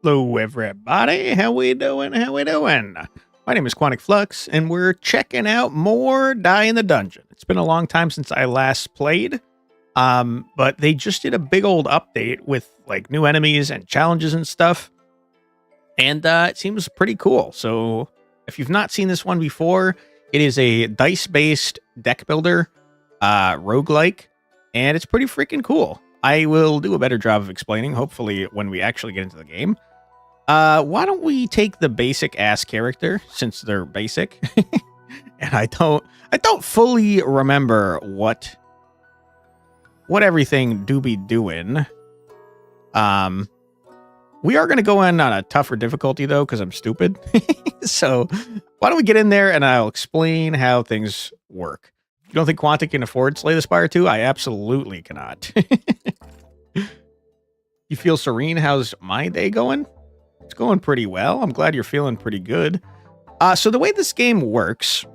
Hello, everybody. How we doing? How we doing? My name is Quantic Flux, and we're checking out more Die in the Dungeon. It's been a long time since I last played, but they just did a big old update with like new enemies and challenges and stuff, and it seems pretty cool. So if you've not seen this one before, it is a dice-based deck builder, roguelike, and it's pretty freaking cool. I will do a better job of explaining, hopefully, when we actually get into the game. Why don't we take the basic ass character, since they're basic? And I don't fully remember what everything do be doing. We are going to go in on a tougher difficulty, though, because I'm stupid. So why don't we get in there and I'll explain how things work. You don't think Quantic can afford Slay the Spire 2? I absolutely cannot. You feel serene? How's my day going? It's going pretty well. I'm glad you're feeling pretty good. So the way this game works,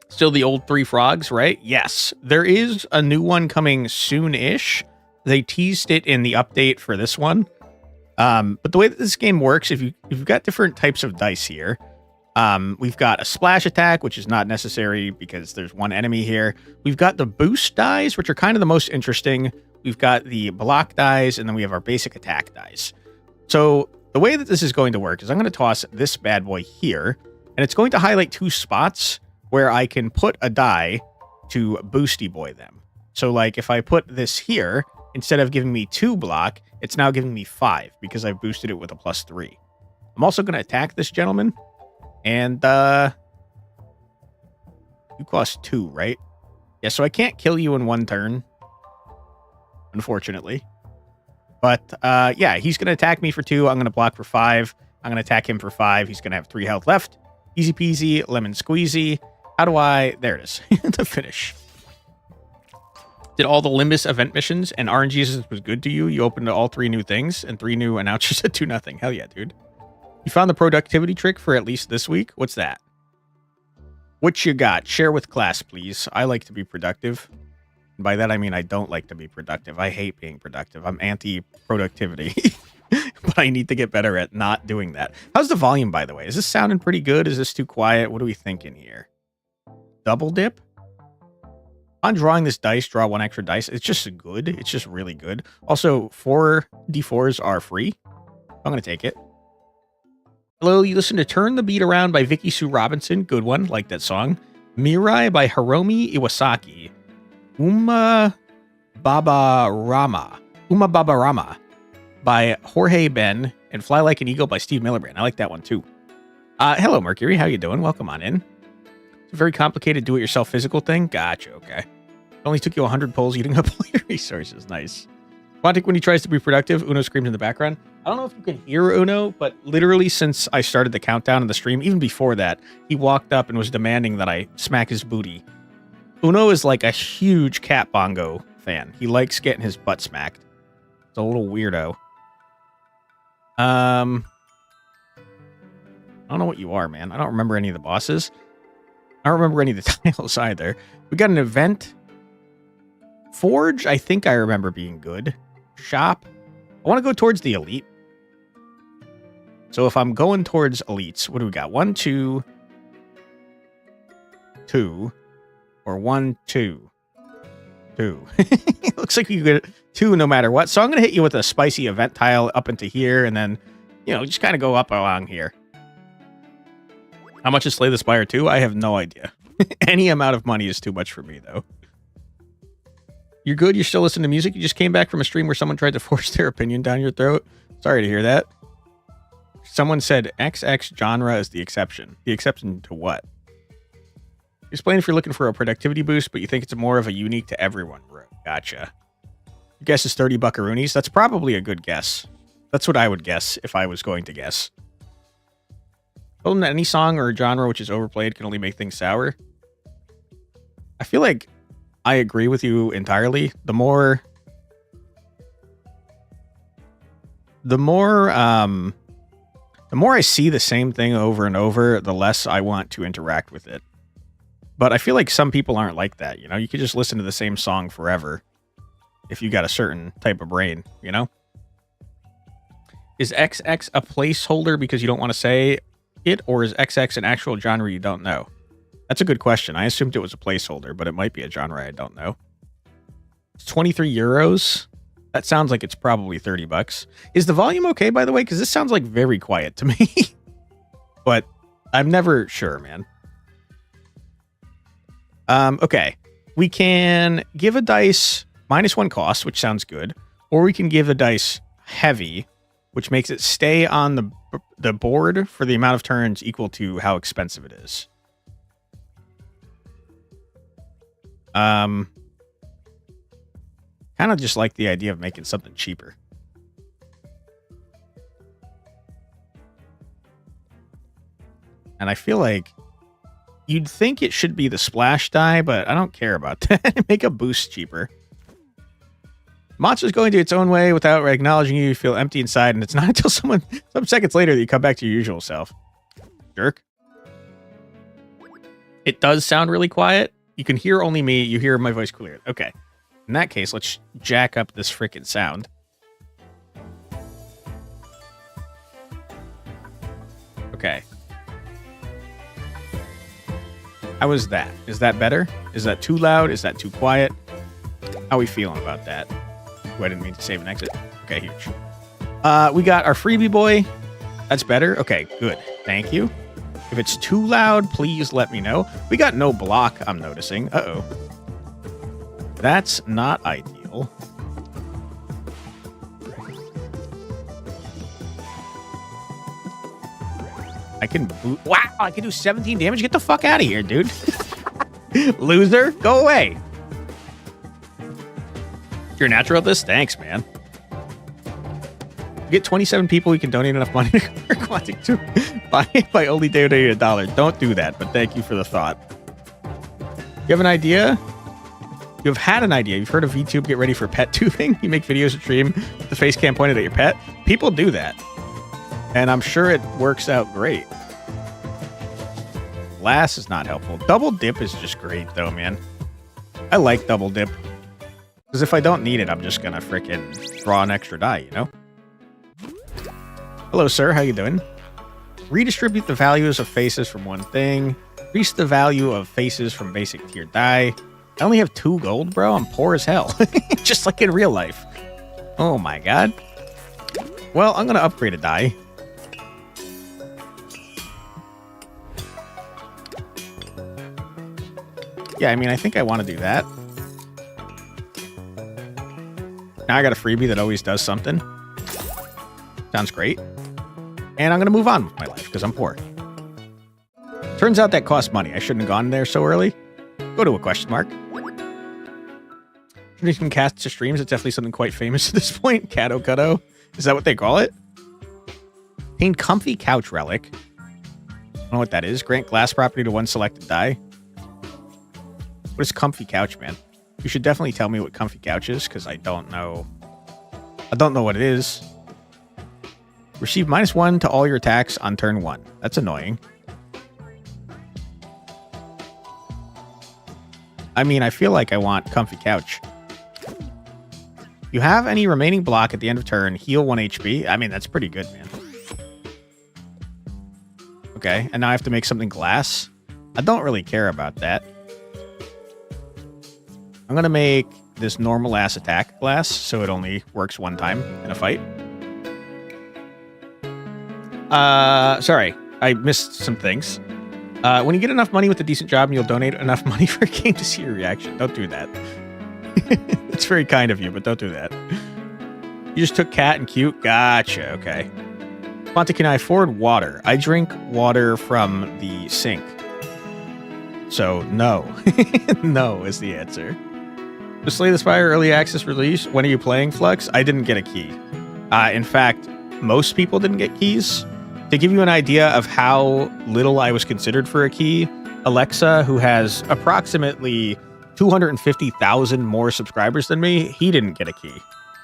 still the old three frogs, right? Yes, there is a new one coming soon-ish. They teased it in the update for this one. But the way that this game works, if you've got different types of dice here, we've got a splash attack, which is not necessary because there's one enemy here. We've got the boost dice, which are kind of the most interesting. We've got the block dice, and then we have our basic attack dice. So the way that this is going to work is I'm going to toss this bad boy here, and it's going to highlight two spots where I can put a die to boosty boy them. So like if I put this here, instead of giving me 2 block, it's now giving me 5 because I've boosted it with a +3. I'm also going to attack this gentleman. And, you cost 2, right? Yeah, so I can't kill you in one turn, unfortunately. But, yeah, he's going to attack me for 2. I'm going to block for 5. I'm going to attack him for 5. He's going to have 3 health left. Easy peasy, lemon squeezy. How do I... There it is. The finish. Did all the Limbus event missions and RNGs was good to you? You opened all 3 new things and 3 new announcers at 2-0. Hell yeah, dude. You found the productivity trick for at least this week? What's that? What you got? Share with class, please. I like to be productive. And by that, I mean I don't like to be productive. I hate being productive. I'm anti-productivity. But I need to get better at not doing that. How's the volume, by the way? Is this sounding pretty good? Is this too quiet? What are we thinking here? Double dip? On drawing this dice, draw 1 extra dice. It's just good. It's just really good. Also, 4 D4s are free. I'm going to take it. Hello, you listen to Turn the Beat Around by Vicky Sue Robinson. Good one. Like that song. Mirai by Hiromi Iwasaki. Uma Baba Rama by Jorge Ben. And Fly Like an Eagle by Steve Millerbrand. I like that one too. Hello, Mercury. How you doing? Welcome on in. It's a very complicated do-it-yourself physical thing. Gotcha, okay. It only took you 100 pulls eating up all your resources. Nice. Quantic, when he tries to be productive, Uno screams in the background. I don't know if you can hear Uno, but literally since I started the countdown in the stream, even before that, he walked up and was demanding that I smack his booty. Uno is like a huge Cat Bongo fan. He likes getting his butt smacked. It's a little weirdo. I don't know what you are, man. I don't remember any of the bosses. I don't remember any of the titles either. We got an event. Forge, I think I remember being good. Shop. I want to go towards the elite. So if I'm going towards elites, what do we got? 1, 2, 2, or 1, 2, 2. Looks like you get 2 no matter what. So I'm going to hit you with a spicy event tile up into here, and then, you know, just kind of go up along here. How much is Slay the Spire 2? I have no idea. Any amount of money is too much for me, though. You're good? You're still listening to music? You just came back from a stream where someone tried to force their opinion down your throat? Sorry to hear that. Someone said XX genre is the exception. The exception to what? Explain if you're looking for a productivity boost, but you think it's more of a unique to everyone. Gotcha. Your guess is 30 buckaroonies? That's probably a good guess. That's what I would guess if I was going to guess. Told him that any song or genre which is overplayed can only make things sour. I feel like I agree with you entirely. The more I see the same thing over and over, the less I want to interact with it. But I feel like some people aren't like that, you know? You could just listen to the same song forever if you got a certain type of brain, you know? Is XX a placeholder because you don't want to say it, or is XX an actual genre you don't know? That's a good question. I assumed it was a placeholder, but it might be a genre I don't know. It's 23 euros. That sounds like it's probably 30 bucks. Is the volume okay, by the way? Because this sounds like very quiet to me. But I'm never sure, man. Okay. We can give a dice -1 cost, which sounds good. Or we can give the dice heavy, which makes it stay on the board for the amount of turns equal to how expensive it is. Kind of just like the idea of making something cheaper. And I feel like you'd think it should be the splash die, but I don't care about that. Make a boost cheaper. Monster's going to its own way without acknowledging you. You feel empty inside, and it's not until some seconds later that you come back to your usual self. Jerk. It does sound really quiet. You can hear only me. You hear my voice clear. Okay. In that case, let's jack up this freaking sound. Okay. How is that? Is that better? Is that too loud? Is that too quiet? How are we feeling about that? Ooh, I didn't mean to save and exit. Okay, huge. We got our freebie boy. That's better. Okay, good. Thank you. If it's too loud, please let me know. We got no block, I'm noticing. Uh-oh. That's not ideal. I can boot. Wow, I can do 17 damage. Get the fuck out of here, dude. Loser, go away. You're natural at this? Thanks, man. You get 27 people, you can donate enough money for Quantic to by only donating $1. Don't do that, but thank you for the thought. You have an idea? You have had an idea. You've heard of VTube get ready for pet tubing? You make videos to stream with the face cam pointed at your pet? People do that. And I'm sure it works out great. Lass is not helpful. Double dip is just great, though, man. I like double dip. Because if I don't need it, I'm just going to frickin' draw an extra die, you know? Hello, sir. How you doing? Redistribute the values of faces from one thing. Increase the value of faces from basic tier die. I only have 2 gold, bro. I'm poor as hell. Just like in real life. Oh, my God. Well, I'm going to upgrade a die. Yeah, I mean, I think I want to do that. Now I got a freebie that always does something. Sounds great. And I'm going to move on with my life because I'm poor. Turns out that costs money. I shouldn't have gone there so early. Go to a question mark. Trading casts to streams. It's definitely something quite famous at this point. Cato Cutto. Is that what they call it? Obtain comfy couch relic. I don't know what that is. Grant glass property to one selected die. What is comfy couch, man? You should definitely tell me what comfy couch is, because I don't know. I don't know what it is. Receive -1 to all your attacks on turn 1. That's annoying. I mean, I feel like I want comfy couch. You have any remaining block at the end of turn, heal 1 HP. I mean, that's pretty good, man. Okay, and now I have to make something glass. I don't really care about that. I'm going to make this normal ass attack glass, so it only works 1 time in a fight. Sorry, I missed some things. When you get enough money with a decent job and you'll donate enough money for a game to see your reaction. Don't do that. It's very kind of you, but don't do that. You just took cat and cute? Gotcha, okay. Quantic, can I afford water? I drink water from the sink. So, no. No is the answer. The Slay the Spire early access release. When are you playing, Flux? I didn't get a key. In fact, most people didn't get keys. To give you an idea of how little I was considered for a key, Alexa, who has approximately 250,000 more subscribers than me, he didn't get a key.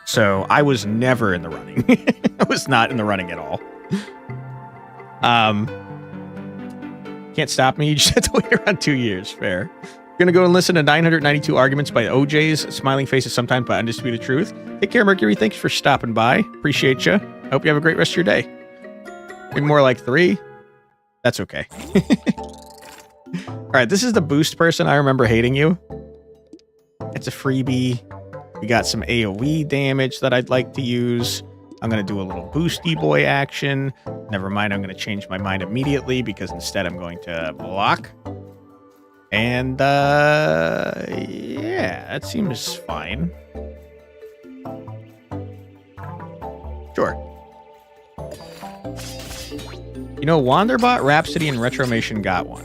So I was never in the running. I was not in the running at all. Can't stop me. You just have to wait around 2 years. Fair. You're going to go and listen to 992 Arguments by OJ's, Smiling Faces Sometimes by Undisputed Truth. Take care, Mercury. Thanks for stopping by. Appreciate you. hope you have a great rest of your day. Maybe more like 3. That's okay. All right, this is the boost person. I remember hating you. It's a freebie. We got some AoE damage that I'd like to use. I'm going to do a little boosty boy action. Never mind, I'm going to change my mind immediately because instead I'm going to block. And, yeah, that seems fine. Sure. You know, Wanderbot, Rhapsody, and Retromation got one.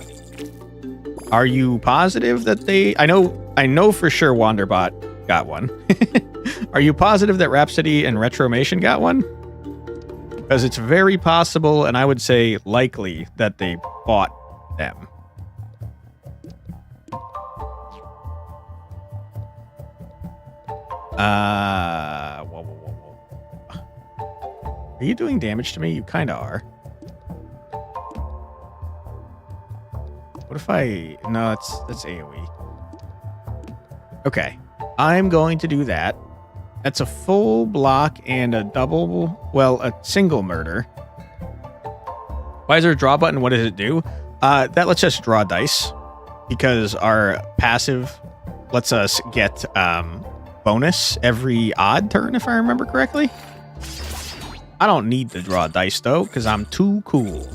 Are you positive that they... I know for sure Wanderbot got one. Are you positive that Rhapsody and Retromation got one? Because it's very possible, and I would say likely, that they bought them. Whoa. Are you doing damage to me? You kind of are. What if I... No, that's AoE. Okay. I'm going to do that. That's a full block and a double... Well, a single murder. Why is there a draw button? What does it do? That lets us draw dice. Because our passive lets us get bonus every odd turn, if I remember correctly. I don't need to draw dice, though, because I'm too cool.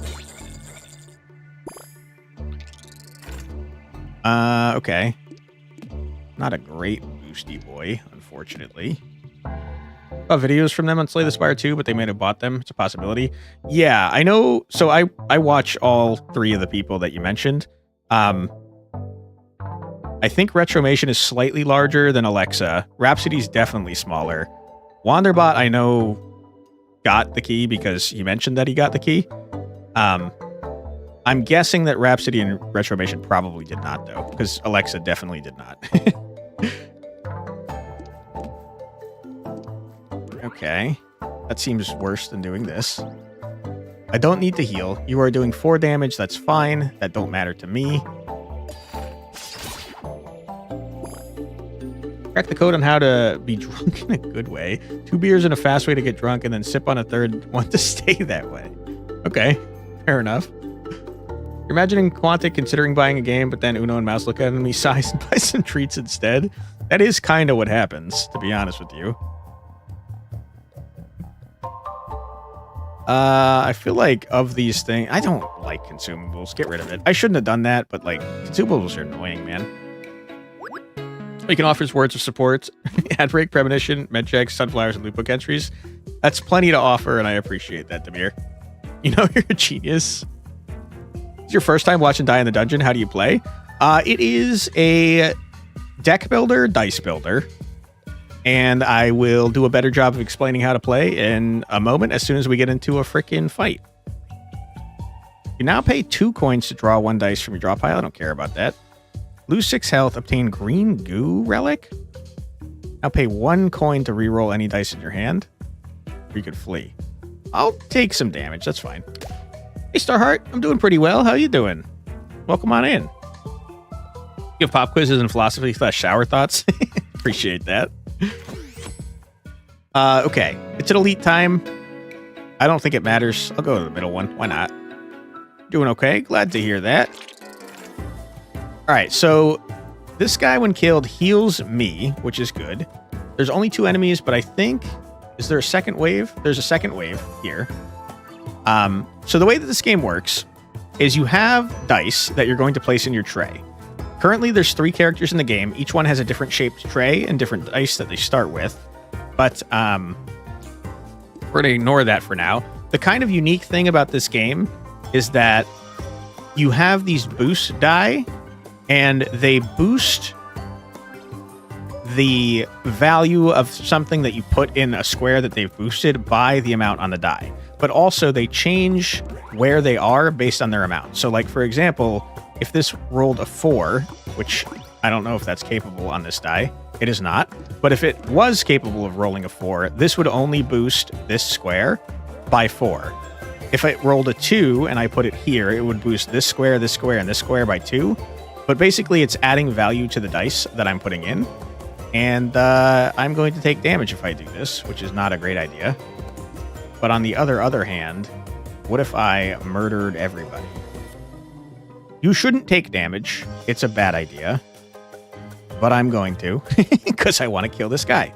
Okay. Not a great boosty boy, unfortunately. Saw videos from them on Slay the Spire 2, but they may have bought them. It's a possibility. Yeah, I know. So I watch all 3 of the people that you mentioned. I think Retromation is slightly larger than Alexa. Rhapsody's definitely smaller. Wanderbot, I know, got the key because he mentioned that he got the key. I'm guessing that Rhapsody and Retromation probably did not, though, because Alexa definitely did not. Okay. That seems worse than doing this. I don't need to heal. You are doing 4 damage. That's fine. That don't matter to me. Crack the code on how to be drunk in a good way. 2 beers and a fast way to get drunk, and then sip on a third one to stay that way. Okay. Fair enough. You're imagining Quantic considering buying a game, but then Uno and Mouse look at enemy size and buy some treats instead. That is kind of what happens, to be honest with you. I feel like of these things, I don't like consumables. Get rid of it. I shouldn't have done that, but like consumables are annoying, man. You can offer words of support, ad break, premonition, med checks, sunflowers, and loot book entries. That's plenty to offer, and I appreciate that, Demir. You know you're a genius. It's your first time watching Die in the Dungeon. How do you play? It is a deck builder, dice builder. And I will do a better job of explaining how to play in a moment as soon as we get into a frickin' fight. You now pay 2 coins to draw 1 dice from your draw pile. I don't care about that. Lose 6 health. Obtain green goo relic. Now pay 1 coin to reroll any dice in your hand. Or you could flee. I'll take some damage. That's fine. Hey, Starheart. I'm doing pretty well. How you doing? Welcome on in. You have pop quizzes and philosophy / shower thoughts. Appreciate that. Okay. It's an elite time. I don't think it matters. I'll go to the middle one. Why not? Doing okay. Glad to hear that. All right. So this guy, when killed, heals me, which is good. There's only 2 enemies, but I think... Is there a second wave? There's a second wave here. So the way that this game works is you have dice that you're going to place in your tray. Currently, there's 3 characters in the game. Each one has a different shaped tray and different dice that they start with. But we're going to ignore that for now. The kind of unique thing about this game is that you have these boost die, and they boost the value of something that you put in a square that they've boosted by the amount on the die. But also, they change where they are based on their amount. So, like, for example... If this rolled a 4, which I don't know if that's capable on this die, it is not. But if it was capable of rolling a 4, this would only boost this square by 4. If it rolled a 2 and I put it here, it would boost this square, and this square by 2. But basically, it's adding value to the dice that I'm putting in. And I'm going to take damage if I do this, which is not a great idea. But on the other hand, what if I murdered everybody? You shouldn't take damage. It's a bad idea. But I'm going to, because I want to kill this guy.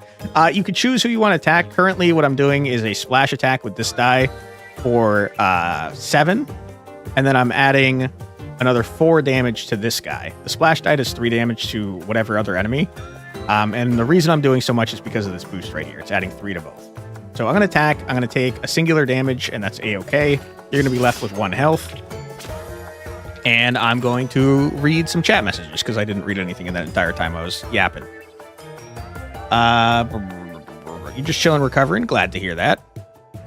You could choose who you want to attack. Currently, what I'm doing is a splash attack with this die for 7. And then I'm adding another 4 damage to this guy. The splash die does 3 damage to whatever other enemy. And the reason I'm doing so much is because of this boost right here. It's adding 3 to both. So I'm going to attack. I'm going to take a singular damage, and that's A-okay. You're going to be left with 1 health. And I'm going to read some chat messages, because I didn't read anything in that entire time I was yapping. You just chilling, recovering? Glad to hear that.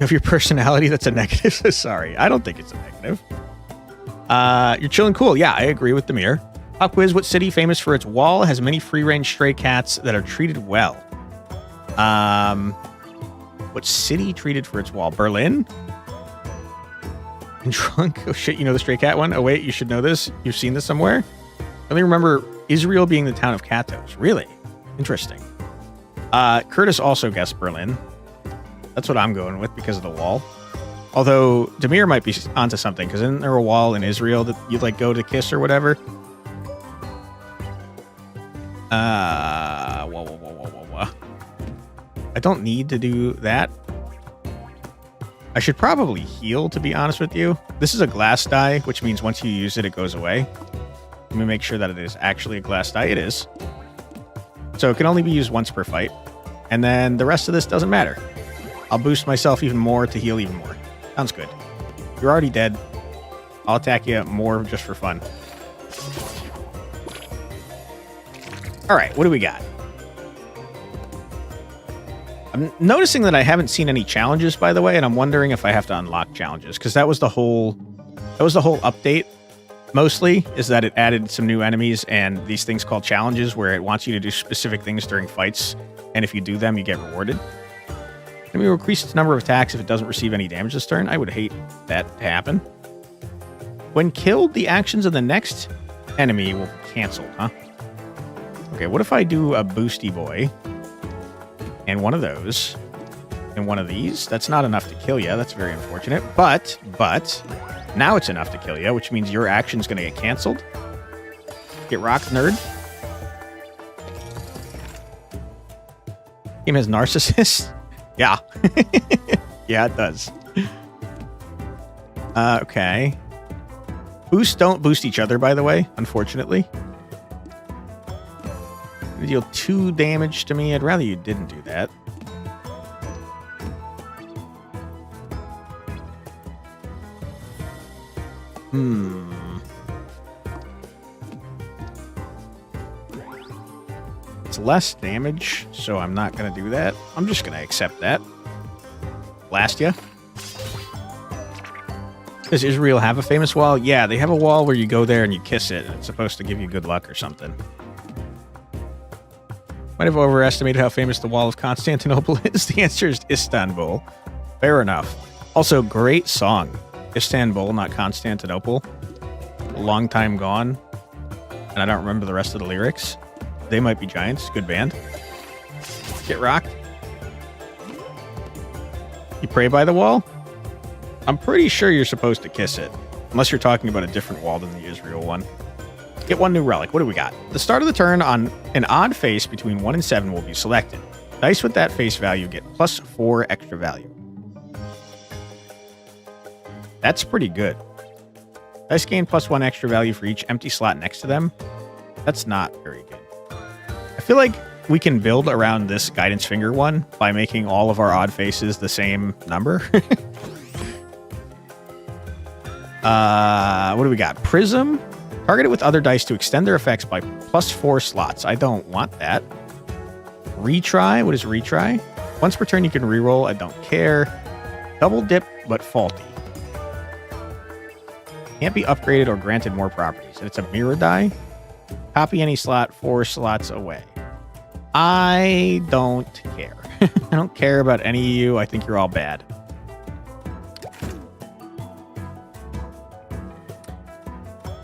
Of your personality, that's a negative. Sorry, I don't think it's a negative. You're chilling cool. Yeah, I agree with Demir. Pop quiz, what city famous for its wall has many free-range stray cats that are treated well? What city treated for its wall? Berlin? And Drunk? Oh shit, you know the stray cat one? Oh wait, you should know this. You've seen this somewhere? I only remember Israel being the town of Katos. Really? Interesting. Curtis also guessed Berlin. That's what I'm going with because of the wall. Although Demir might be onto something, because isn't there a wall in Israel that you'd like go to kiss or whatever? Whoa. I don't need to do that. I should probably heal, to be honest with you. This is a glass die, which means once you use it, it goes away. Let me make sure that it is actually a glass die. It is. So it can only be used once per fight. And then the rest of this doesn't matter. I'll boost myself even more to heal even more. Sounds good. You're already dead. I'll attack you more just for fun. All right, what do we got? I'm noticing that I haven't seen any challenges, by the way, and I'm wondering if I have to unlock challenges, because that was the whole update. Mostly is that it added some new enemies and these things called challenges, where it wants you to do specific things during fights, and if you do them, you get rewarded. Let me increase its number of attacks if it doesn't receive any damage this turn. I would hate that to happen. When killed, the actions of the next enemy will be canceled, huh? Okay, what if I do a boosty boy and one of those and one of these? That's not enough to kill you. That's very unfortunate. But now it's enough to kill you, which means your action's going to get canceled. Get rocked, nerd. Game has narcissists. Yeah. Yeah, it does. Okay. Boosts don't boost each other, by the way, unfortunately. You deal 2 damage to me. I'd rather you didn't do that. It's less damage, so I'm not going to do that. I'm just going to accept that. Blast ya. Does Israel have a famous wall? Yeah, they have a wall where you go there and you kiss it, and it's supposed to give you good luck or something. Might have overestimated how famous the Wall of Constantinople is. The answer is Istanbul. Fair enough. Also, great song. Istanbul, not Constantinople. A long time gone. And I don't remember the rest of the lyrics. They Might Be Giants. Good band. Get rocked. You pray by the wall? I'm pretty sure you're supposed to kiss it. Unless you're talking about a different wall than the Israel one. Get 1 new relic. What do we got? The start of the turn on an odd face between 1 and 7 will be selected. Dice with that face value get plus 4 extra value. That's pretty good. Dice gain plus 1 extra value for each empty slot next to them. That's not very good. I feel like we can build around this guidance finger one by making all of our odd faces the same number. What do we got? Prism. Target it with other dice to extend their effects by plus 4 slots. I don't want that. Retry. What is retry? Once per turn, you can reroll. I don't care. Double dip, but faulty. Can't be upgraded or granted more properties. And it's a mirror die. Copy any slot 4 slots away. I don't care. I don't care about any of you. I think you're all bad.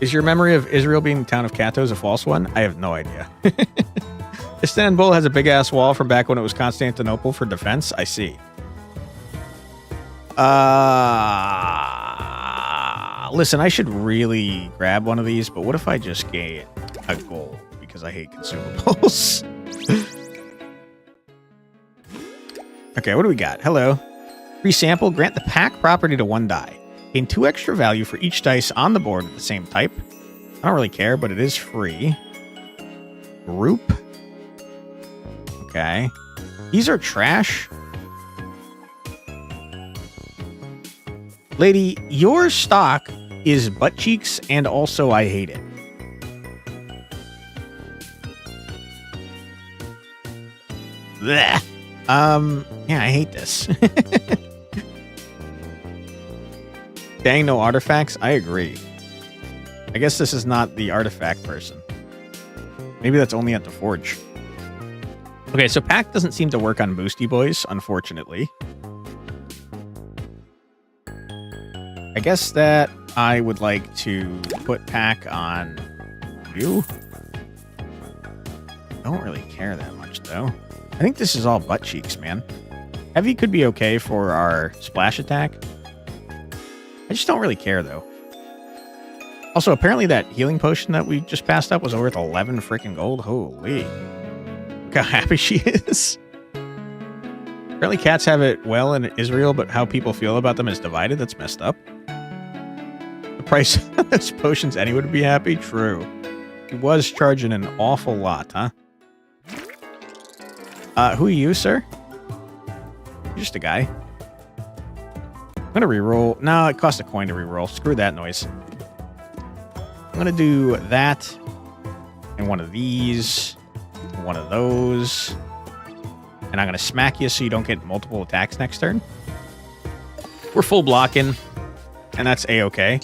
Is your memory of Israel being the town of Katos a false one? I have no idea. Istanbul has a big-ass wall from back when it was Constantinople for defense. I see. Listen, I should really grab one of these, but what if I just get a gold because I hate consumables? Okay, what do we got? Hello. Free sample. Grant the pack property to one die. Gain 2 extra value for each dice on the board with the same type. I don't really care, but it is free. Group. Okay. These are trash. Lady, your stock is butt cheeks, and also I hate it. Blech. Yeah, I hate this. Dang, no artifacts? I agree. I guess this is not the artifact person. Maybe that's only at the forge. Okay, so pack doesn't seem to work on Boosty Boys, unfortunately. I guess that I would like to put pack on you. I don't really care that much, though. I think this is all butt cheeks, man. Heavy could be okay for our splash attack. I just don't really care, though. Also, apparently that healing potion that we just passed up was worth 11 freaking gold. Holy. Look how happy she is. Apparently cats have it well in Israel, but how people feel about them is divided. That's messed up. The price of those potions, anyone would be happy? True. He was charging an awful lot, huh? Who are you, sir? You're just a guy. I'm gonna reroll. No, it costs a coin to reroll. Screw that noise. I'm gonna do that, and one of these, and one of those, and I'm gonna smack you so you don't get multiple attacks next turn. We're full blocking, and that's a-okay.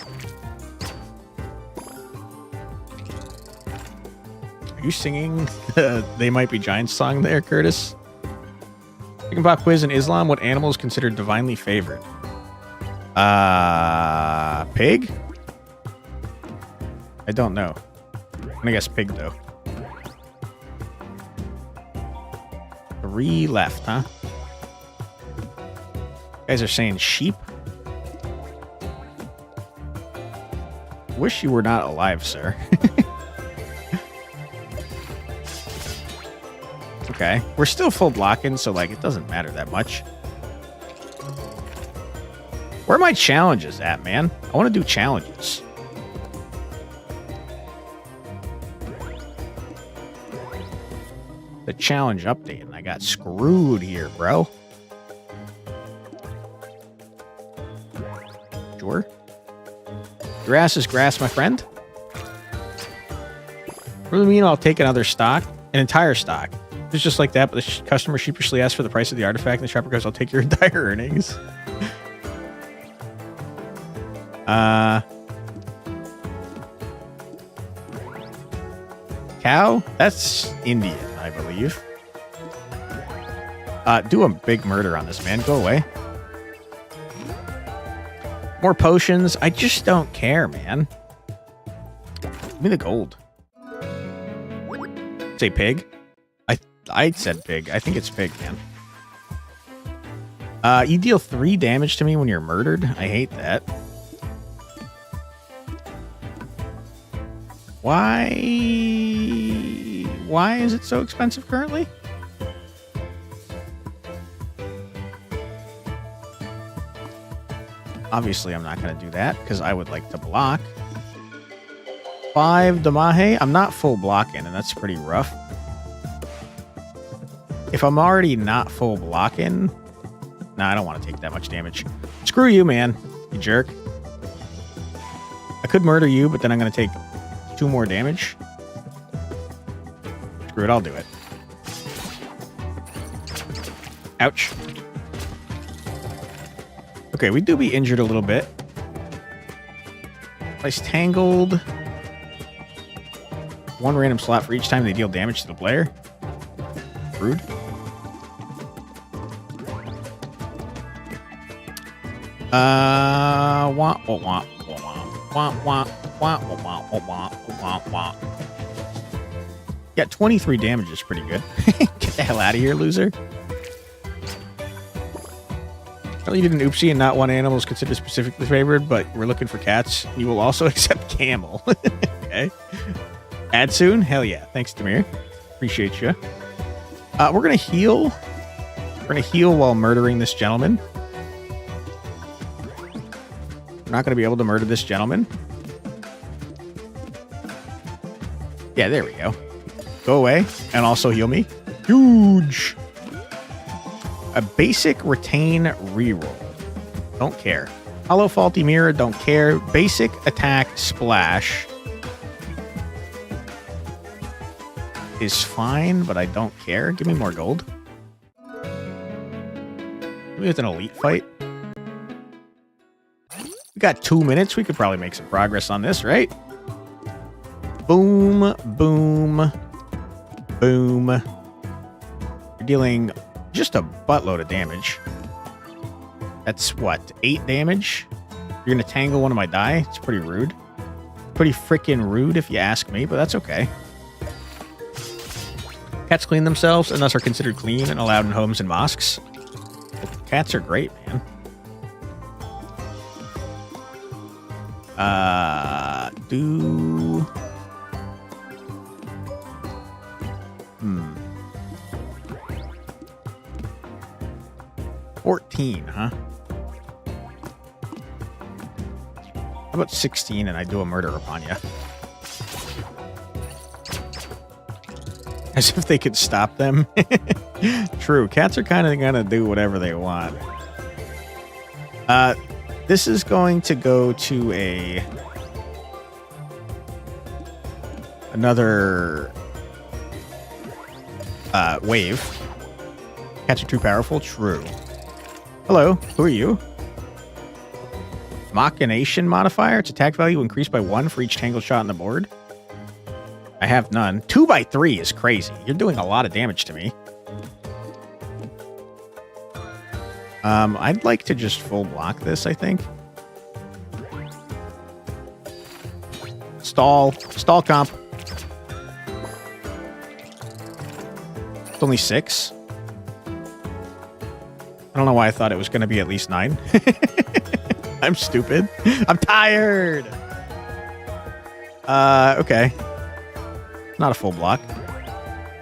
Are you singing They Might Be Giants song there, Curtis? Chicken pot quiz in Islam. What animal is considered divinely favored? Pig? I don't know. I'm gonna guess pig, though. 3 left, huh? You guys are saying sheep? Wish you were not alive, sir. Okay. We're still full blocking, so, like, it doesn't matter that much. Where are my challenges at, man? I want to do challenges. The challenge update, and I got screwed here, bro. Sure. Grass is grass, my friend. What do you mean I'll take another stock? An entire stock. It's just like that, but the customer sheepishly asks for the price of the artifact, and the shopper goes, I'll take your entire earnings. Cow? That's Indian, I believe. Do a big murder on this, man. Go away. More potions. I just don't care, man. Give me the gold. Say pig? I said pig. I think it's pig, man. You deal 3 damage to me when you're murdered. I hate that. Why is it so expensive currently? Obviously, I'm not going to do that because I would like to block. 5 Damahe. I'm not full blocking, and that's pretty rough. If I'm already not full blocking... Nah, I don't want to take that much damage. Screw you, man. You jerk. I could murder you, but then I'm going to take 2 more damage. Screw it, I'll do it. Ouch. Okay, we do be injured a little bit. Place tangled. 1 random slot for each time they deal damage to the player. Rude. Yeah, 23 damage is pretty good. Get the hell out of here, loser. Well, you did an oopsie and not one animal is considered specifically favored, but we're looking for cats. You will also accept camel. Okay. Add soon? Hell yeah. Thanks, Demir. Appreciate you. We're going to heal. We're going to heal while murdering this gentleman. We're not going to be able to murder this gentleman. Yeah, there we go. Go away and also heal me. Huge. A basic retain reroll. Don't care. Hollow faulty mirror. Don't care. Basic attack splash is fine, but I don't care. Give me more gold. Maybe it's an elite fight. We got 2 minutes. We could probably make some progress on this, right? Boom, boom, boom. You're dealing just a buttload of damage. That's what, 8 damage? You're gonna tangle one of my die? It's pretty rude. Pretty freaking rude if you ask me, but that's okay. Cats clean themselves and thus are considered clean and allowed in homes and mosques. Well, cats are great, man. Do... 14, huh? How about 16 and I do a murder upon you? As if they could stop them. True, cats are kind of gonna do whatever they want. This is going to go to another wave. Cats are too powerful? True. Hello, who are you? Machination modifier. Its attack value increased by 1 for each tangle shot on the board. I have none. 2x3 is crazy. You're doing a lot of damage to me. I'd like to just full block this, I think. Stall. Stall comp. It's only 6. I don't know why I thought it was going to be at least 9. I'm stupid. I'm tired. Okay. Not a full block.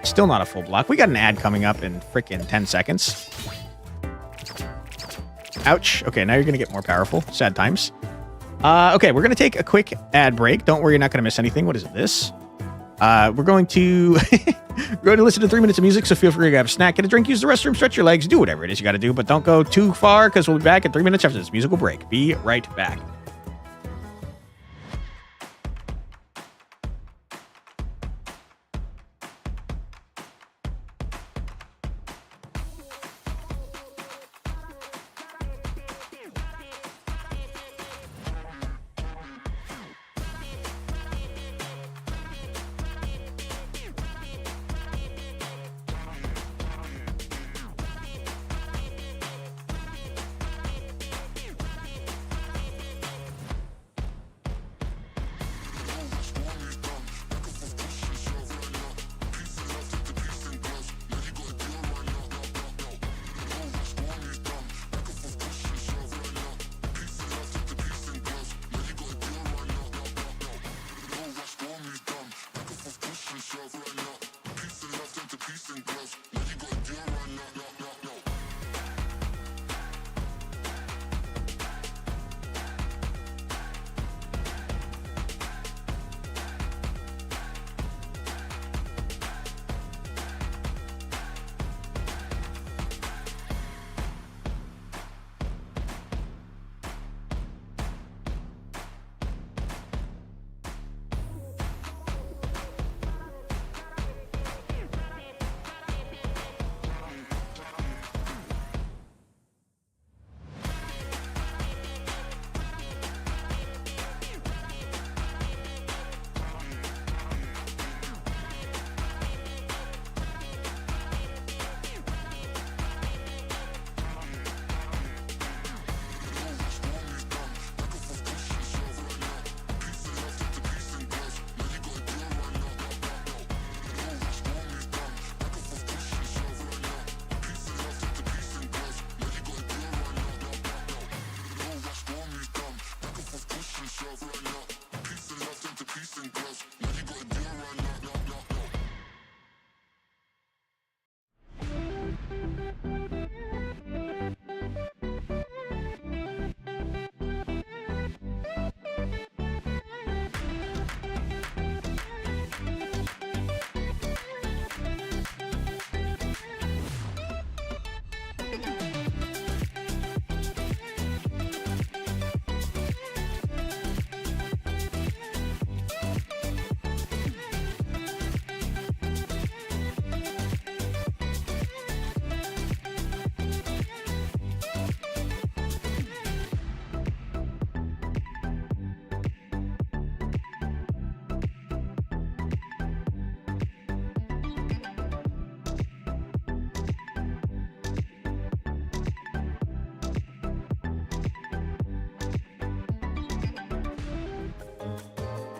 Still not a full block. We got an ad coming up in freaking 10 seconds. Ouch. Okay, now you're going to get more powerful. Sad times. Okay, we're going to take a quick ad break. Don't worry, you're not going to miss anything. What is this? We're going to listen to 3 minutes of music, so feel free to grab a snack, get a drink, use the restroom, stretch your legs, do whatever it is you got to do, but don't go too far because we'll be back in 3 minutes after this musical break. Be right back.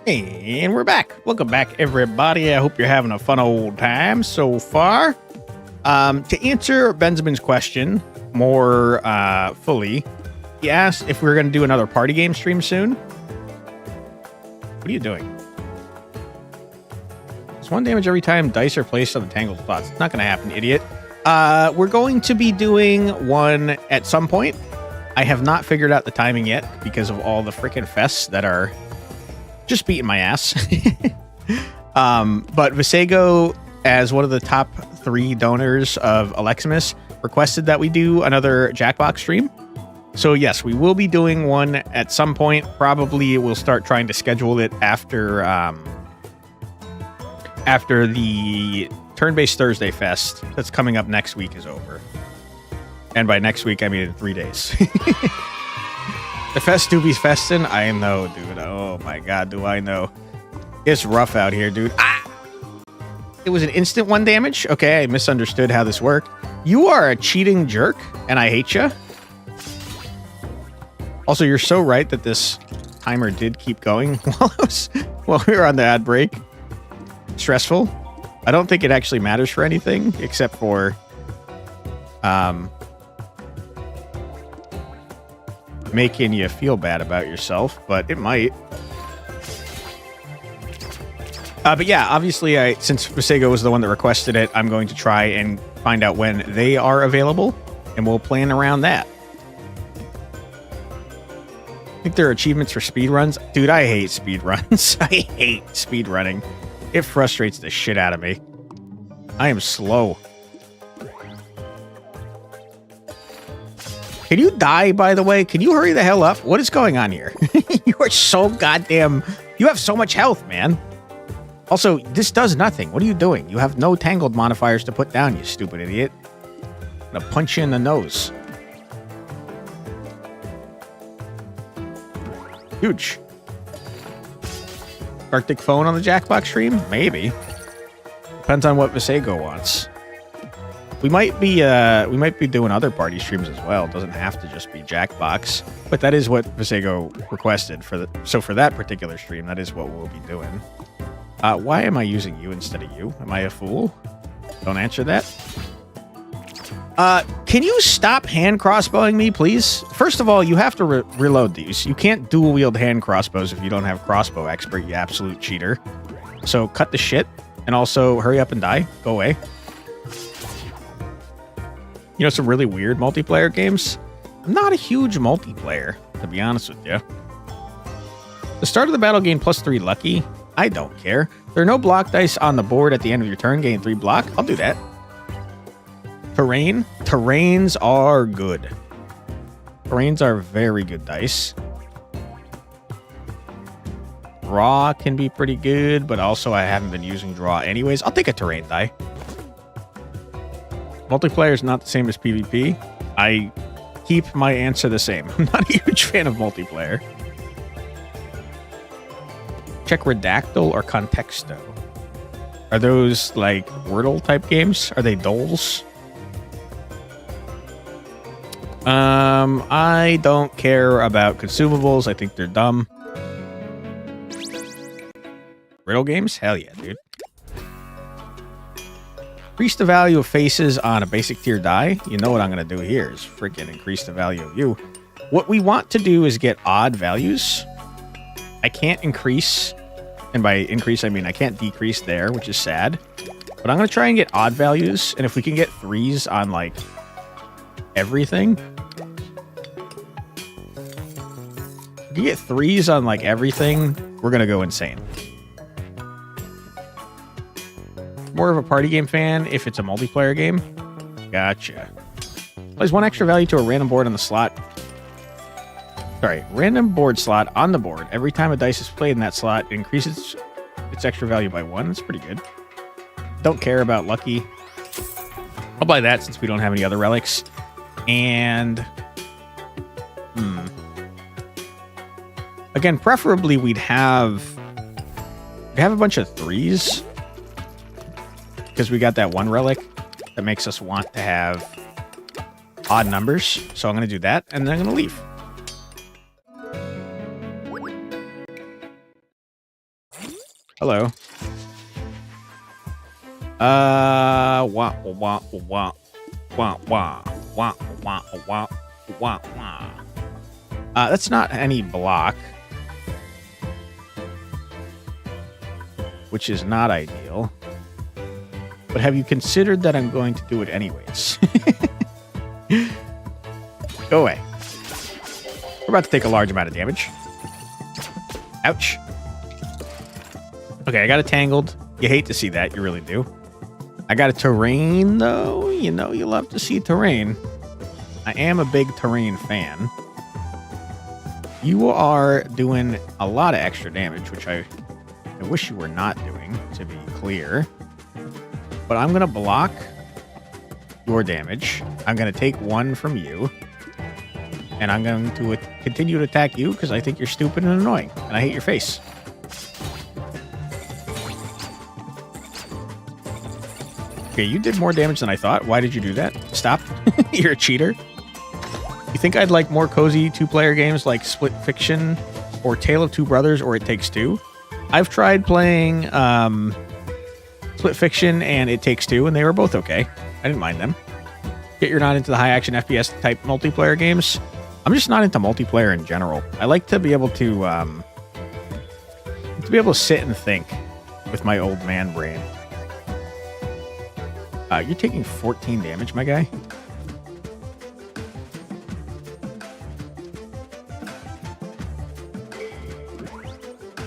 And we're back. Welcome back, everybody. I hope you're having a fun old time so far. To answer Benjamin's question more fully, he asked if we were going to do another party game stream soon. What are you doing? It's 1 damage every time dice are placed on the tangled spots. It's not going to happen, idiot. We're going to be doing one at some point. I have not figured out the timing yet because of all the freaking fests that are just beating my ass. But Visego, as one of the top 3 donors of Aleximus, requested that we do another Jackbox stream. So yes, we will be doing one at some point. Probably we'll start trying to schedule it after the Turn-Based Thursday Fest that's coming up next week is over. And by next week, I mean in 3 days. The fest do be festin'. I know, dude. Oh my god, do I know. It's rough out here, dude. Ah! It was an instant 1 damage? Okay, I misunderstood how this worked. You are a cheating jerk, and I hate you. Also, you're so right that this timer did keep going while we were on the ad break. Stressful. I don't think it actually matters for anything, except for... making you feel bad about yourself, but it might. But yeah, obviously, since Visego was the one that requested it, I'm going to try and find out when they are available, and we'll plan around that. I think there are achievements for speedruns. Dude, I hate speedruns. I hate speedrunning. It frustrates the shit out of me. I am slow. Can you die, by the way? Can you hurry the hell up? What is going on here? You are so goddamn... You have so much health, man. Also, this does nothing. What are you doing? You have no tangled modifiers to put down, you stupid idiot. I'm gonna punch you in the nose. Huge. Arctic phone on the Jackbox stream? Maybe. Depends on what Visego wants. We might be doing other party streams as well. It doesn't have to just be Jackbox, but that is what Visego requested for that particular stream. That is what we'll be doing. Why am I using you instead of you? Am I a fool? Don't answer that. Can you stop hand crossbowing me, please? First of all, you have to reload these. You can't dual wield hand crossbows if you don't have crossbow expert, you absolute cheater. So cut the shit, and also hurry up and die. Go away. You know, some really weird multiplayer games. I'm not a huge multiplayer, to be honest with you. The start of the battle gain +3 lucky. I don't care. There are no block dice on the board at the end of your turn. Gain 3 block. I'll do that. Terrain. Terrains are good. Terrains are very good dice. Draw can be pretty good, but also I haven't been using draw anyways. I'll take a terrain die. Multiplayer is not the same as PvP. I keep my answer the same. I'm not a huge fan of multiplayer. Check Redactyl or Contexto. Are those like Wordle type games? Are they doles? I don't care about consumables. I think they're dumb. Riddle games? Hell yeah, dude. Increase the value of faces on a basic tier die. You know what I'm going to do here is freaking increase the value of you. What we want to do is get odd values. I can't increase, and by increase I mean I can't decrease there, which is sad. But I'm going to try and get odd values, and if we can get 3s on like everything. If we can get 3s on like everything, we're going to go insane. More of a party game fan if it's a multiplayer game. Gotcha. Plays 1 extra value to a random board on the slot. Sorry, random board slot on the board. Every time a dice is played in that slot, it increases its extra value by 1. That's pretty good. Don't care about lucky. I'll buy that since we don't have any other relics. And... Again, preferably we'd have a bunch of 3s. Because we got that 1 relic that makes us want to have odd numbers. So I'm going to do that, and then I'm going to leave. Hello. Wah, wah, wah, wah, wah, wah, wah, wah, wah, wah. That's not any block, which is not ideal. But have you considered that I'm going to do it anyways? Go away. We're about to take a large amount of damage. Ouch. Okay, I got it tangled. You hate to see that. You really do. I got a terrain, though. You know, you love to see terrain. I am a big terrain fan. You are doing a lot of extra damage, which I wish you were not doing, to be clear. But I'm going to block your damage. I'm going to take one from you. And I'm going to continue to attack you because I think you're stupid and annoying. And I hate your face. Okay, you did more damage than I thought. Why did you do that? Stop. You're a cheater. You think I'd like more cozy two-player games like Split Fiction or Tale of Two Brothers or It Takes Two? I've tried playing Split Fiction and It Takes Two, and they were both okay. I didn't mind them. Yet you're not into the high-action FPS type multiplayer games. I'm just not into multiplayer in general. I like to be able to sit and think with my old man brain. You're taking 14 damage, my guy.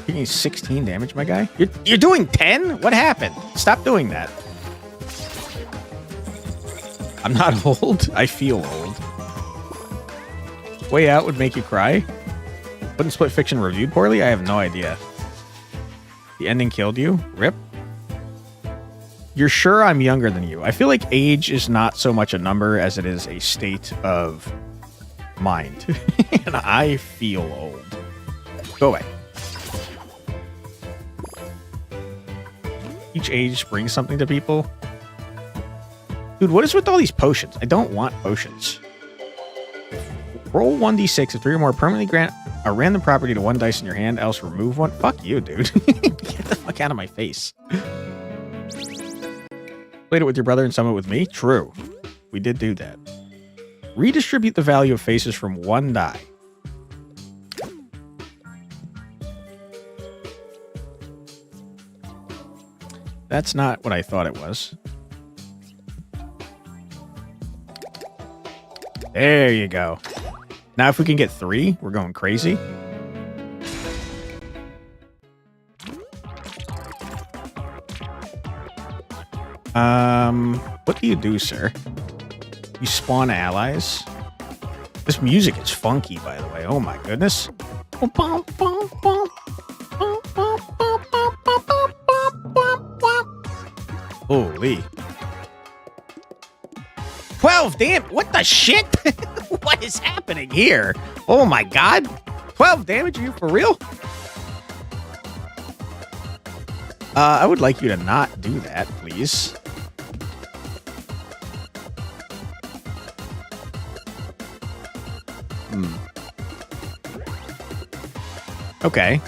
Taking 16 damage, my guy. You're doing 10? What happened? Stop doing that. I'm not old. I feel old. Way Out would make you cry. Wouldn't Split Fiction reviewed poorly? I have no idea. The ending killed you? Rip. You're sure I'm younger than you. I feel like age is not so much a number as it is a state of mind. And I feel old. Go away. Each age brings something to people. Dude, what is with all these potions? I don't want potions. Roll 1d6 if 3 or more permanently grant a random property to one dice in your hand, else remove one. Fuck you, dude. Get the fuck out of my face. Played it with your brother and some it with me? True. We did do that. Redistribute the value of faces from one die. That's not what I thought it was. There you go. Now if we can get 3, we're going crazy. What do you do, sir? You spawn allies? This music is funky, by the way. Oh my goodness. Holy. 12, damn. What the shit? What is happening here? Oh my god. 12 damage? Are you for real? I would like you to not do that, please. Okay.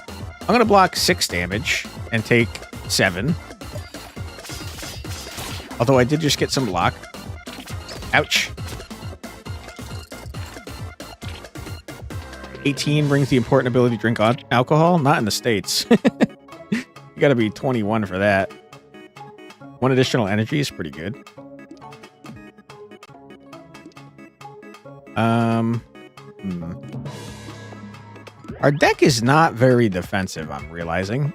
I'm going to block 6 damage and take 7. Although I did just get some block. Ouch. 18 brings the important ability to drink alcohol. Not in the States. You gotta be 21 for that. 1 additional energy is pretty good. Our deck is not very defensive, I'm realizing.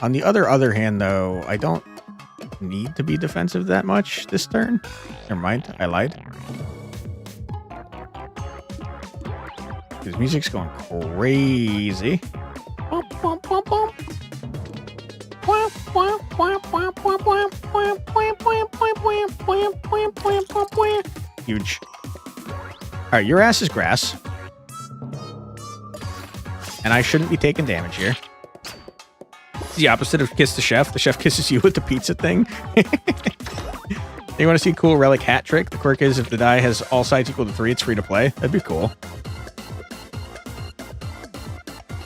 On the other hand, though, I don't need to be defensive that much this turn. Never mind, I lied. His music's going crazy. Huge. All right, your ass is grass. And I shouldn't be taking damage here. It's the opposite of Kiss the Chef. The chef kisses you with the pizza thing. You want to see a cool relic hat trick? The quirk is if the die has all sides equal to 3, it's free to play. That'd be cool.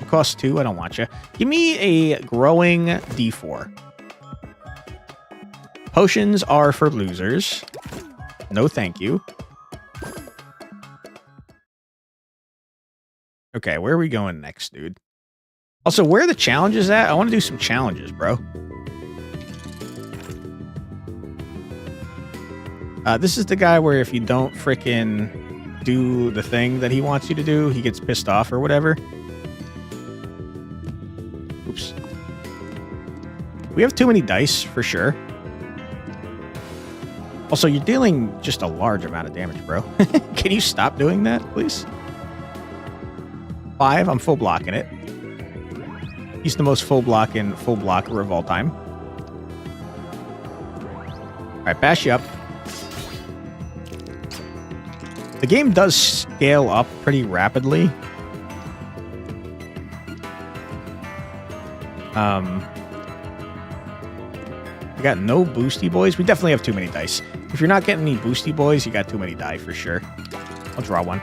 It costs 2. I don't want you. Give me a growing D4. Potions are for losers. No, thank you. Okay, where are we going next, dude? Also, where are the challenges at? I want to do some challenges, bro. This is the guy where if you don't frickin' do the thing that he wants you to do, he gets pissed off or whatever. Oops. We have too many dice, for sure. Also, you're dealing just a large amount of damage, bro. Can you stop doing that, please? 5, I'm full blocking it. He's the most full blocker of all time. Alright, bash you up. The game does scale up pretty rapidly. We got no boosty boys. We definitely have too many dice. If you're not getting any boosty boys, you got too many die for sure. I'll draw one.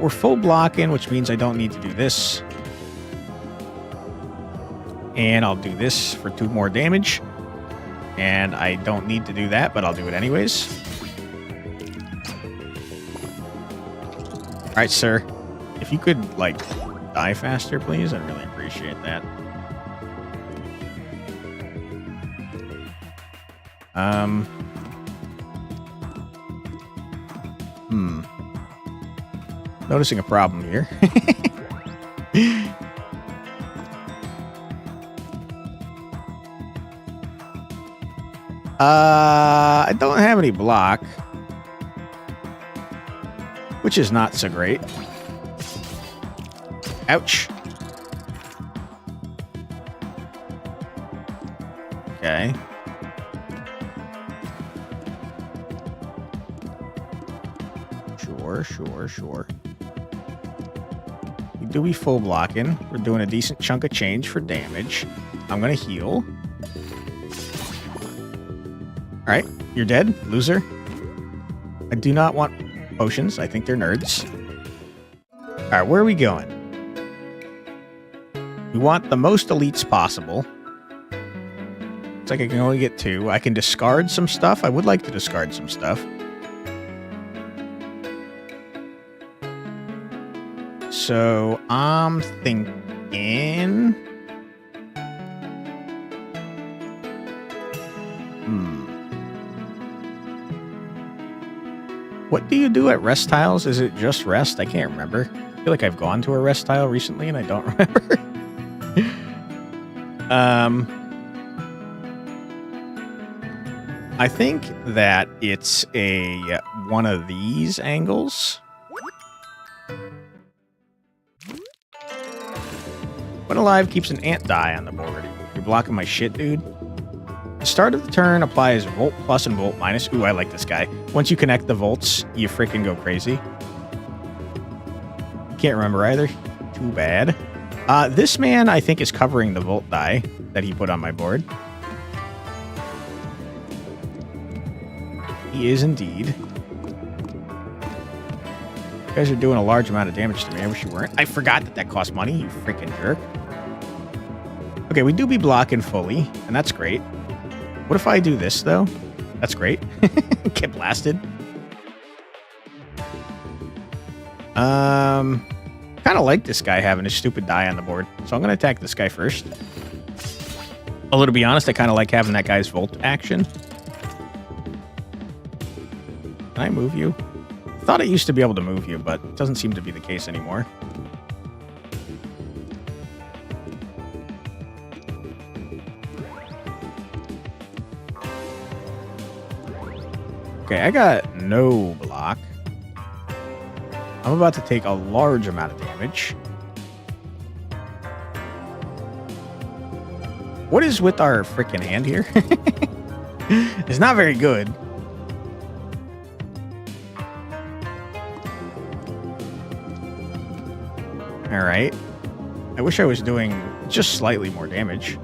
We're full blocking, which means I don't need to do this. And I'll do this for 2 more damage. And I don't need to do that, but I'll do it anyways. Alright, sir. If you could, like, die faster, please, I'd really appreciate that. Noticing a problem here. I don't have any block, which is not so great. Ouch. Okay. Sure. We do be full blocking. We're doing a decent chunk of change for damage. I'm gonna heal. Alright, you're dead, loser. I do not want potions. I think they're nerds. Alright, where are we going? We want the most elites possible. It's like I can only get 2. I can discard some stuff. I would like to discard some stuff. So, I'm thinking... What do you do at rest tiles? Is it just rest? I can't remember. I feel like I've gone to a rest tile recently and I don't remember. I think that it's one of these angles. When alive keeps an ant die on the board. You're blocking my shit, dude. The start of the turn applies Volt Plus and Volt Minus. Ooh, I like this guy. Once you connect the volts, you freaking go crazy. Can't remember either. Too bad. This man, I think, is covering the Volt die that he put on my board. He is indeed. You guys are doing a large amount of damage to me. I wish you weren't. I forgot that cost money, you freaking jerk. Okay, we do be blocking fully, and that's great. What if I do this, though? That's great. Get blasted. Kind of like this guy having a stupid die on the board, so I'm going to attack this guy first. Although, to be honest, I kind of like having that guy's Volt action. Can I move you? I thought I used to be able to move you, but it doesn't seem to be the case anymore. Okay, I got no block. I'm about to take a large amount of damage. What is with our freaking hand here? It's not very good. Alright. I wish I was doing just slightly more damage.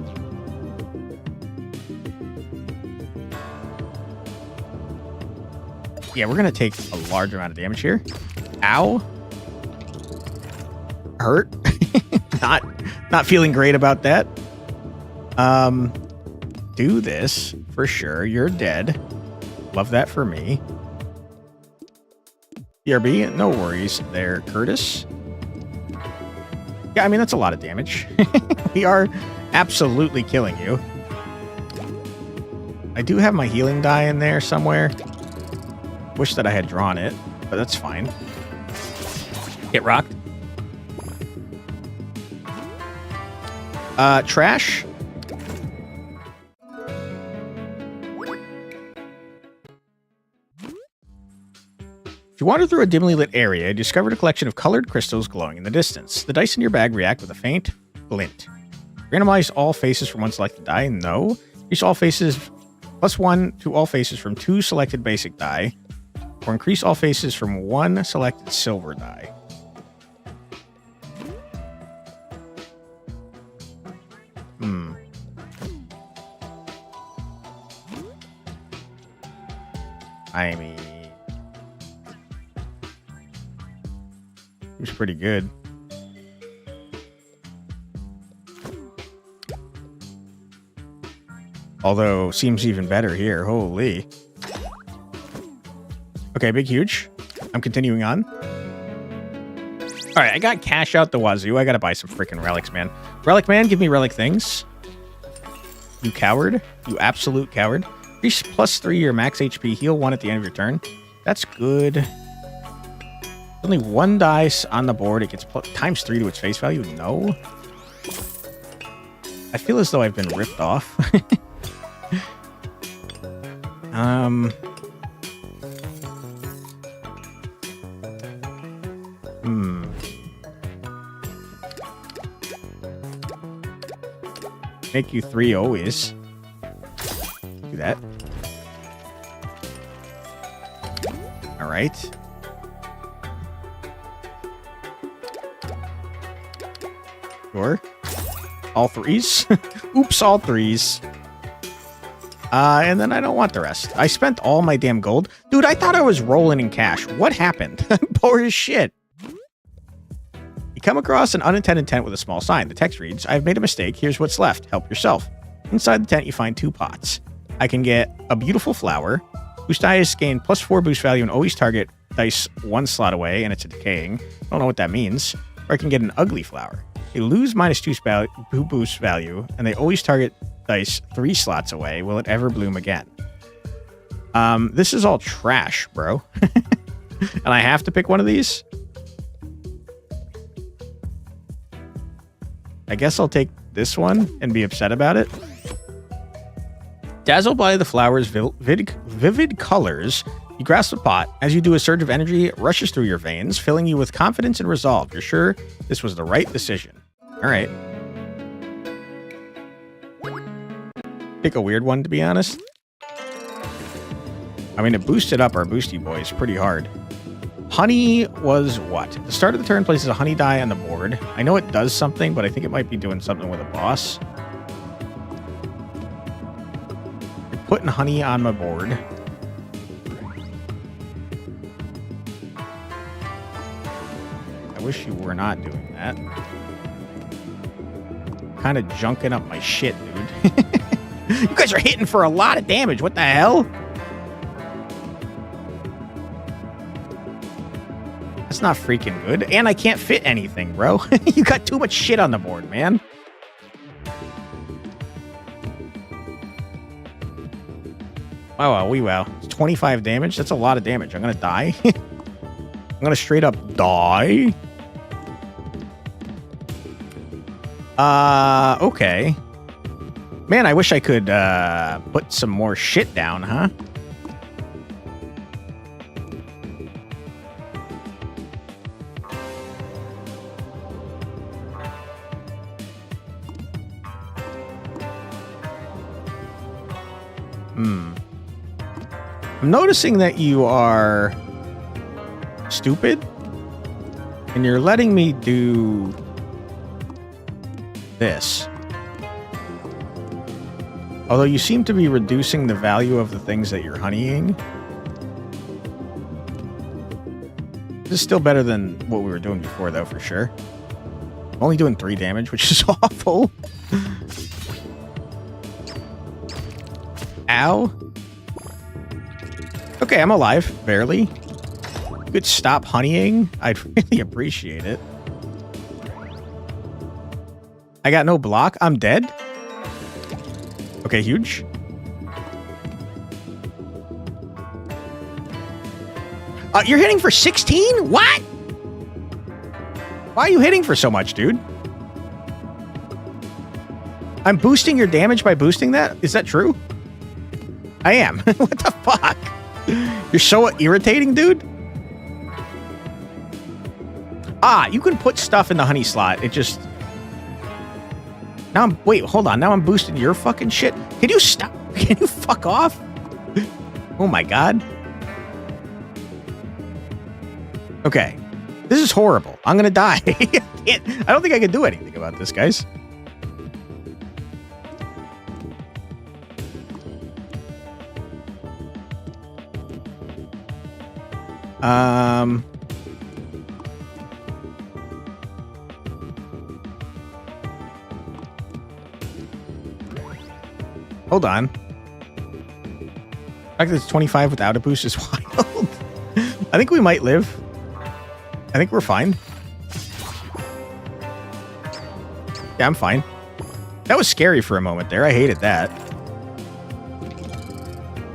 Yeah, we're going to take a large amount of damage here. Ow. hurt. Not feeling great about that. Do this for sure. You're dead. Love that for me. BRB, no worries there, Curtis. Yeah, I mean, that's a lot of damage. We are absolutely killing you. I do have my healing die in there somewhere. Wish that I had drawn it, but that's fine. Get rocked. Trash. You wander through a dimly lit area, you discovered a collection of colored crystals glowing in the distance. The dice in your bag react with a faint glint. Randomize all faces from one selected die. No. Increase all faces +1 to all faces from 2 selected basic die. Or increase all faces from 1 selected silver die. I mean... it was pretty good. Although, seems even better here. Holy. Okay, big, huge. I'm continuing on. Alright, I got cash out the wazoo. I gotta buy some freaking relics, man. Relic man, give me relic things. You coward. You absolute coward. Increase +3 your max HP. Heal 1 at the end of your turn. That's good. Only 1 dice on the board. It gets ×3 to its face value. No. I feel as though I've been ripped off. Make you 3 always. Do that. All right. Sure. All 3s. Oops, all 3s. And then I don't want the rest. I spent all my damn gold. Dude, I thought I was rolling in cash. What happened? I'm poor as shit. You come across an unintended tent with a small sign. The text reads, I've made a mistake. Here's what's left. Help yourself. Inside the tent, you find 2 pots. I can get a beautiful flower. Boost dice gain +4 boost value and always target dice 1 slot away, and it's a decaying. I don't know what that means. Or I can get an ugly flower. They lose -2 boost value, and they always target dice 3 slots away. Will it ever bloom again? This is all trash, bro. And I have to pick one of these? I guess I'll take this one and be upset about it. Dazzled by the flower's vivid colors, you grasp the pot. As you do, a surge of energy rushes through your veins, filling you with confidence and resolve. You're sure this was the right decision. All right. Pick a weird one, to be honest. I mean, it boosted up our boosty boys pretty hard. Honey was what? The start of the turn places a honey die on the board. I know it does something, but I think it might be doing something with a boss. You're putting honey on my board. I wish you were not doing that. Kind of junking up my shit, dude. You guys are hitting for a lot of damage. What the hell? That's not freaking good. And I can't fit anything, bro. You got too much shit on the board, man. Wow, wee wow. It's 25 damage. That's a lot of damage. I'm gonna die. I'm gonna straight up die. Okay. Man, I wish I could put some more shit down, huh? I'm noticing that you are stupid, and you're letting me do this. Although you seem to be reducing the value of the things that you're honeying. This is still better than what we were doing before, though, for sure. I'm only doing 3 damage, which is awful. Ow. Okay, I'm alive, barely. You could stop honeying. I'd really appreciate it. I got no block. I'm dead. Okay, huge. You're hitting for 16? What? Why are you hitting for so much, dude? I'm boosting your damage by boosting that? Is that true? I am. What the fuck? You're so irritating, dude. You can put stuff in the honey slot. It just... Now wait, hold on. Now I'm boosting your fucking shit. Can you stop? Can you fuck off? Oh my god. Okay. This is horrible. I'm gonna die. I don't think I can do anything about this, guys. Hold on. The fact that it's 25 without a boost is wild. I think we might live. I think we're fine. Yeah, I'm fine. That was scary for a moment there. I hated that.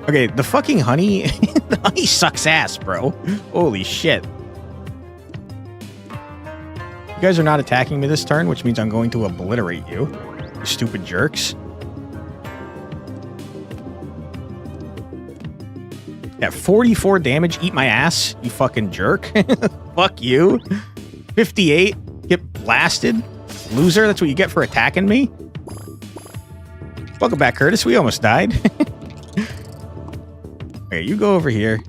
Okay, the fucking honey... the honey sucks ass, bro. Holy shit. You guys are not attacking me this turn, which means I'm going to obliterate you. You stupid jerks. Yeah, 44 damage. Eat my ass, you fucking jerk. Fuck you. 58. Get blasted. Loser, that's what you get for attacking me. Welcome back, Curtis. We almost died. Okay, you go over here.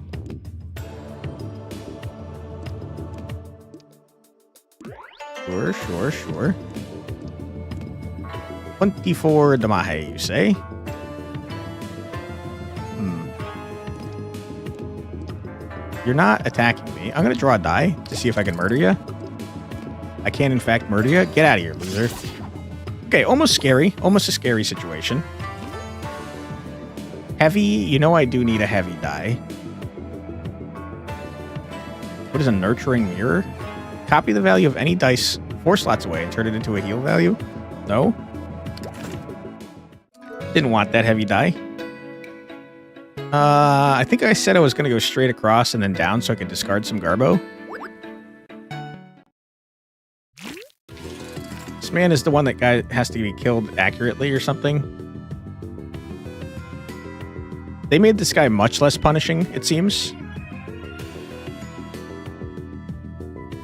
Sure, sure, sure. 24 Damahe, you say? You're not attacking me. I'm going to draw a die to see if I can murder you. I can, in fact, murder you. Get out of here, loser. Okay, almost scary. Almost a scary situation. Heavy. You know I do need a heavy die. What is a nurturing mirror? Copy the value of any dice 4 slots away and turn it into a heal value? No. Didn't want that heavy die. I think I said I was going to go straight across and then down so I could discard some Garbo. This man is the one that guy has to be killed accurately or something. They made this guy much less punishing, it seems.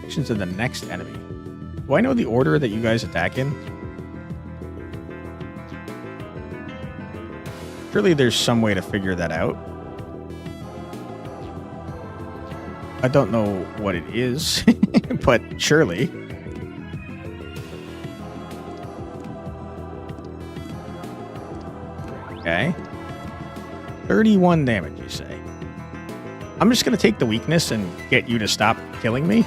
Actions of the next enemy. Do I know the order that you guys attack in? Surely there's some way to figure that out. I don't know what it is, but surely. Okay. 31 damage, you say. I'm just going to take the weakness and get you to stop killing me.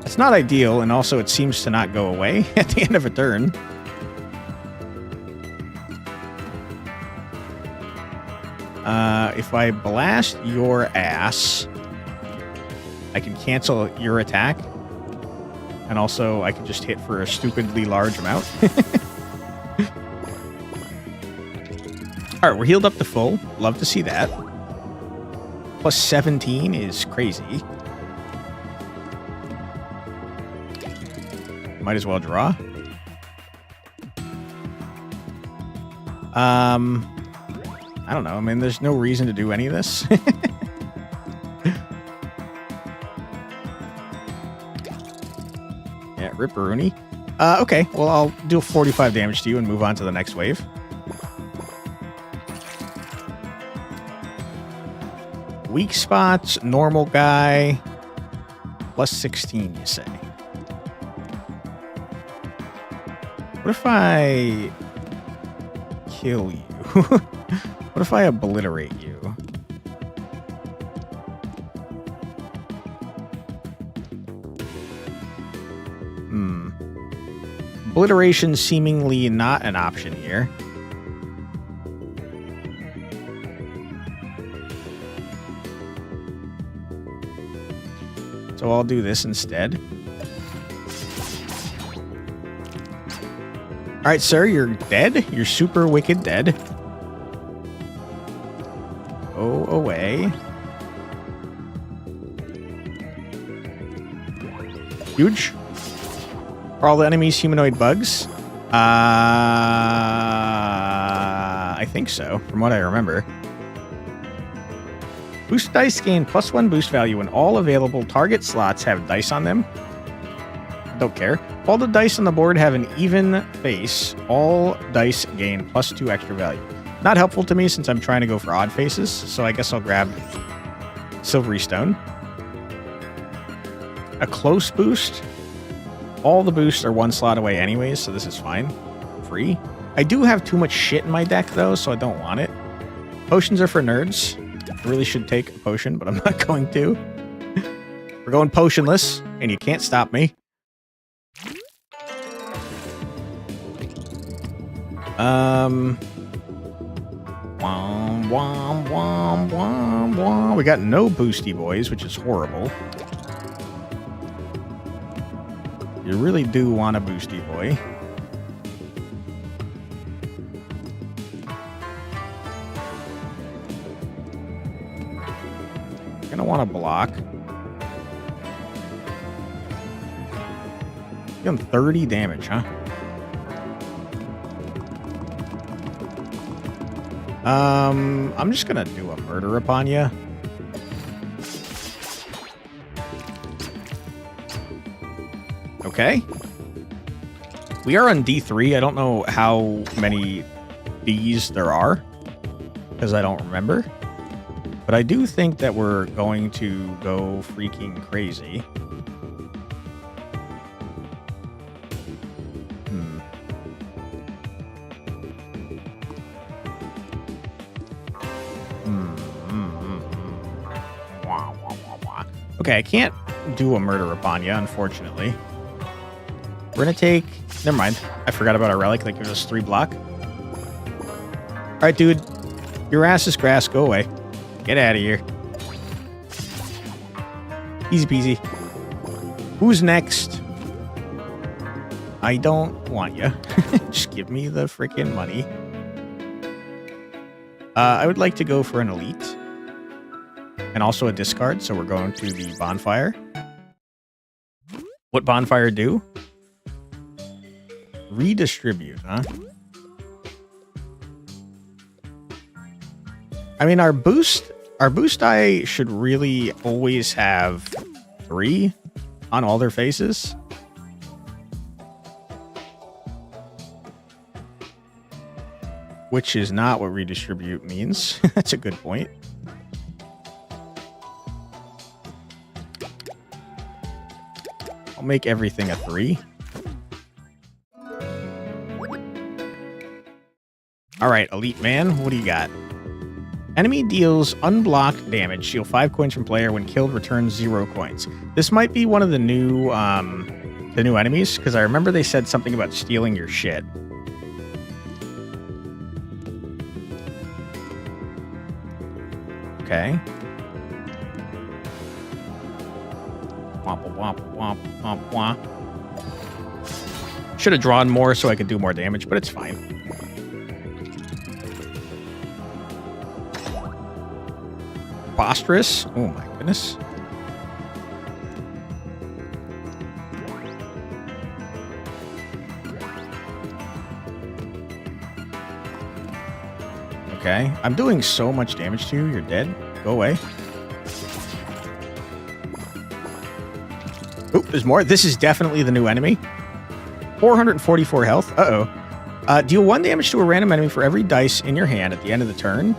It's not ideal, and also it seems to not go away at the end of a turn. If I blast your ass, I can cancel your attack. And also, I can just hit for a stupidly large amount. Alright, we're healed up to full. Love to see that. Plus 17 is crazy. Might as well draw. I don't know. I mean, there's no reason to do any of this. Yeah, Ripperoonie. Okay, well, I'll do 45 damage to you and move on to the next wave. Weak spots, normal guy. Plus 16, you say. What if I kill you? What if I obliterate you? Obliteration seemingly not an option here. So I'll do this instead. All right, sir, you're dead. You're super wicked dead. Go away. Huge. Are all the enemies humanoid bugs? I think so, from what I remember. Boost dice gain +1 boost value when all available target slots have dice on them. Don't care. If all the dice on the board have an even face, all dice gain +2 extra value. Not helpful to me since I'm trying to go for odd faces, so I guess I'll grab Silvery Stone. A close boost. All the boosts are 1 slot away anyways, so this is fine. Free. I do have too much shit in my deck, though, so I don't want it. Potions are for nerds. I really should take a potion, but I'm not going to. We're going potionless, and you can't stop me. We got no boosty boys, which is horrible. You really do want a boosty boy. You're gonna want to block. You're doing 30 damage, huh? I'm just gonna do a murder upon you. Okay. We are on D3. I don't know how many Ds there are, because I don't remember. But I do think that we're going to go freaking crazy. Okay, I can't do a murder upon you, unfortunately. We're gonna take... Never mind. I forgot about our relic. That gives us 3 block. Alright, dude. Your ass is grass. Go away. Get out of here. Easy peasy. Who's next? I don't want you. Just give me the freaking money. I would like to go for an elite. And also a discard, so we're going to the bonfire. What bonfire do? Redistribute, huh? I mean, our boost die should really always have 3 on all their faces. Which is not what redistribute means. That's a good point. I'll make everything a 3. Alright, Elite Man, what do you got? Enemy deals unblocked damage. Steal 5 coins from player. When killed, returns 0 coins. This might be one of the new enemies, because I remember they said something about stealing your shit. Okay. Womp womp womp womp womp. Should have drawn more so I could do more damage, but it's fine. Preposterous. Oh my goodness. Okay. I'm doing so much damage to you. You're dead. Go away. Oh, there's more. This is definitely the new enemy. 444 health. Uh-oh. Deal 1 damage to a random enemy for every dice in your hand at the end of the turn.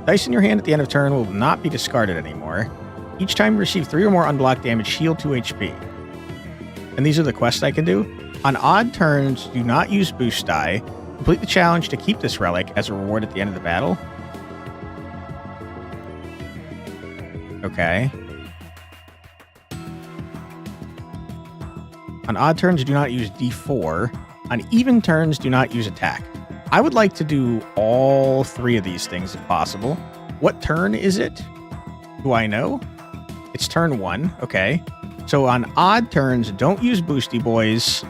Dice in your hand at the end of turn will not be discarded anymore. Each time you receive 3 or more unblocked damage, heal 2 HP. And these are the quests I can do. On odd turns, do not use boost die. Complete the challenge to keep this relic as a reward at the end of the battle. Okay. On odd turns, do not use D4. On even turns, do not use attack. I would like to do all three of these things if possible. What turn is it? Do I know? It's turn 1. Okay. So on odd turns, don't use Boosty Boys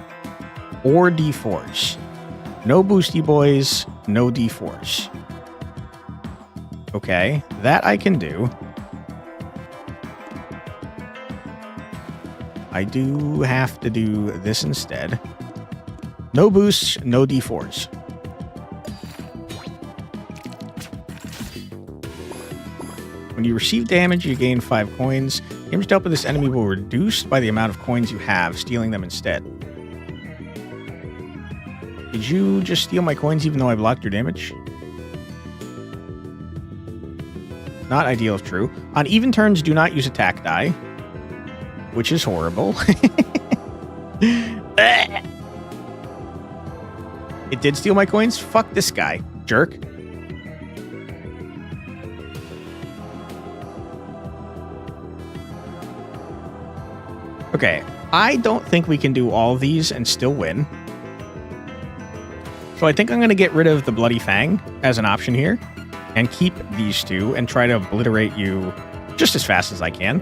or D4s. No Boosty Boys, no D4s. Okay, that I can do. I do have to do this instead. No boosts, no D4s. When you receive damage, you gain 5 coins. Damage dealt by this enemy will reduce by the amount of coins you have, stealing them instead. Did you just steal my coins even though I blocked your damage? Not ideal if true. On even turns, do not use attack die, which is horrible. It did steal my coins? Fuck this guy, jerk. Okay, I don't think we can do all of these and still win. So I think I'm going to get rid of the Bloody Fang as an option here and keep these two and try to obliterate you just as fast as I can.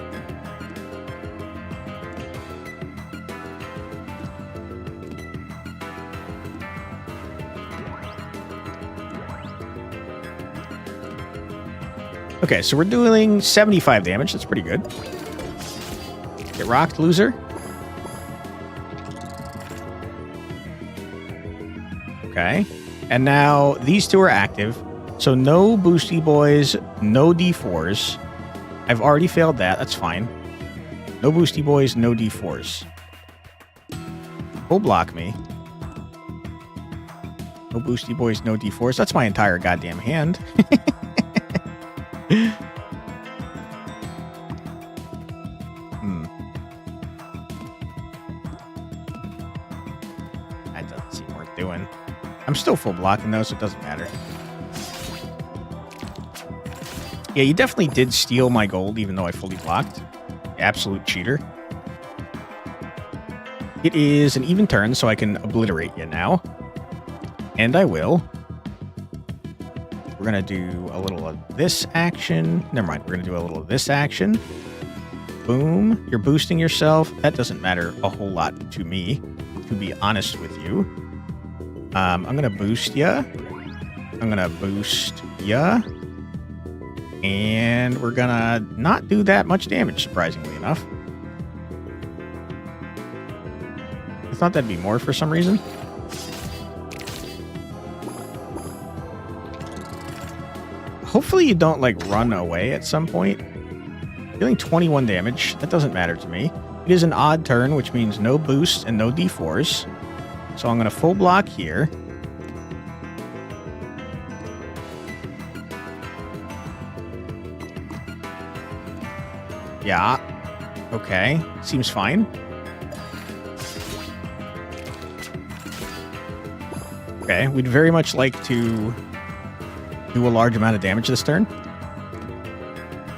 Okay, so we're doing 75 damage. That's pretty good. Get rocked, loser. Okay. And now these two are active. So no Boosty Boys, no D4s. I've already failed that. That's fine. No Boosty Boys, no D4s. Full block me. No Boosty Boys, no D4s. That's my entire goddamn hand. That doesn't seem worth doing. I'm still full blocking though, so it doesn't matter. Yeah, you definitely did steal my gold, even though I fully blocked. Absolute cheater. It is an even turn, so I can obliterate you now. And I will. We're going to do a little of this action. Never mind, we're going to do a little of this action. Boom. You're boosting yourself. That doesn't matter a whole lot to me, to be honest with you. I'm going to boost ya. I'm going to boost ya. And we're going to not do that much damage, surprisingly enough. I thought that'd be more for some reason. Hopefully you don't, like, run away at some point. Dealing 21 damage. That doesn't matter to me. It is an odd turn, which means no boosts and no D4s. So I'm going to full block here. Yeah. Okay. Seems fine. Okay. We'd very much like to do a large amount of damage this turn,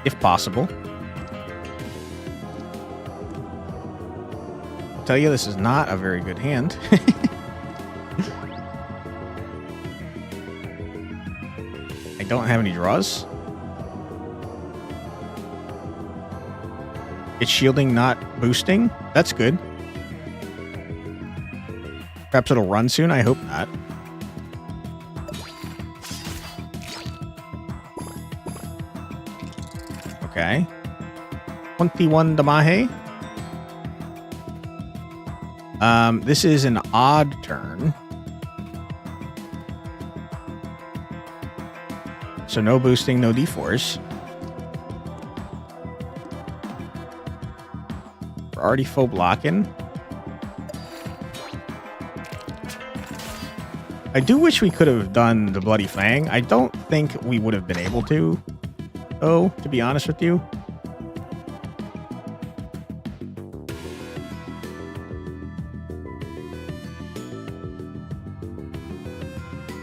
if possible. I'll tell you, this is not a very good hand. I don't have any draws. It's shielding, not boosting. That's good. Perhaps it'll run soon. I hope not. Okay. 21 Damahe. This is an odd turn. So no boosting, no D4s. We're already full blocking. I do wish we could have done the Bloody Fang. I don't think we would have been able to. Oh, to be honest with you.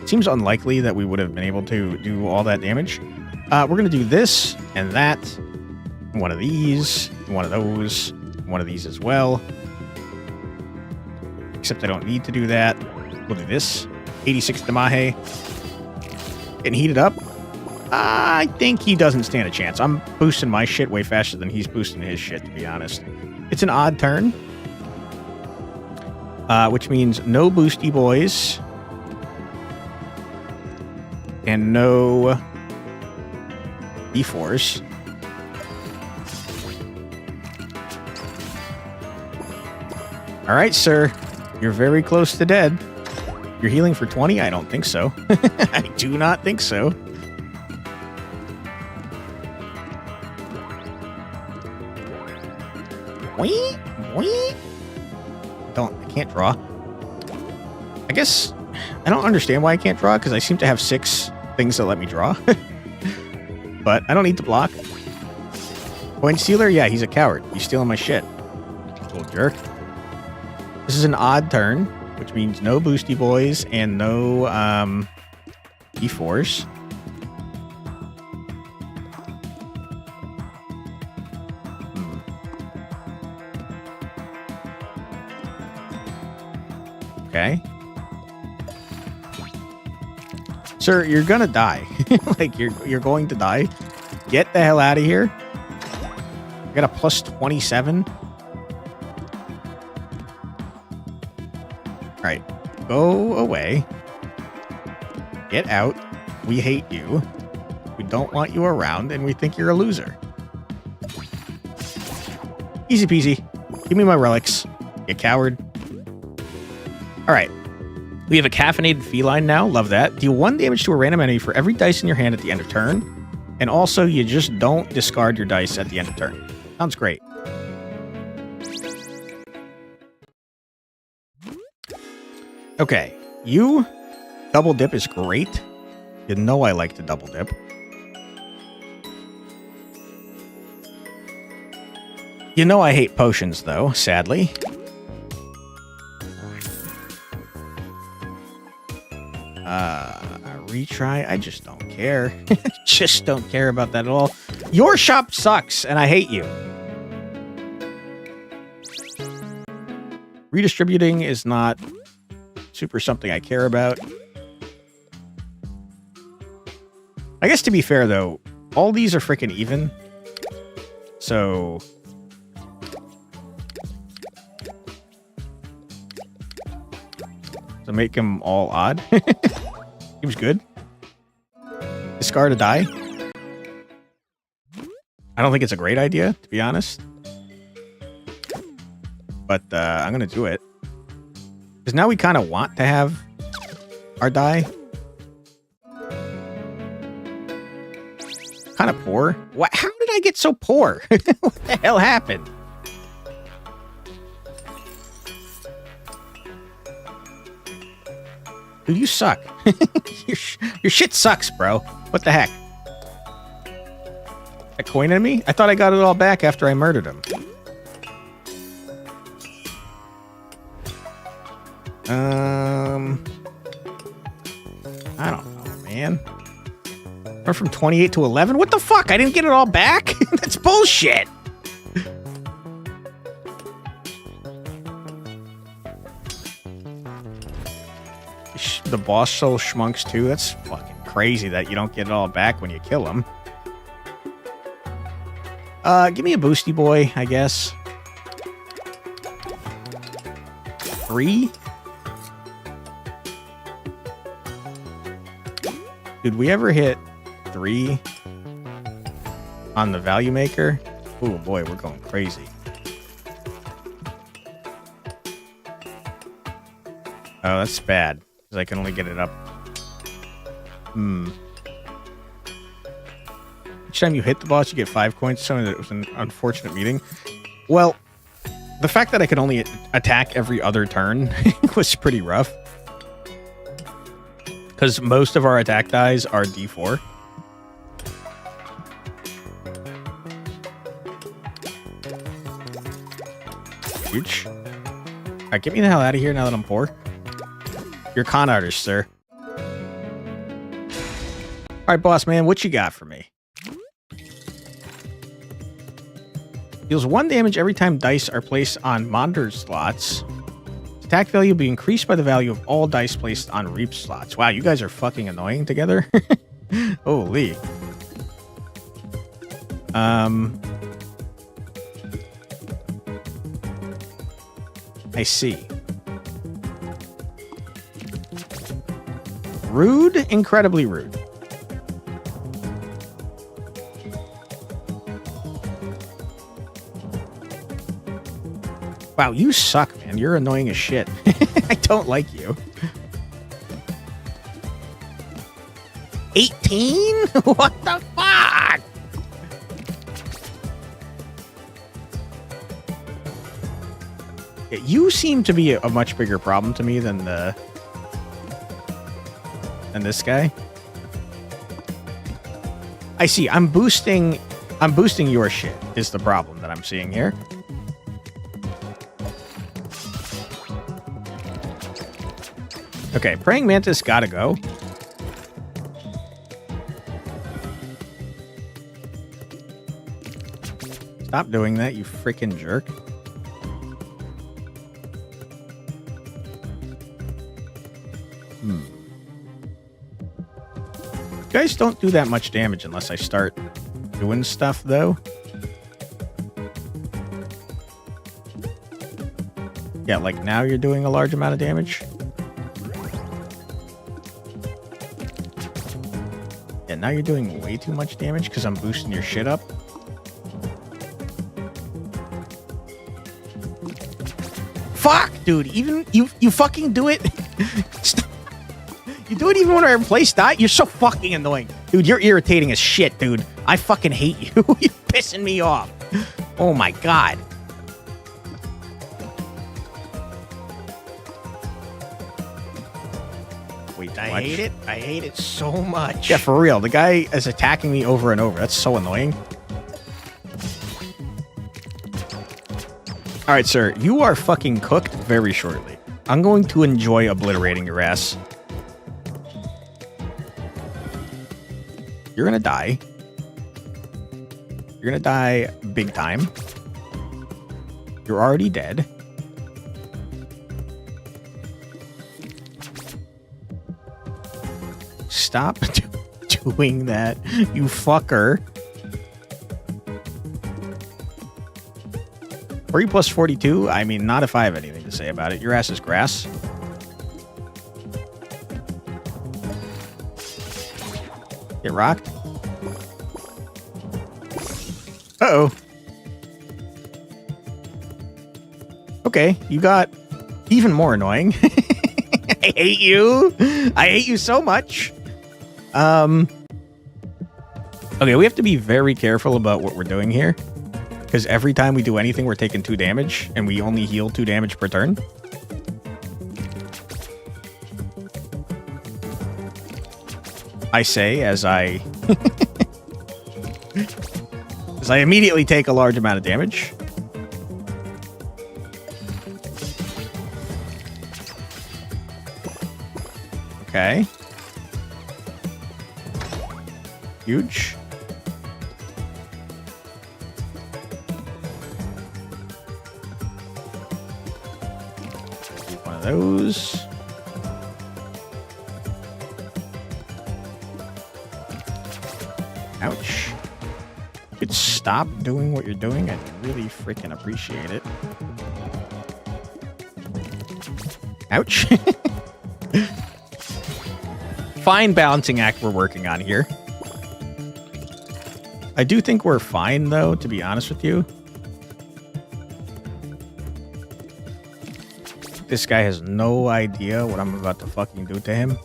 Seems unlikely that we would have been able to do all that damage. We're going to do this and that. One of these. One of those. One of these as well. except I don't need to do that. We'll do this. 86 Damahe. Getting heated up. I think he doesn't stand a chance. I'm boosting my shit way faster than he's boosting his shit, to be honest. It's an odd turn. Which means no boosty boys. And no D4s. All right, sir. You're very close to dead. You're healing for 20? I don't think so. I do not think so. Wee, wee. I can't draw. I guess I don't understand why I can't draw, because I seem to have 6 things that let me draw. But I don't need to block. Point stealer? Yeah, he's a coward. He's stealing my shit. Little jerk. This is an odd turn, which means no boosty boys and no D4s. Okay. Sir, you're gonna die. Like, you're going to die. Get the hell out of here. I got a plus 27. Alright. Go away. Get out. We hate you. We don't want you around, and we think you're a loser. Easy peasy. Give me my relics. You coward. Alright. We have a caffeinated feline now. Love that. Deal 1 damage to a random enemy for every dice in your hand at the end of turn. And also, you just don't discard your dice at the end of turn. Sounds great. Okay. You double dip is great. You know I like to double dip. You know I hate potions, though, sadly. A retry? I just don't care. Just don't care about that at all. Your shop sucks, and I hate you. Redistributing is not super something I care about. I guess to be fair, though, all these are freaking even. So... to make them all odd. Seems good. Discard a die. I don't think it's a great idea, to be honest. But I'm going to do it. Because now we kind of want to have our die. Kind of poor. What? How did I get so poor? What the hell happened? Dude, you suck. Your shit sucks, bro. What the heck? A coin at me? I thought I got it all back after I murdered him. I don't know, man. Went from 28 to 11? What the fuck? I didn't get it all back? That's bullshit. The boss soul schmunks too. That's fucking crazy that you don't get it all back when you kill him. Give me a boosty boy, I guess. 3? Did we ever hit 3 on the value maker? Oh boy, we're going crazy. Oh, that's bad. Because I can only get it up. Each time you hit the boss, you get 5 coins. Showing that it was an unfortunate meeting. Well, the fact that I could only attack every other turn was pretty rough. Because most of our attack dies are D4. Huge. Alright, get me the hell out of here now that I'm poor. You're a con artist, sir. Alright, boss man, what you got for me? Deals 1 damage every time dice are placed on monitor slots. Attack value will be increased by the value of all dice placed on reap slots. Wow, you guys are fucking annoying together. Holy. I see. Rude, incredibly rude. Wow, you suck, man. You're annoying as shit. I don't like you. 18? What the fuck? Yeah, you seem to be a much bigger problem to me than this guy. I see. I'm boosting your shit is the problem that I'm seeing here. Okay, Praying Mantis gotta go. Stop doing that, you freaking jerk. You guys don't do that much damage unless I start doing stuff, though. Yeah, like now you're doing a large amount of damage. Yeah, now you're doing way too much damage because I'm boosting your shit up. Fuck, dude. Even you fucking do it. You do it even when I replace that. You're so fucking annoying, dude. You're irritating as shit, dude. I fucking hate you. You're pissing me off. Oh my god. Wait, I hate it. I hate it so much. Yeah, for real. The guy is attacking me over and over. That's so annoying. All right, sir. You are fucking cooked very shortly. I'm going to enjoy obliterating your ass. You're gonna die. You're gonna die big time. You're already dead. Stop doing that, you fucker. 3 plus 42? I mean, not if I have anything to say about it. Your ass is grass. Get rocked. Uh-oh. Okay, you got even more annoying. I hate you. I hate you so much. Okay, we have to be very careful about what we're doing here. Because every time we do anything, we're taking 2 damage, and we only heal 2 damage per turn. I say as I immediately take a large amount of damage. Okay. Huge. One of those. Ouch. You could stop doing what you're doing. I'd really freaking appreciate it. Ouch. Fine balancing act we're working on here. I do think we're fine, though, to be honest with you. This guy has no idea what I'm about to fucking do to him.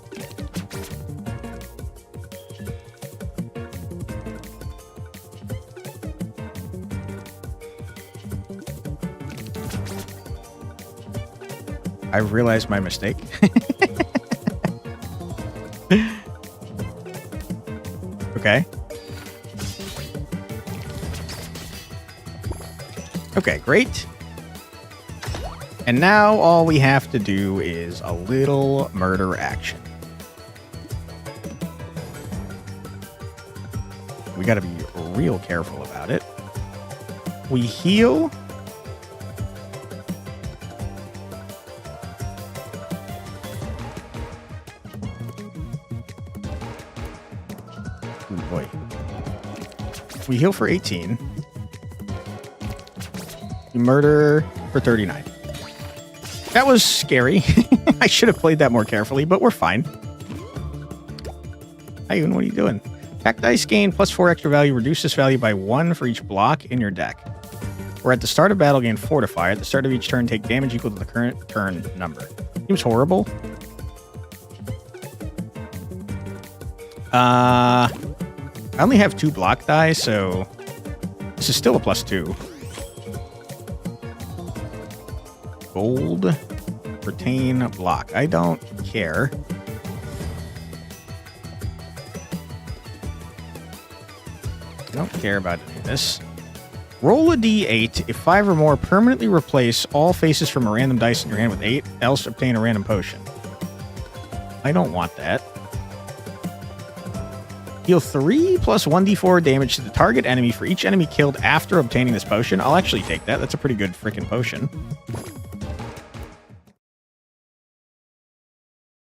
I realized my mistake. Okay. Okay, great. And now all we have to do is a little murder action. We gotta be real careful about it. We heal. boy. We heal for 18. We murder for 39. That was scary. I should have played that more carefully, but we're fine. Ayun, what are you doing? Pack dice gain +4 extra value. Reduce this value by 1 for each block in your deck. Or at the start of battle, gain Fortify. At the start of each turn, take damage equal to the current turn number. Seems horrible. I only have 2 block die, so this is still a +2. Gold, retain, block. I don't care. I don't care about any of this. Roll a d8. If 5 or more, permanently replace all faces from a random dice in your hand with 8, else obtain a random potion. I don't want that. Heal 3 plus 1d4 damage to the target enemy for each enemy killed after obtaining this potion. I'll actually take that. That's a pretty good freaking potion.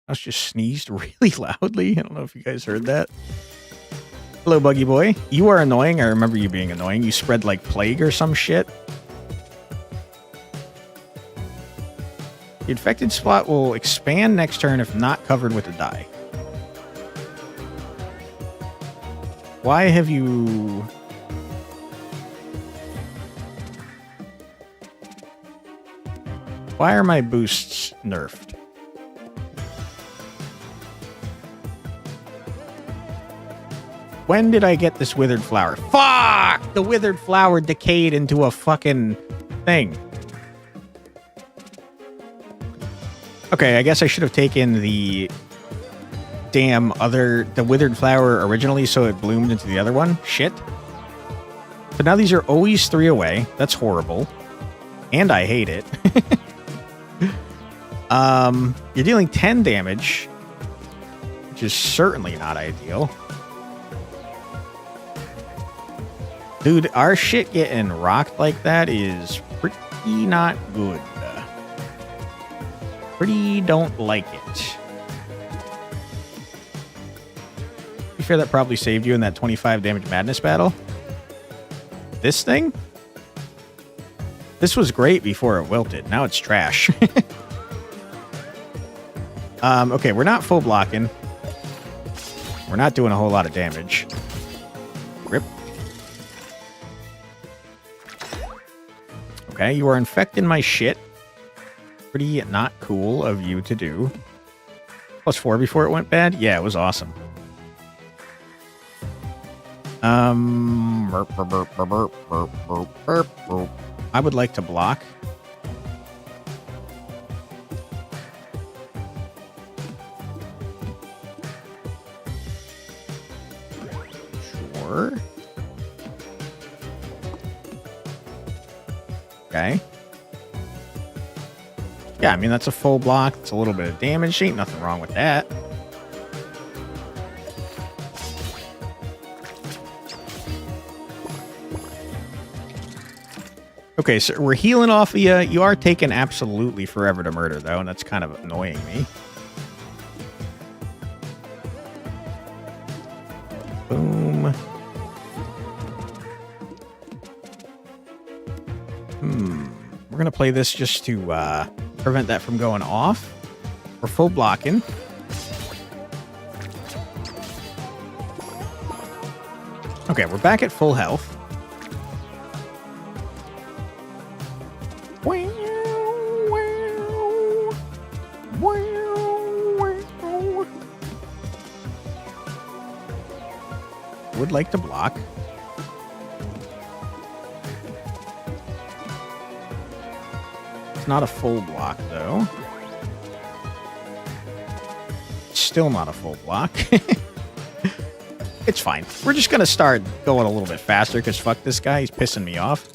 I just sneezed really loudly. I don't know if you guys heard that. Hello, Buggy Boy. You are annoying. I remember you being annoying. You spread like plague or some shit. The infected spot will expand next turn if not covered with a die. Why have you... Why are my boosts nerfed? When did I get this withered flower? Fuck! The withered flower decayed into a fucking thing. Okay, I guess I should have taken the the withered flower originally so it bloomed into the other one. Shit. But now these are always 3 away. That's horrible. And I hate it. You're dealing 10 damage, which is certainly not ideal. Dude, our shit getting rocked like that is pretty not good. Pretty don't like it. To be fair, that probably saved you in that 25 damage madness battle. This thing? This was great before it wilted. Now it's trash. Okay, we're not full blocking. We're not doing a whole lot of damage. Rip. Okay, you are infecting my shit. Pretty not cool of you to do. +4 before it went bad? Yeah, it was awesome. Burp, burp, burp, burp, burp, burp, burp, burp. I would like to block. Sure. Okay. Yeah, I mean, that's a full block. It's a little bit of damage. Ain't nothing wrong with that. Okay, so we're healing off of you. You are taking absolutely forever to murder, though, and that's kind of annoying me. Boom. We're going to play this just to prevent that from going off. We're full blocking. Okay, we're back at full health. Would like to block. It's not a full block, though. Still not a full block. It's fine. We're just going to start going a little bit faster, because fuck this guy. He's pissing me off.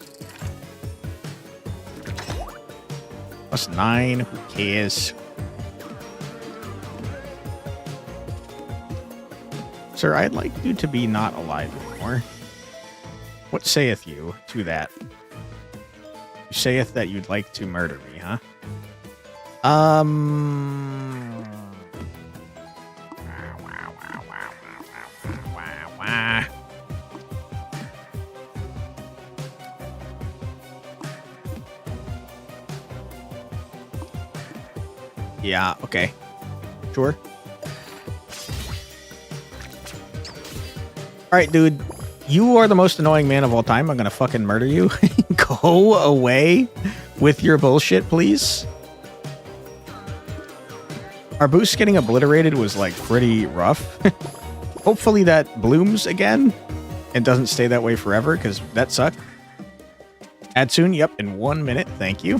+9. Who cares? Sir, I'd like you to be not alive anymore. What saith you to that? You saith that you'd like to murder me, huh? Yeah, okay. Sure. Alright, dude. You are the most annoying man of all time. I'm gonna fucking murder you. Go away with your bullshit, please. Our boost getting obliterated was, like, pretty rough. Hopefully that blooms again and doesn't stay that way forever, because that sucked. Add soon. Yep, in 1 minute. Thank you.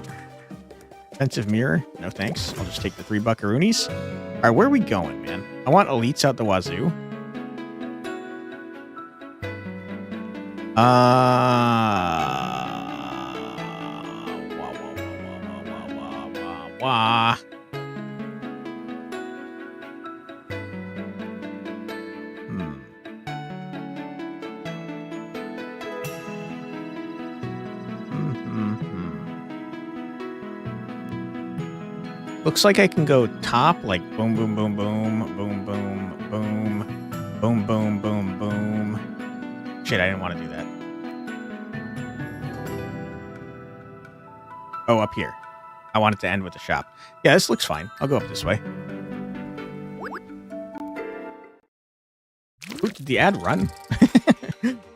Defensive mirror. No thanks. I'll just take the 3 buckaroonies. All right, where are we going, man? I want elites out the wazoo. Wah. Looks like I can go top, like boom, boom, boom, boom, boom, boom, boom, boom, boom, boom, boom. Shit, I didn't want to do that. Oh, up here. I want it to end with the shop. Yeah, this looks fine. I'll go up this way. Ooh, did the ad run?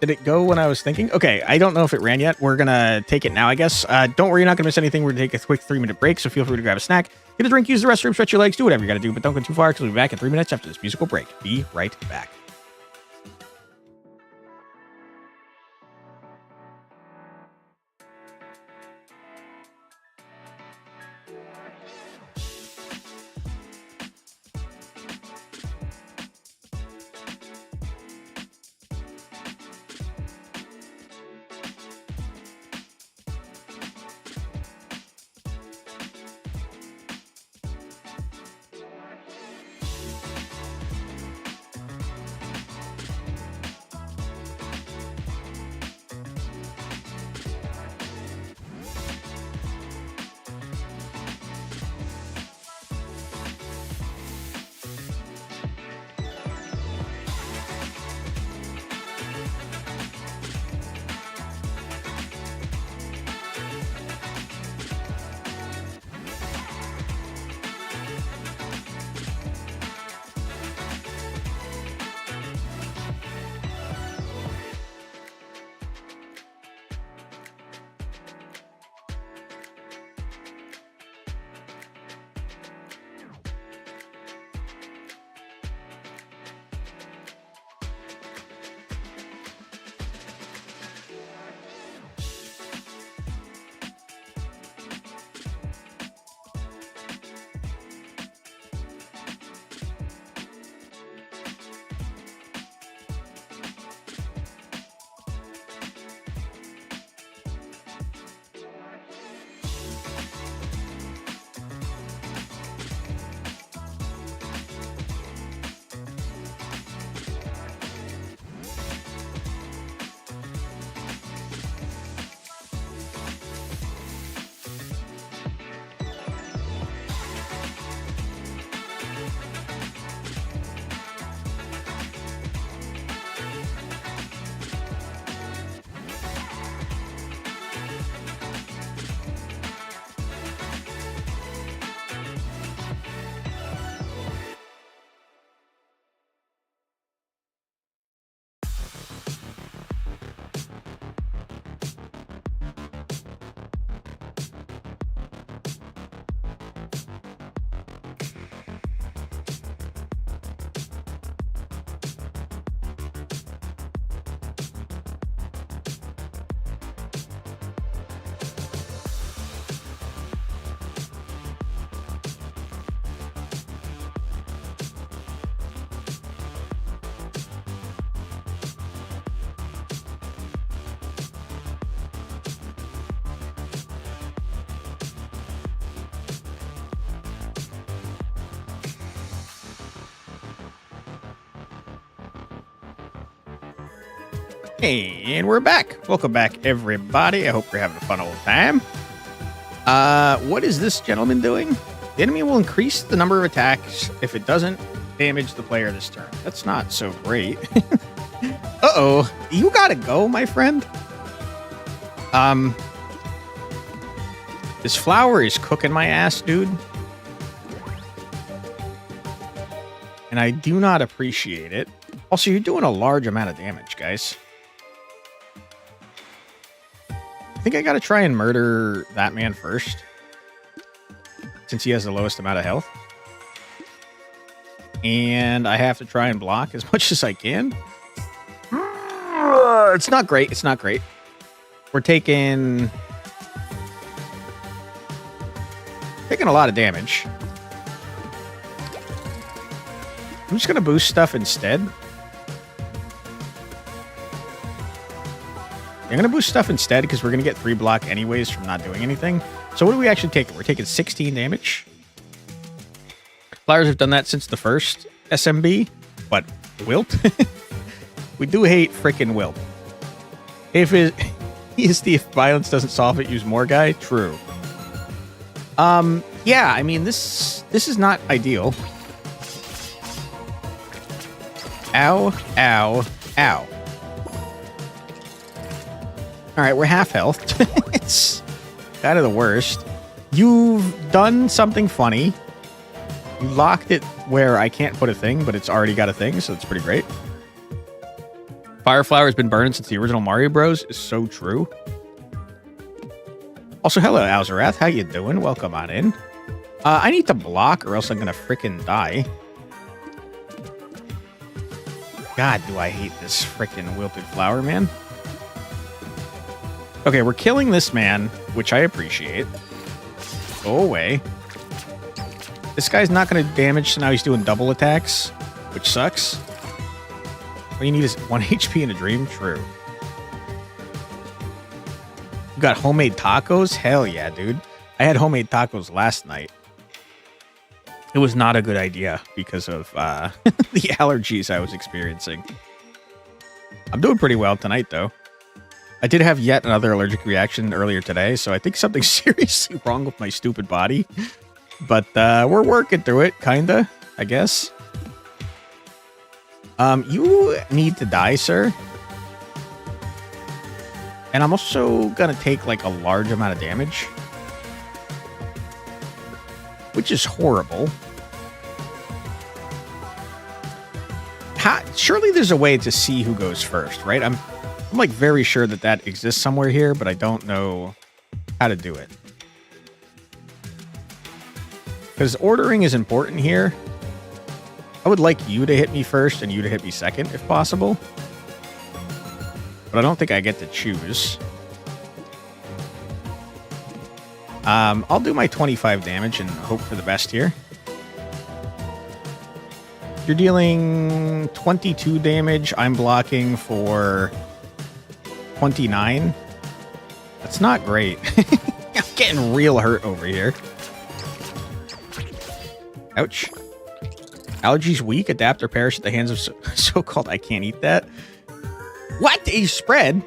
Did it go when I was thinking? Okay, I don't know if it ran yet. We're going to take it now, I guess. Don't worry, you're not going to miss anything. We're going to take a quick 3-minute break, so feel free to grab a snack, get a drink, use the restroom, stretch your legs, do whatever you got to do, but don't go too far because we'll be back in 3 minutes after this musical break. Be right back. And we're back. Welcome back, everybody. I hope you're having a fun old time. What is this gentleman doing? The enemy will increase the number of attacks if it doesn't damage the player this turn. That's not so great. Uh-oh. You gotta go, my friend. This flower is cooking my ass, dude. And I do not appreciate it. Also, you're doing a large amount of damage, guys. I think I gotta try and murder that man first, since he has the lowest amount of health. And I have to try and block as much as I can. It's not great. It's not great. We're taking a lot of damage. I'm just going to boost stuff instead. I'm going to boost stuff instead because we're going to get 3 block anyways from not doing anything. So what do we actually take? We're taking 16 damage. Flowers have done that since the first SMB. But Wilt? We do hate freaking Wilt. If violence doesn't solve it, use more guy. True. Yeah, I mean, this is not ideal. Ow, ow, ow. All right, we're half health. It's kind of the worst. You've done something funny. You locked it where I can't put a thing, but it's already got a thing, so it's pretty great. Fire Flower has been burning since the original Mario Bros. Is so true. Also, hello, Alzarath. How you doing? Welcome on in. I need to block or else I'm going to frickin' die. God, do I hate this frickin' wilted flower, man. Okay, we're killing this man, which I appreciate. Go away. This guy's not going to damage, so now he's doing double attacks, which sucks. All you need is 1 HP in a dream? True. You got homemade tacos? Hell yeah, dude. I had homemade tacos last night. It was not a good idea because of the allergies I was experiencing. I'm doing pretty well tonight, though. I did have yet another allergic reaction earlier today, so I think something's seriously wrong with my stupid body. But we're working through it, kinda, I guess. You need to die, sir. And I'm also gonna take, like, a large amount of damage. Which is horrible. Surely there's a way to see who goes first, right? I'm like very sure that exists somewhere here, but I don't know how to do it. Because ordering is important here. I would like you to hit me first and you to hit me second, if possible. But I don't think I get to choose. I'll do my 25 damage and hope for the best here. You're dealing 22 damage. I'm blocking for 29. That's not great. I'm getting real hurt over here. Ouch. Allergies weak. Adapt or perish at the hands of so-called I can't eat that. What? A spread?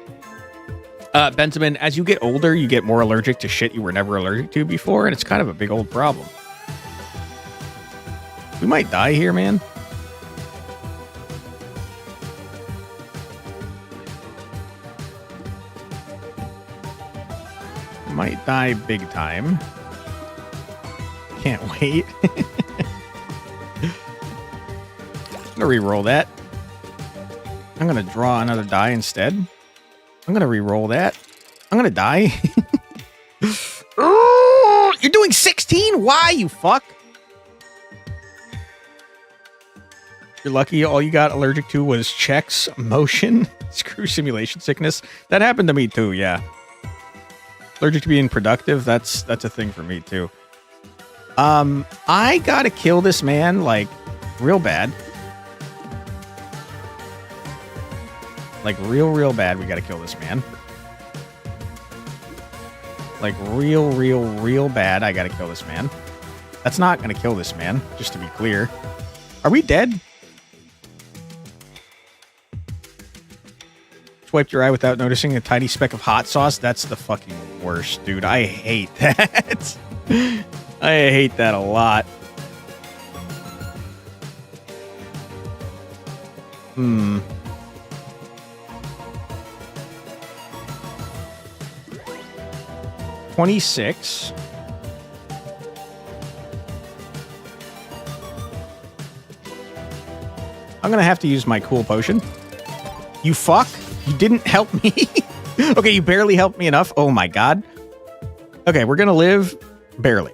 Benjamin, as you get older, you get more allergic to shit you were never allergic to before, and it's kind of a big old problem. We might die here, man. Might die big time. Can't wait. I'm gonna re-roll that. I'm gonna draw another die instead. I'm gonna re-roll that. I'm gonna die. Oh, you're doing 16? Why, you fuck? You're lucky all you got allergic to was checks, motion, screw simulation sickness. That happened to me too, yeah. Allergic to being productive, that's a thing for me too. I gotta kill this man, like, real bad. Like, real bad, we gotta kill this man. Like, real bad, I gotta kill this man. That's not gonna kill this man, just to be clear. Are we dead? Swiped your eye without noticing a tiny speck of hot sauce? That's the fucking worst, dude. I hate that. I hate that a lot. 26. I'm gonna have to use my cool potion. You fuck? You didn't help me? Okay, you barely helped me enough. Oh my god. Okay, we're gonna live barely.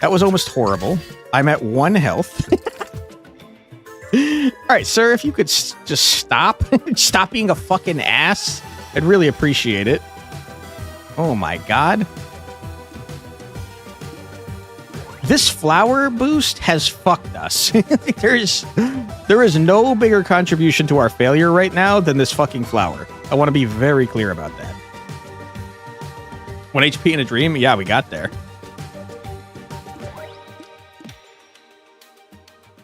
That was almost horrible. I'm at 1 health. Alright, sir, if you could just stop. Stop being a fucking ass. I'd really appreciate it. Oh my god. This flower boost has fucked us. There is no bigger contribution to our failure right now than this fucking flower. I want to be very clear about that. 1 HP in a dream? Yeah, we got there.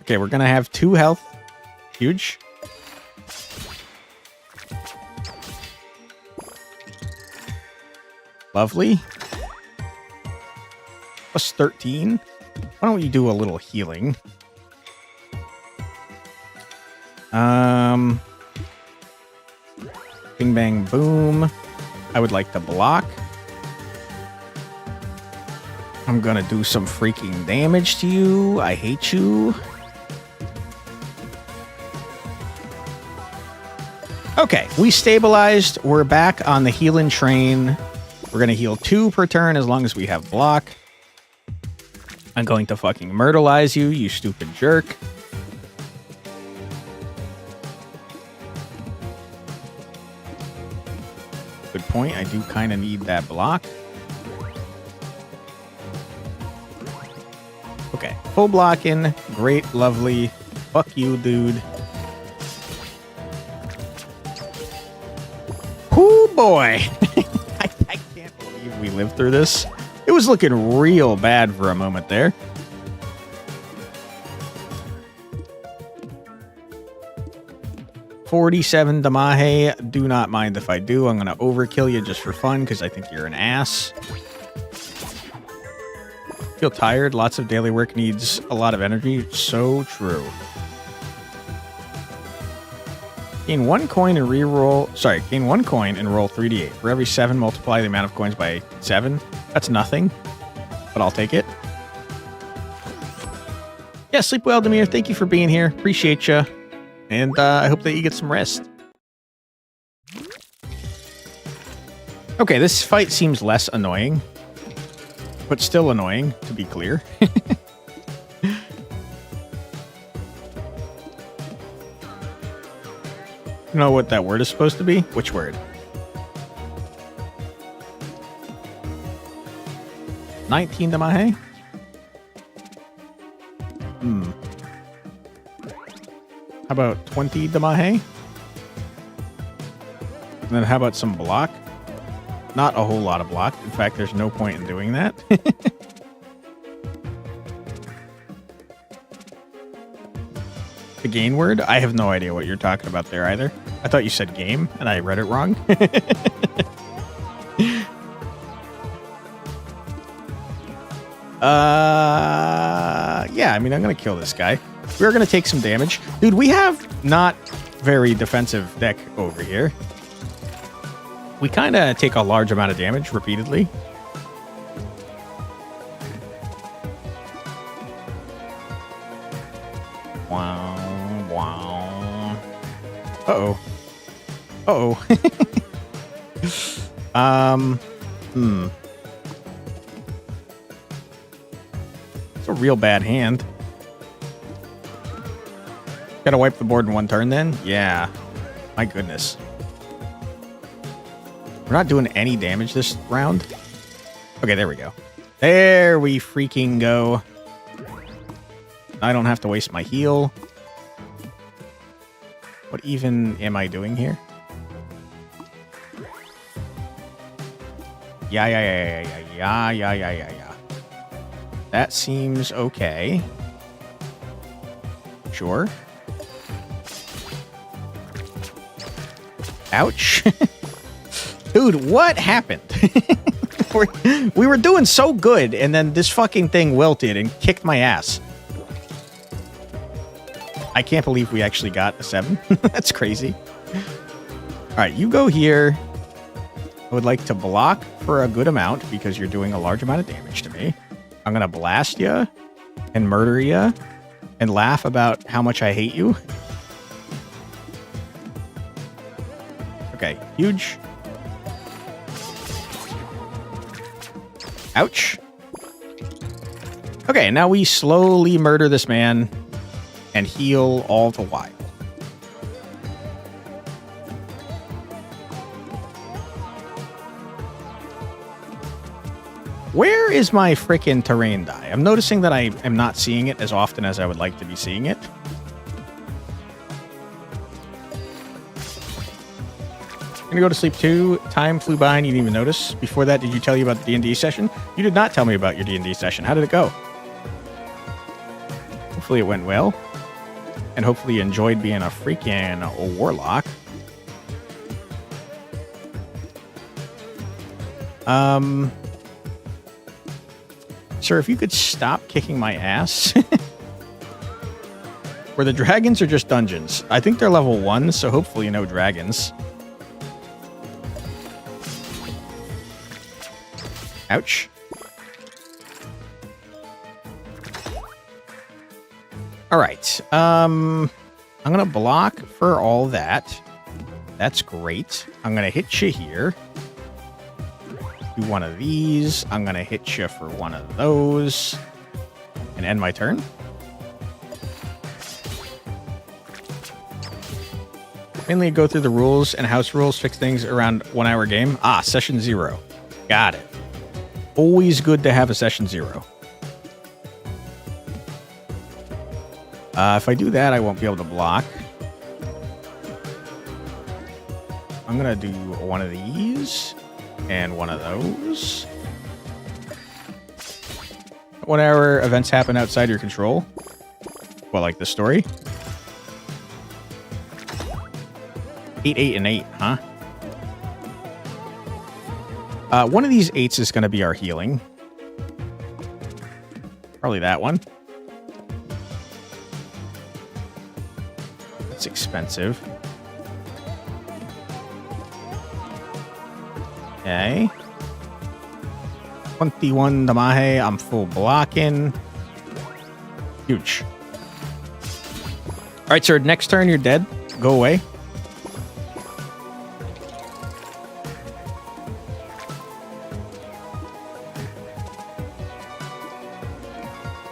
Okay, we're going to have 2 health. Huge. Lovely. Plus 13. Why don't you do a little healing? Bing, bang, boom. I would like to block. I'm gonna do some freaking damage to you. I hate you. Okay, we stabilized. We're back on the healing train. We're gonna heal 2 per turn as long as we have block. I'm going to fucking myrtleize you, you stupid jerk. Good point. I do kind of need that block. Okay, full blocking. Great, lovely. Fuck you, dude. Whoo, boy. I can't believe we lived through this. It was looking real bad for a moment there. $47 Damahe. Do not mind if I do. I'm going to overkill you just for fun because I think you're an ass. Feel tired. Lots of daily work needs a lot of energy. So true. Gain 1 coin and reroll. Sorry, gain 1 coin and roll 3d8. For every 7, multiply the amount of coins by 7. That's nothing, but I'll take it. Yeah, sleep well, Demir. Thank you for being here. Appreciate you. And I hope that you get some rest. Okay, this fight seems less annoying, but still annoying, to be clear. You know what that word is supposed to be? Which word? $19 Damahe? How about 20 Damahe? And then how about some block? Not a whole lot of block. In fact, there's no point in doing that. The gain word? I have no idea what you're talking about there either. I thought you said game, and I read it wrong. Yeah, I mean, I'm going to kill this guy. We're going to take some damage. Dude, we have not very defensive deck over here. We kind of take a large amount of damage repeatedly. Wow, wow. Uh-oh. Uh-oh. It's a real bad hand. Gotta wipe the board in 1 turn then? Yeah. My goodness. We're not doing any damage this round. Okay, there we go. There we freaking go. I don't have to waste my heal. What even am I doing here? Yeah. That seems okay. Sure. Ouch. Dude, what happened? We were doing so good, and then this fucking thing wilted and kicked my ass. I can't believe we actually got a 7. That's crazy. All right, you go here. I would like to block for a good amount because you're doing a large amount of damage to me. I'm going to blast you and murder you and laugh about how much I hate you. Okay, huge. Ouch. Okay, now we slowly murder this man and heal all the while. Where is my frickin' terrain die? I'm noticing that I am not seeing it as often as I would like to be seeing it. I'm gonna go to sleep too. Time flew by and you didn't even notice. Before that, did you tell you about the D&D session? You did not tell me about your D&D session. How did it go? Hopefully it went well. And hopefully you enjoyed being a freaking warlock. Sir, if you could stop kicking my ass. Where the dragons are just dungeons. I think they're level 1, so hopefully no dragons. Ouch. All right. I'm going to block for all that. That's great. I'm going to hit you here. Do one of these. I'm going to hit you for one of those. And end my turn. Mainly go through the rules and house rules, fix things around 1 hour game. Ah, session 0. Got it. Always good to have a session 0. If I do that, I won't be able to block. I'm going to do one of these and one of those. 1 hour events happen outside your control. Well, like the story. 8, 8, and 8, huh? One of these 8s is going to be our healing. Probably that one. It's expensive. Okay. 21 damahe. I'm full blocking. Huge. All right, sir. Next turn, you're dead. Go away.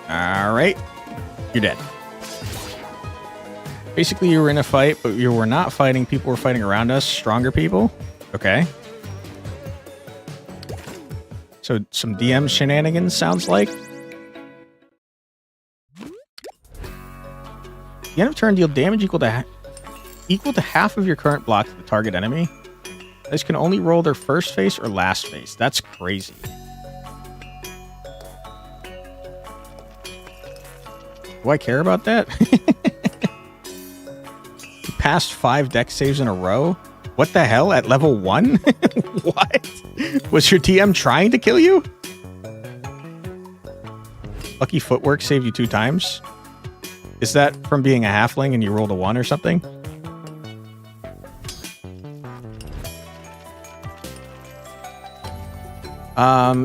All right. You're dead. Basically, you were in a fight, but you were not fighting. People were fighting around us. Stronger people. Okay. So, some DM shenanigans, sounds like. The end of turn, deal damage equal to half of your current block to the target enemy. This can only roll their first face or last face. That's crazy. Do I care about that? Passed 5 deck saves in a row? What the hell? At level 1? What? Was your TM trying to kill you? Lucky footwork saved you 2 times? Is that from being a halfling and you rolled a 1 or something?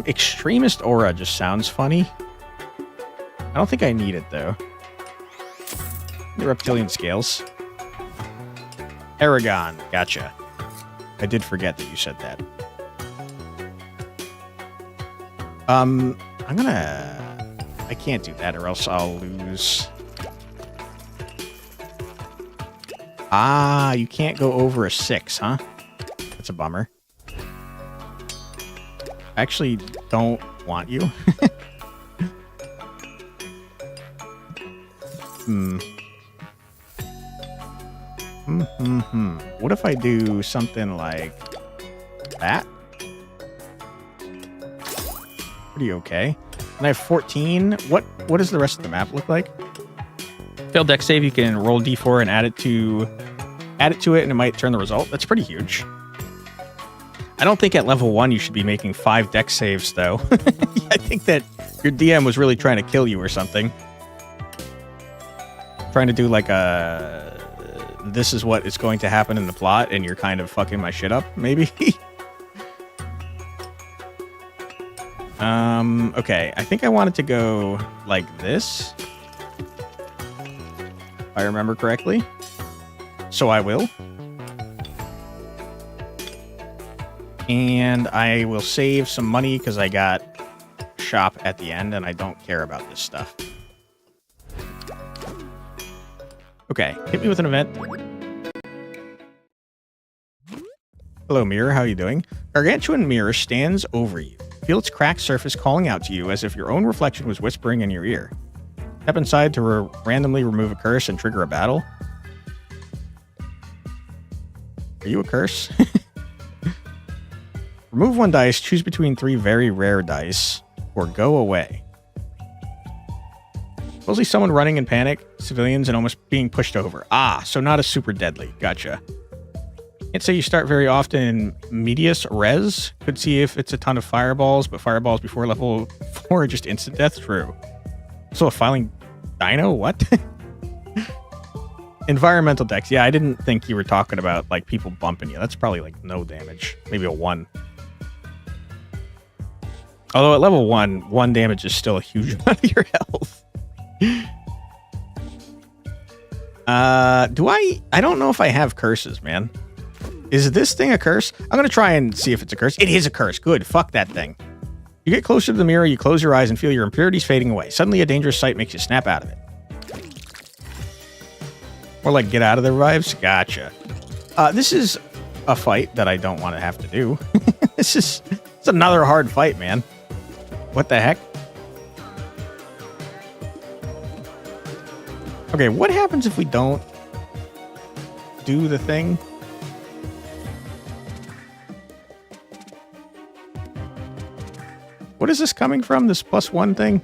Extremist aura just sounds funny. I don't think I need it, though. The reptilian scales. Aragon. Gotcha. I did forget that you said that. I'm gonna... I can't do that or else I'll lose. Ah, you can't go over a 6, huh? That's a bummer. I actually don't want you. What if I do something like that? Pretty okay. And I have 14. What does the rest of the map look like? Failed deck save, you can roll d4 and add it to it, and it might turn the result. That's pretty huge. I don't think at level 1 you should be making 5 deck saves, though. I think that your DM was really trying to kill you or something. Trying to do like a... This is what is going to happen in the plot, and you're kind of fucking my shit up, maybe? Okay, I think I wanted to go like this, if I remember correctly. So I will. And I will save some money because I got shop at the end and I don't care about this stuff. Okay, hit me with an event. Hello, mirror. How are you doing? Gargantuan mirror stands over you. Feel its cracked surface calling out to you as if your own reflection was whispering in your ear. Step inside to randomly remove a curse and trigger a battle. Are you a curse? Remove one dice, choose between 3 very rare dice, or go away. Mostly someone running in panic, civilians, and almost being pushed over. Ah, so not a super deadly. Gotcha. Can't say you start very often in medias res. Could see if it's a ton of fireballs, but fireballs before level 4 are just instant death. True. So a filing dino? What? Environmental decks. Yeah, I didn't think you were talking about like people bumping you. That's probably like no damage. Maybe a 1. Although at level 1 damage is still a huge amount of your health. I don't know if I have curses, man. Is this thing a curse? I'm going to try and see if it's a curse. It is a curse. Good. Fuck that thing. You get closer to the mirror, you close your eyes and feel your impurities fading away. Suddenly a dangerous sight makes you snap out of it. Or like get out of the revives. Gotcha. This is a fight that I don't want to have to do. It's another hard fight, man. What the heck? Okay, what happens if we don't do the thing? What is this coming from? This +1 thing?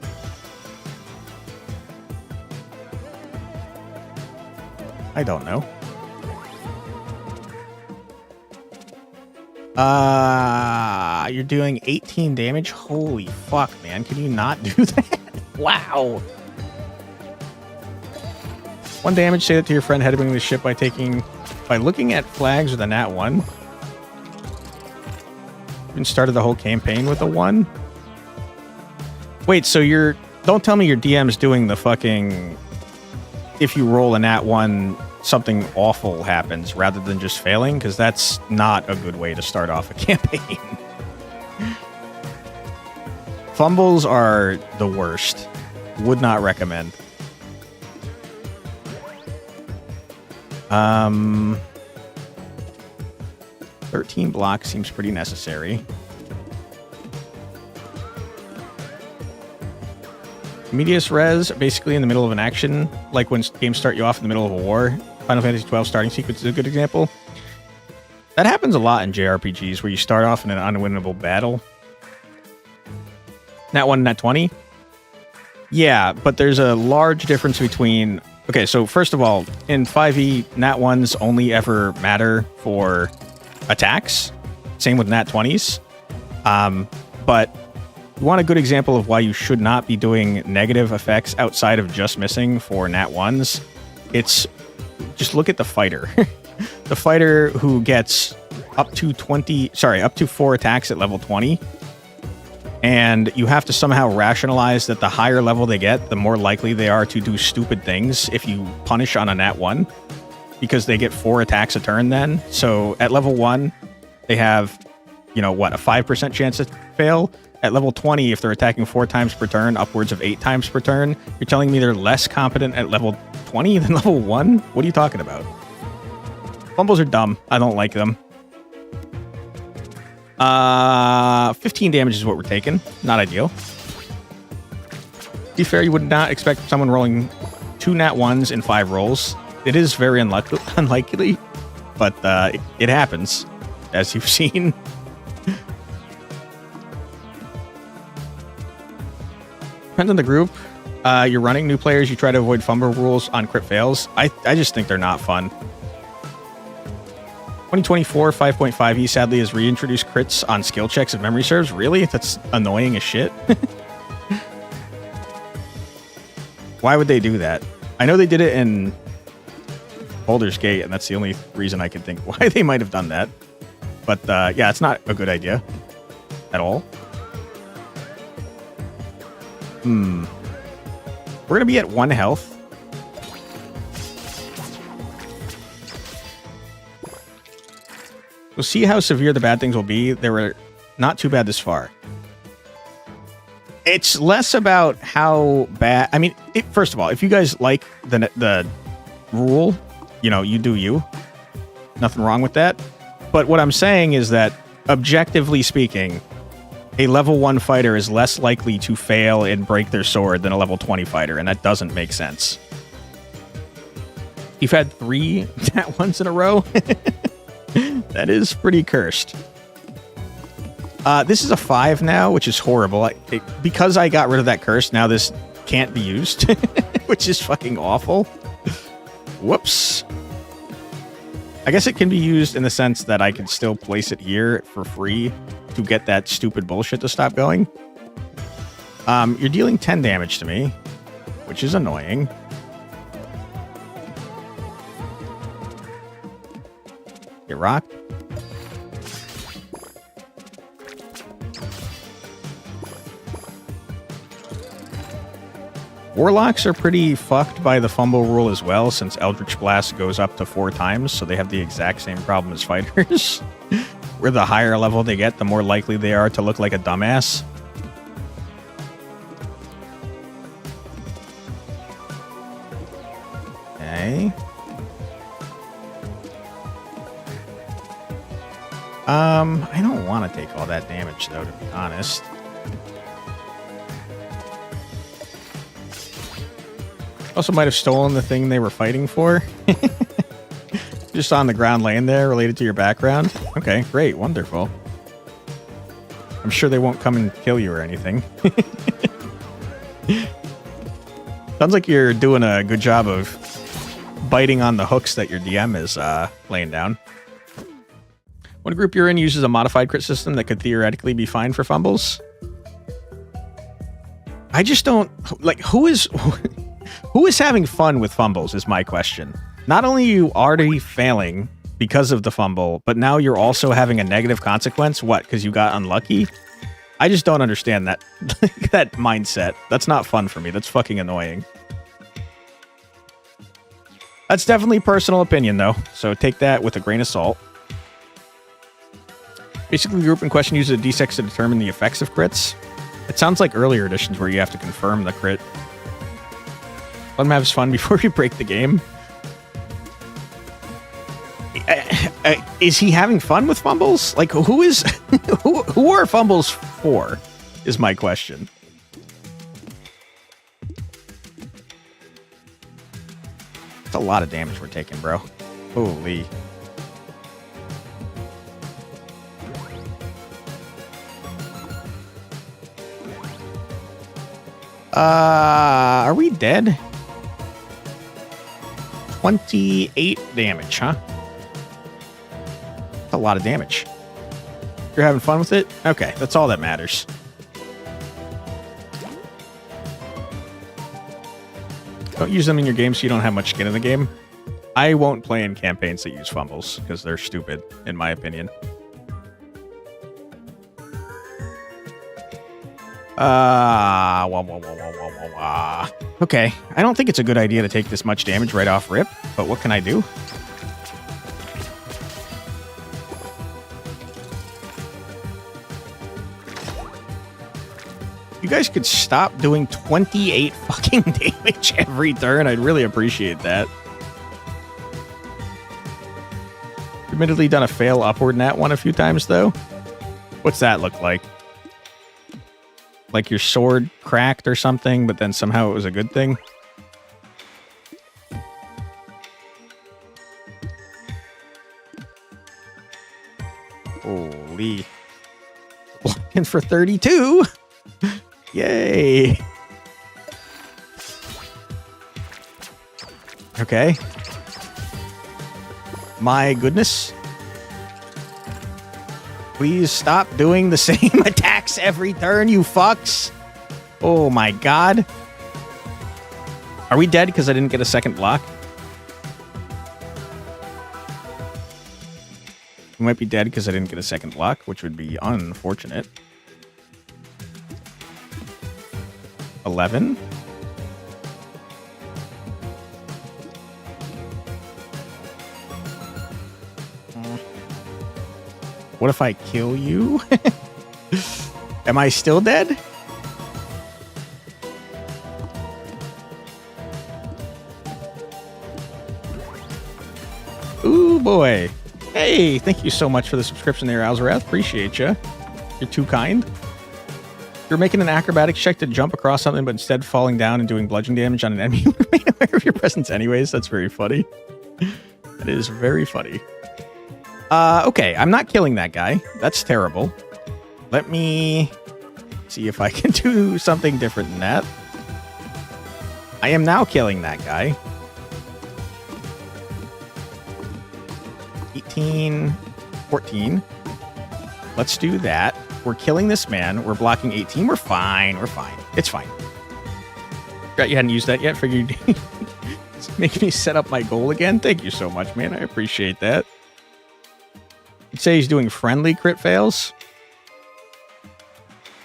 I don't know. You're doing 18 damage? Holy fuck, man. Can you not do that? Wow. 1 damage, say that to your friend heading the ship by looking at flags with a nat 1. Even started the whole campaign with a 1. Wait, so don't tell me your DM's doing the fucking, if you roll a nat 1, something awful happens rather than just failing, because that's not a good way to start off a campaign. Fumbles are the worst. Would not recommend. 13 blocks seems pretty necessary. Medias res, basically in the middle of an action, like when games start you off in the middle of a war. Final Fantasy XII starting sequence is a good example. That happens a lot in JRPGs, where you start off in an unwinnable battle. Nat 1 and Nat 20? Yeah, but there's a large difference between... Okay, so first of all, in 5e, Nat 1s only ever matter for attacks. Same with Nat 20s. But you want a good example of why you should not be doing negative effects outside of just missing for Nat 1s. It's... Just look at the fighter. The fighter who gets up to 4 attacks at level 20. And you have to somehow rationalize that the higher level they get, the more likely they are to do stupid things if you punish on a nat 1. Because they get 4 attacks a turn then. So at level 1, they have, a 5% chance to fail. At level 20, if they're attacking 4 times per turn, upwards of 8 times per turn, you're telling me they're less competent at level 20 than level 1? What are you talking about? Fumbles are dumb. I don't like them. 15 damage is what we're taking. Not ideal. To be fair, you would not expect someone rolling 2 nat 1s in 5 rolls. It is very unlikely, but it happens, as you've seen. Depends on the group. You're running new players. You try to avoid fumble rules on crit fails. I just think they're not fun. 2024 5.5e sadly has reintroduced crits on skill checks if memory serves. Really? That's annoying as shit. Why would they do that? I know they did it in Baldur's Gate, and that's the only reason I can think why they might have done that. But yeah, it's not a good idea at all. We're going to be at 1 health. We'll see how severe the bad things will be. They were not too bad this far. It's less about how bad... I mean, first of all, if you guys like the rule, you know, you do you. Nothing wrong with that. But what I'm saying is that, objectively speaking, a level 1 fighter is less likely to fail and break their sword than a level 20 fighter, and that doesn't make sense. You've had 3 nat ones in a row? That is pretty cursed. This is a 5 now, which is horrible. Because I got rid of that curse, now this can't be used, which is fucking awful. Whoops. I guess it can be used in the sense that I can still place it here for free to get that stupid bullshit to stop going. You're dealing 10 damage to me, which is annoying. Get rocked. Warlocks are pretty fucked by the fumble rule as well, since Eldritch Blast goes up to 4 times, so they have the exact same problem as fighters. Where the higher level they get, the more likely they are to look like a dumbass. Okay. I don't want to take all that damage, though, to be honest. Also might have stolen the thing they were fighting for. Just on the ground laying there, related to your background. Okay, great, wonderful. I'm sure they won't come and kill you or anything. Sounds like you're doing a good job of biting on the hooks that your DM is laying down. One group you're in uses a modified crit system that could theoretically be fine for fumbles. I just don't... Like, who is having fun with fumbles is my question. Not only are you already failing because of the fumble, but now you're also having a negative consequence. What, because you got unlucky? I just don't understand that that mindset. That's not fun for me. That's fucking annoying. That's definitely personal opinion, though, so take that with a grain of salt. Basically, the group in question uses a d6 to determine the effects of crits. It sounds like earlier editions where you have to confirm the crit. Let him have his fun before you break the game. Is he having fun with fumbles? Like, who is... who are fumbles for, is my question. That's a lot of damage we're taking, bro. Holy... are we dead? 28 damage, huh? That's a lot of damage. You're having fun with it? Okay, that's all that matters. Don't use them in your game so you don't have much skin in the game. I won't play in campaigns that use fumbles, because they're stupid, in my opinion. Okay, I don't think it's a good idea to take this much damage right off rip, but what can I do? You guys could stop doing 28 fucking damage every turn. I'd really appreciate that. Admittedly done a fail upward nat one a few times, though. What's that look like? Like your sword cracked or something, but then somehow it was a good thing? Holy. Blocking for 32! Yay! Okay. My goodness. Please stop doing the same attacks every turn, you fucks. Oh my god. Are we dead because I didn't get a second block? We might be dead because I didn't get a second block, which would be unfortunate. 11. What if I kill you? Am I still dead? Ooh, boy. Hey, thank you so much for the subscription there, Alzarath. Appreciate you. You're too kind. You're making an acrobatics check to jump across something, but instead falling down and doing bludgeoning damage on an enemy. You were made aware of your presence anyways. That's very funny. That is very funny. Okay, I'm not killing that guy. That's terrible. Let me see if I can do something different than that. I am now killing that guy. 18, 14. Let's do that. We're killing this man. We're blocking 18. We're fine. We're fine. It's fine. Forgot you hadn't used that yet. Figured you'd make me set up my goal again. Thank you so much, man. I appreciate that. You'd say he's doing friendly crit fails.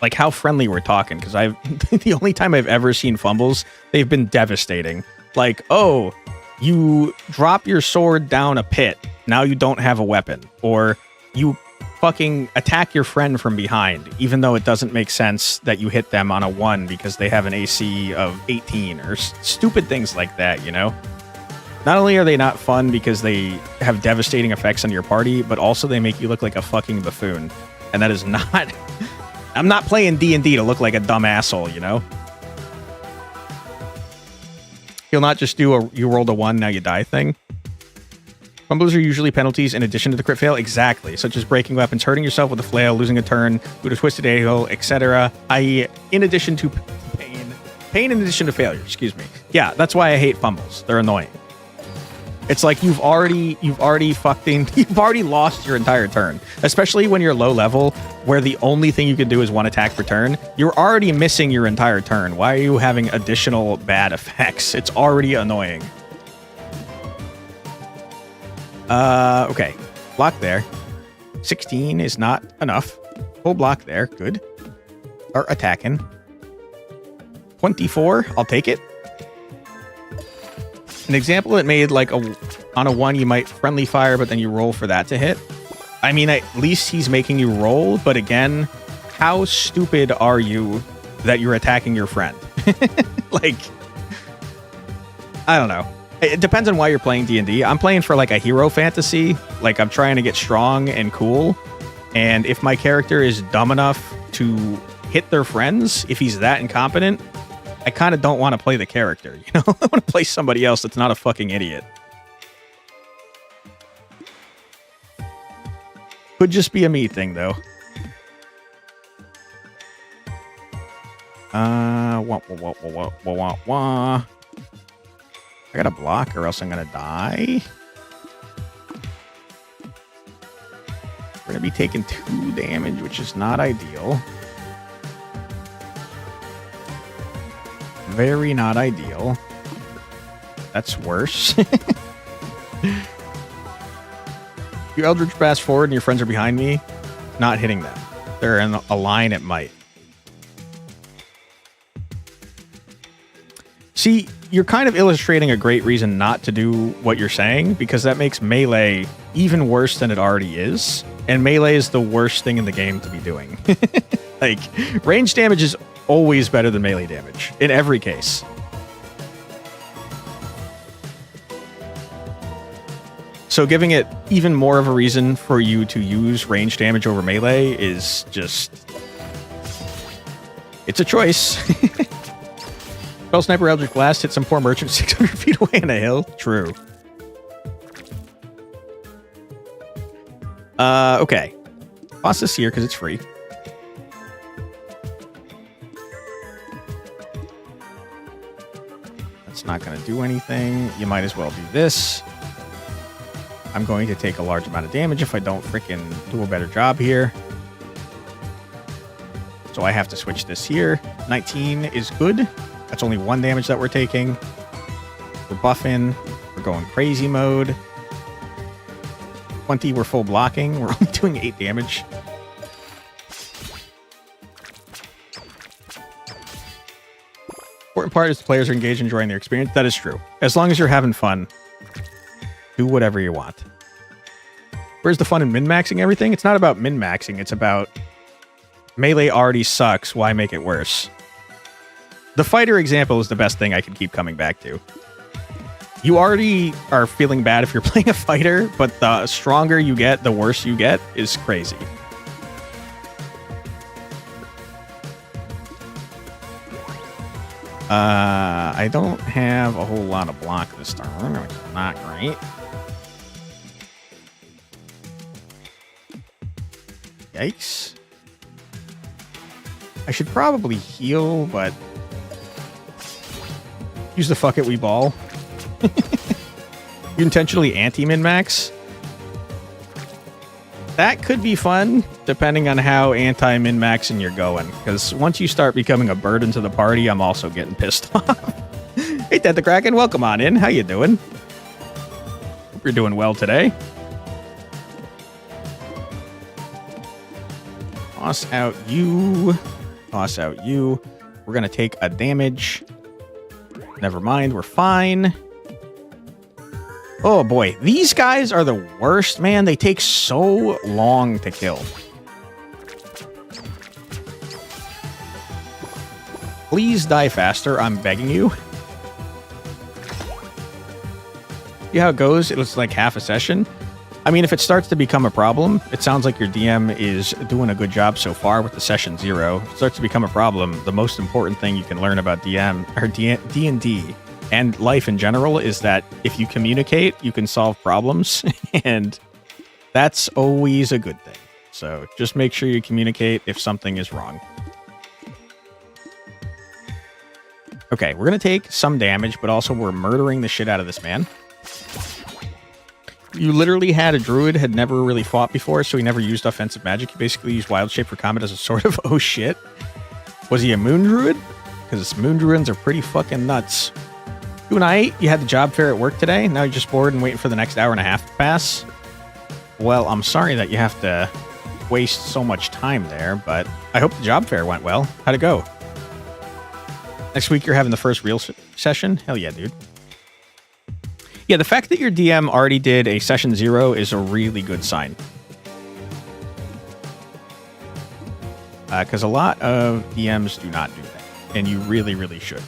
Like how friendly we're talking, because I've the only time I've ever seen fumbles, they've been devastating. Like, oh, you drop your sword down a pit. Now you don't have a weapon. Or you fucking attack your friend from behind, even though it doesn't make sense that you hit them on a 1 because they have an AC of 18 or stupid things like that, you know? Not only are they not fun because they have devastating effects on your party, but also they make you look like a fucking buffoon. And that is not... I'm not playing D&D to look like a dumb asshole, you know? You'll not just do a you rolled a 1, now you die thing. Fumbles are usually penalties in addition to the crit fail. Exactly. Such as breaking weapons, hurting yourself with a flail, losing a turn, with a twisted angle, etc. I.e., in addition to pain. Pain in addition to failure, excuse me. Yeah, that's why I hate fumbles. They're annoying. It's like you've already lost your entire turn, especially when you're low level, where the only thing you can do is 1 attack per turn. You're already missing your entire turn. Why are you having additional bad effects? It's already annoying. Okay. Block there. 16 is not enough. Full block there. Good. Start attacking. 24. I'll take it. An example it made like on a 1 you might friendly fire, but then you roll for that to hit. I mean, at least he's making you roll, but again, how stupid are you that you're attacking your friend? Like, I don't know. It depends on why you're playing D&D. I'm playing for like a hero fantasy. Like I'm trying to get strong and cool. And if my character is dumb enough to hit their friends, if he's that incompetent, I kind of don't want to play the character, you know? I want to play somebody else that's not a fucking idiot. Could just be a me thing, though. I gotta block or else I'm gonna die. We're gonna be taking 2 damage, which is not ideal. Very not ideal. That's worse. You Eldritch Blast forward and your friends are behind me, not hitting them. They're in a line, it might. See, you're kind of illustrating a great reason not to do what you're saying, because that makes melee even worse than it already is. And melee is the worst thing in the game to be doing. Like, range damage is always better than melee damage, in every case. So giving it even more of a reason for you to use range damage over melee is just... It's a choice. Spell Sniper Eldritch Blast hit some poor merchant 600 feet away in a hill. True. Okay. Toss this here because it's free. That's not going to do anything. You might as well do this. I'm going to take a large amount of damage if I don't freaking do a better job here. So I have to switch this here. 19 is good. That's only 1 damage that we're taking. We're buffing. We're going crazy mode. 20, we're full blocking. We're only doing 8 damage. important part is the players are engaged, enjoying their experience. That is true. As long as you're having fun, do whatever you want. Where's the fun in min-maxing everything? It's not about min-maxing. It's about melee already sucks. Why make it worse? The fighter example is the best thing I can keep coming back to. You already are feeling bad if you're playing a fighter, but the stronger you get, the worse you get is crazy. I don't have a whole lot of block this turn, which is not great. Yikes. I should probably heal, but use the fuck it we ball. You intentionally anti-min-max? That could be fun, depending on how anti-min-maxing you're going. Because once you start becoming a burden to the party, I'm also getting pissed off. Hey, Dead the Kraken, welcome on in. How you doing? Hope you're doing well today. Toss out you. Toss out you. We're going to take a damage. Never mind, we're fine. Oh boy, these guys are the worst, man. They take so long to kill. Please die faster, I'm begging you. See how it goes? It looks like half a session. I mean, if it starts to become a problem, it sounds like your DM is doing a good job so far with the session 0. If it starts to become a problem, the most important thing you can learn about D&D and life in general is that if you communicate, you can solve problems, and that's always a good thing. So just make sure you communicate if something is wrong. Okay, we're going to take some damage, but also we're murdering the shit out of this man. You literally had a druid, had never really fought before, so he never used offensive magic. He basically used wild shape for combat as a sort of oh shit. Was he a moon druid? Because moon druids are pretty fucking nuts. You and I, you had the job fair at work today. Now you're just bored and waiting for the next hour and a half to pass. Well, I'm sorry that you have to waste so much time there, but I hope the job fair went well. How'd it go? Next week you're having the first real session? Hell yeah, dude. Yeah, the fact that your DM already did a session 0 is a really good sign. Because a lot of DMs do not do that, and you really, really should.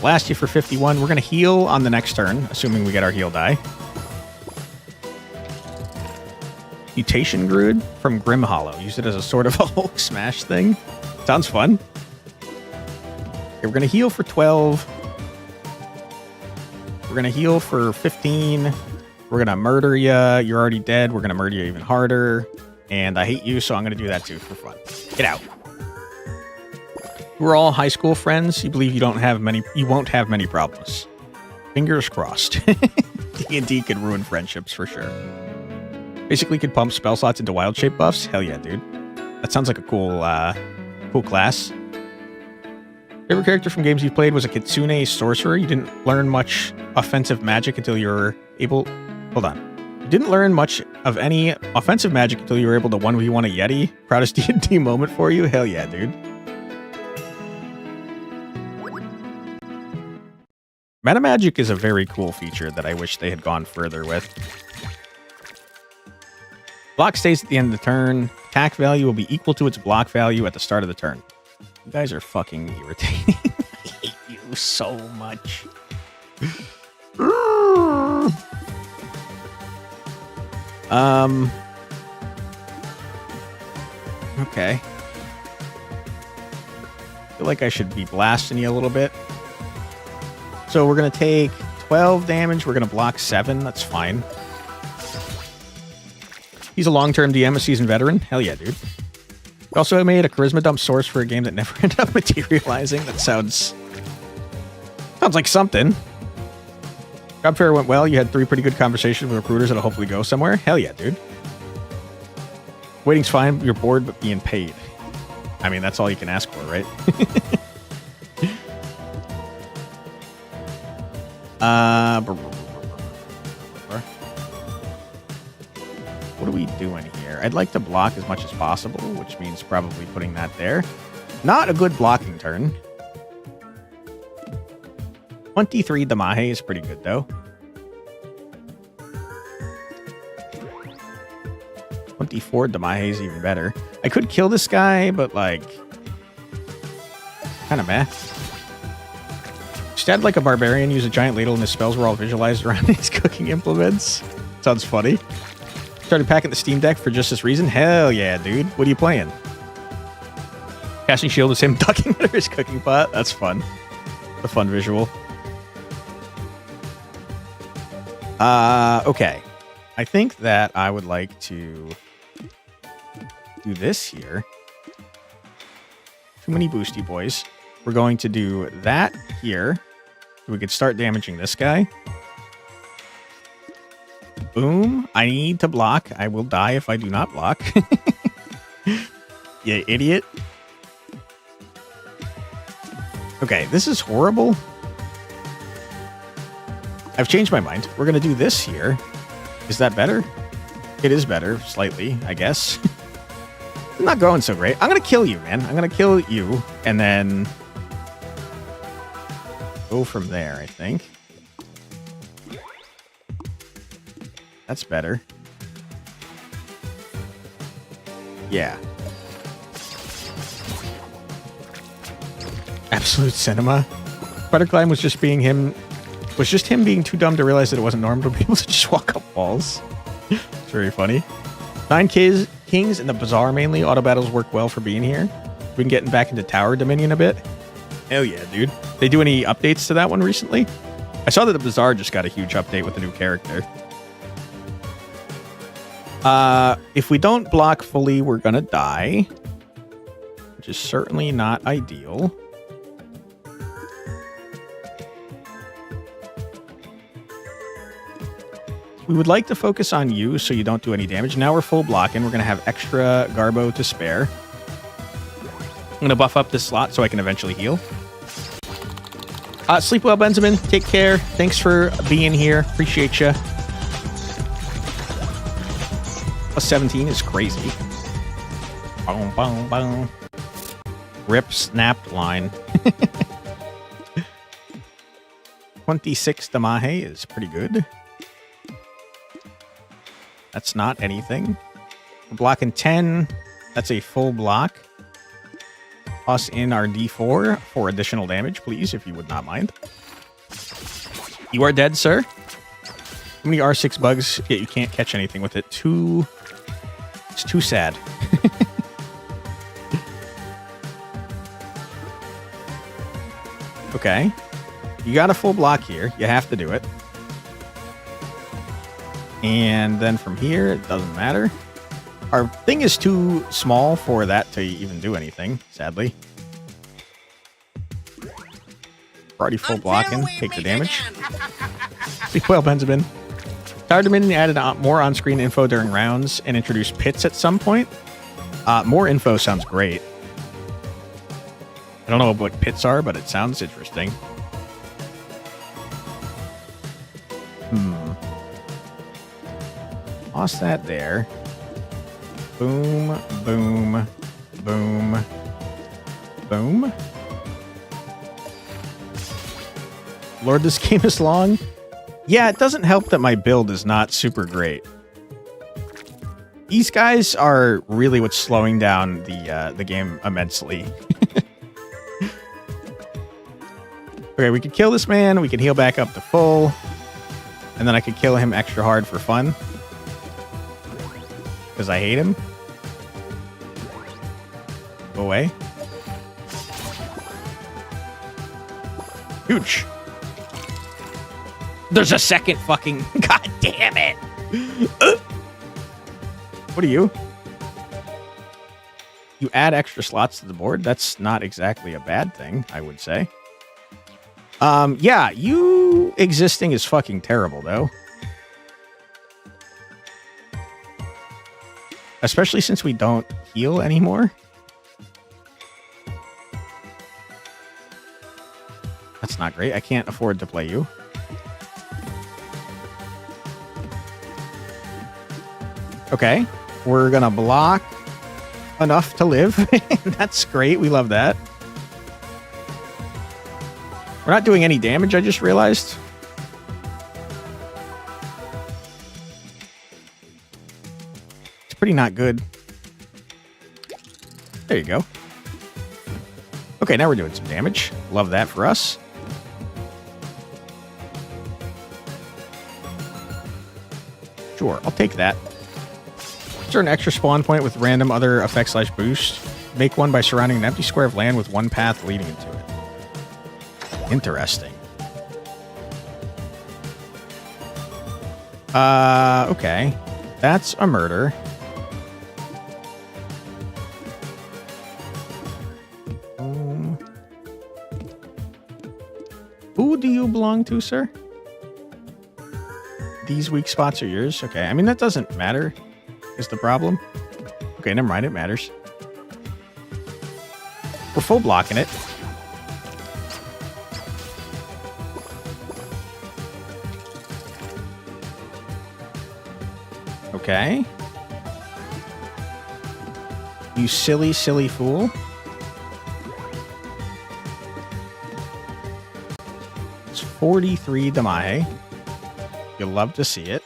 Last you for 51. We're going to heal on the next turn, assuming we get our heal die. Mutation Druid from Grim Hollow. Use it as a sort of a Hulk smash thing. Sounds fun. Okay, we're going to heal for 12. We're going to heal for 15. We're going to murder you. You're already dead. We're going to murder you even harder. And I hate you, so I'm going to do that too for fun. Get out. We're all high school friends. You believe you won't have many problems. Fingers crossed. D&D could ruin friendships for sure. Basically could pump spell slots into wild shape buffs. Hell yeah, dude. That sounds like a cool class. Favorite character from games you've played was a Kitsune sorcerer. You didn't learn much offensive magic until you were able... Hold on. You didn't learn much of any offensive magic until you were able to 1v1 a Yeti. Proudest D&D moment for you? Hell yeah, dude. Meta magic is a very cool feature that I wish they had gone further with. Block stays at the end of the turn. Attack value will be equal to its block value at the start of the turn. You guys are fucking irritating. I hate you so much. Okay. I feel like I should be blasting you a little bit. So we're going to take 12 damage. We're going to block 7. That's fine. He's a long-term DM, a seasoned veteran. Hell yeah, dude. We also made a charisma dump source for a game that never ended up materializing. That sounds like something. Job fair went well. You had 3 pretty good conversations with recruiters that'll hopefully go somewhere. Hell yeah, dude. Waiting's fine. You're bored, but being paid. I mean, that's all you can ask for, right? What are we doing here? I'd like to block as much as possible, which means probably putting that there. Not a good blocking turn. 23 Damahe is pretty good, though. 24 Damahe is even better. I could kill this guy, but, like, kind of meh. Just add, like, a barbarian, use a giant ladle, and his spells were all visualized around these cooking implements. Sounds funny. Started packing the Steam Deck for just this reason? Hell yeah, dude. What are you playing? Casting Shield is him ducking under his cooking pot. That's fun. A fun visual. Okay. I think that I would like to do this here. Too many boosty boys. We're going to do that here. So we could start damaging this guy. Boom. I need to block. I will die if I do not block. You idiot. Okay, this is horrible. I've changed my mind. We're going to do this here. Is that better? It is better, slightly, I guess. It's not going so great. I'm going to kill you, man. I'm going to kill you, and then go from there, I think. That's better. Yeah. Absolute cinema. Butterclimb was just being him. Was just him being too dumb to realize that it wasn't normal to be able to just walk up walls. It's very funny. 9 kings and the bazaar mainly. Auto battles work well for being here. We've been getting back into Tower Dominion a bit. Hell yeah, dude. They do any updates to that one recently? I saw that the bazaar just got a huge update with a new character. If we don't block fully, we're gonna die. Which is certainly not ideal. We would like to focus on you so you don't do any damage. Now we're full blocking. We're going to have extra Garbo to spare. I'm going to buff up this slot so I can eventually heal. Sleep well, Benjamin. Take care. Thanks for being here. Appreciate you. Plus 17 is crazy. Boom, boom, boom. Rip snapped line. 26 Damahe is pretty good. That's not anything. We're blocking 10. That's a full block. Toss in our D4 for additional damage, please, if you would not mind. You are dead, sir. How many R6 bugs? Yeah, you can't catch anything with it. It's too sad. Okay. You got a full block here. You have to do it. And then from here, it doesn't matter. Our thing is too small for that to even do anything, sadly. We're already full blocking. Take the damage. Sleep well, Benjamin. Tower Dominion added more on-screen info during rounds and introduced pits at some point. More info sounds great. I don't know what pits are, but it sounds interesting. Toss that there. Boom, boom, boom, boom. Lord, this game is long. Yeah, it doesn't help that my build is not super great. These guys are really what's slowing down the game immensely. Okay, we could kill this man. We can heal back up to full. And then I could kill him extra hard for fun. Because I hate him. Go away. Huge. There's a second fucking... God damn it. What are you? You add extra slots to the board? That's not exactly a bad thing, I would say. Yeah, you existing is fucking terrible, though. Especially since we don't heal anymore. That's not great. I can't afford to play you. Okay. We're gonna block enough to live. That's great. We love that. We're not doing any damage, I just realized. It's pretty not good. There you go. Okay, now we're doing some damage. Love that for us. Sure, I'll take that. Insert an extra spawn point with random other effect / boost. Make one by surrounding an empty square of land with one path leading into it. Interesting. Okay. That's a murder. Who do you belong to, sir? These weak spots are yours? Okay, I mean, that doesn't matter, is the problem. Okay, never mind, it matters. We're full blocking it. Okay. You silly, silly fool. It's 43 Damahe. You'll love to see it.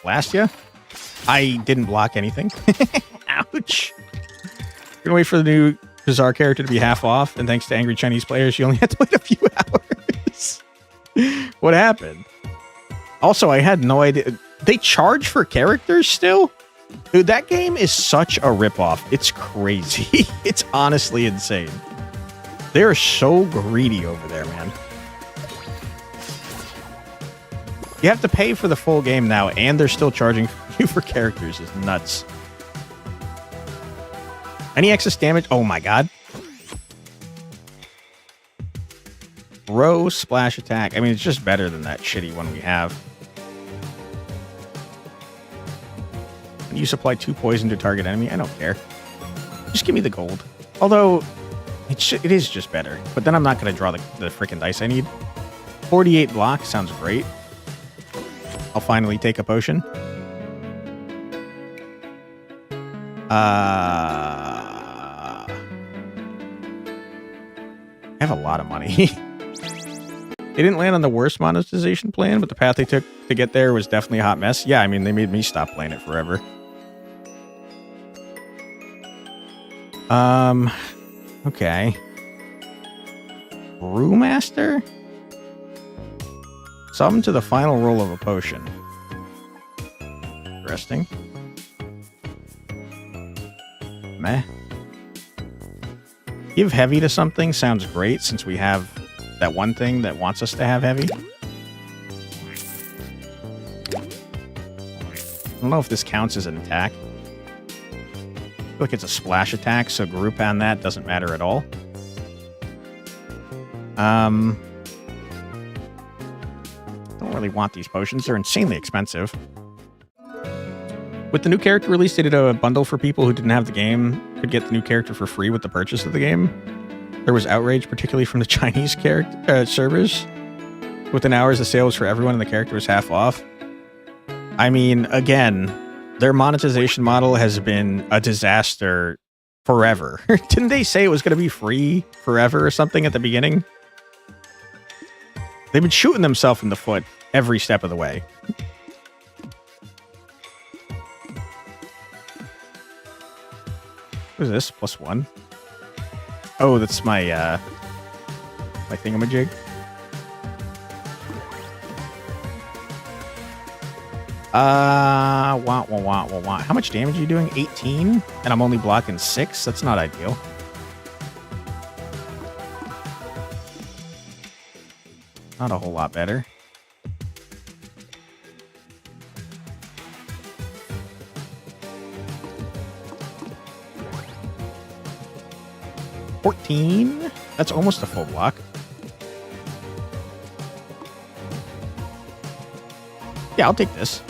Last ya? I didn't block anything. Ouch. Gonna wait for the new Bizarre character to be half off, and thanks to angry Chinese players, you only had to wait a few hours. What happened? Also, I had no idea. They charge for characters still? Dude, that game is such a ripoff. It's crazy. It's honestly insane. They're so greedy over there, man. You have to pay for the full game now, and they're still charging you for characters. It's nuts. Any excess damage? Oh my god. Row splash attack. I mean, it's just better than that shitty one we have. You supply 2 poison to target enemy. I don't care. Just give me the gold. Although, it is just better. But then I'm not going to draw the freaking dice I need. 48 block sounds great. I'll finally take a potion. I have a lot of money. They didn't land on the worst monetization plan, but the path they took to get there was definitely a hot mess. Yeah, I mean, they made me stop playing it forever. Okay. Brewmaster? Summon to the final roll of a potion. Interesting. Meh. Give heavy to something sounds great since we have that one thing that wants us to have heavy. I don't know if this counts as an attack. I feel like it's a splash attack, so group on that doesn't matter at all. Don't really want these potions. They're insanely expensive. With the new character release, they did a bundle for people who didn't have the game, could get the new character for free with the purchase of the game. There was outrage, particularly from the Chinese servers. Within hours, the sale was for everyone and the character was half off. I mean, again, their monetization model has been a disaster forever. Didn't they say it was going to be free forever or something at the beginning? They've been shooting themselves in the foot every step of the way. What is this? +1? Oh, that's my, my thingamajig. Wah. How much damage are you doing? 18? And I'm only blocking 6? That's not ideal. Not a whole lot better. $14? That's almost a full block. Yeah, I'll take this.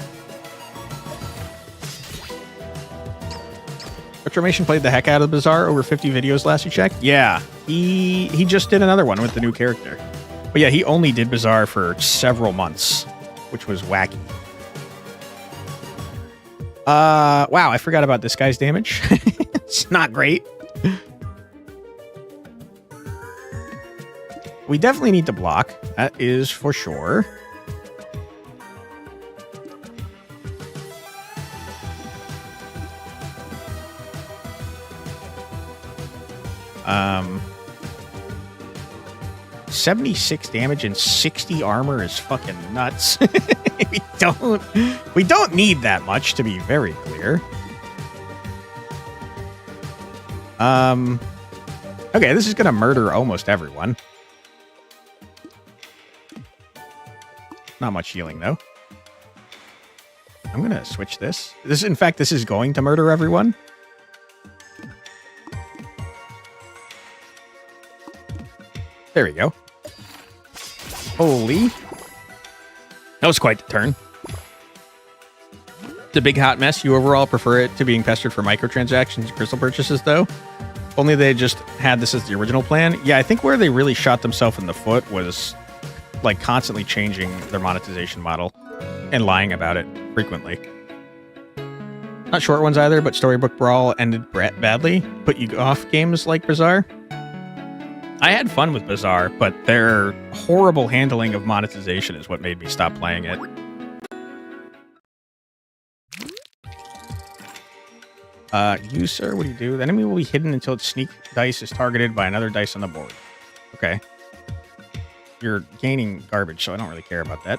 Retromation played the heck out of Bizarre. Over 50 videos last you checked. Yeah, he just did another one with the new character. But yeah, he only did Bizarre for several months, which was wacky. Wow, I forgot about this guy's damage. It's not great. We definitely need to block. That is for sure. Um, 76 damage and 60 armor is fucking nuts. we don't need that much, to be very clear. Okay, this is gonna murder almost everyone. Not much healing though. I'm gonna switch this. In fact, this is going to murder everyone. There we go. Holy. That was quite the turn. The big hot mess. You overall prefer it to being pestered for microtransactions and crystal purchases, though? Only they just had this as the original plan. Yeah, I think where they really shot themselves in the foot was like constantly changing their monetization model and lying about it frequently. Not short ones either, but Storybook Brawl ended badly. Put you off games like Bazaar. I had fun with Bazaar, but their horrible handling of monetization is what made me stop playing it. You, sir, what do you do? The enemy will be hidden until its sneak dice is targeted by another dice on the board. Okay. You're gaining garbage, so I don't really care about that.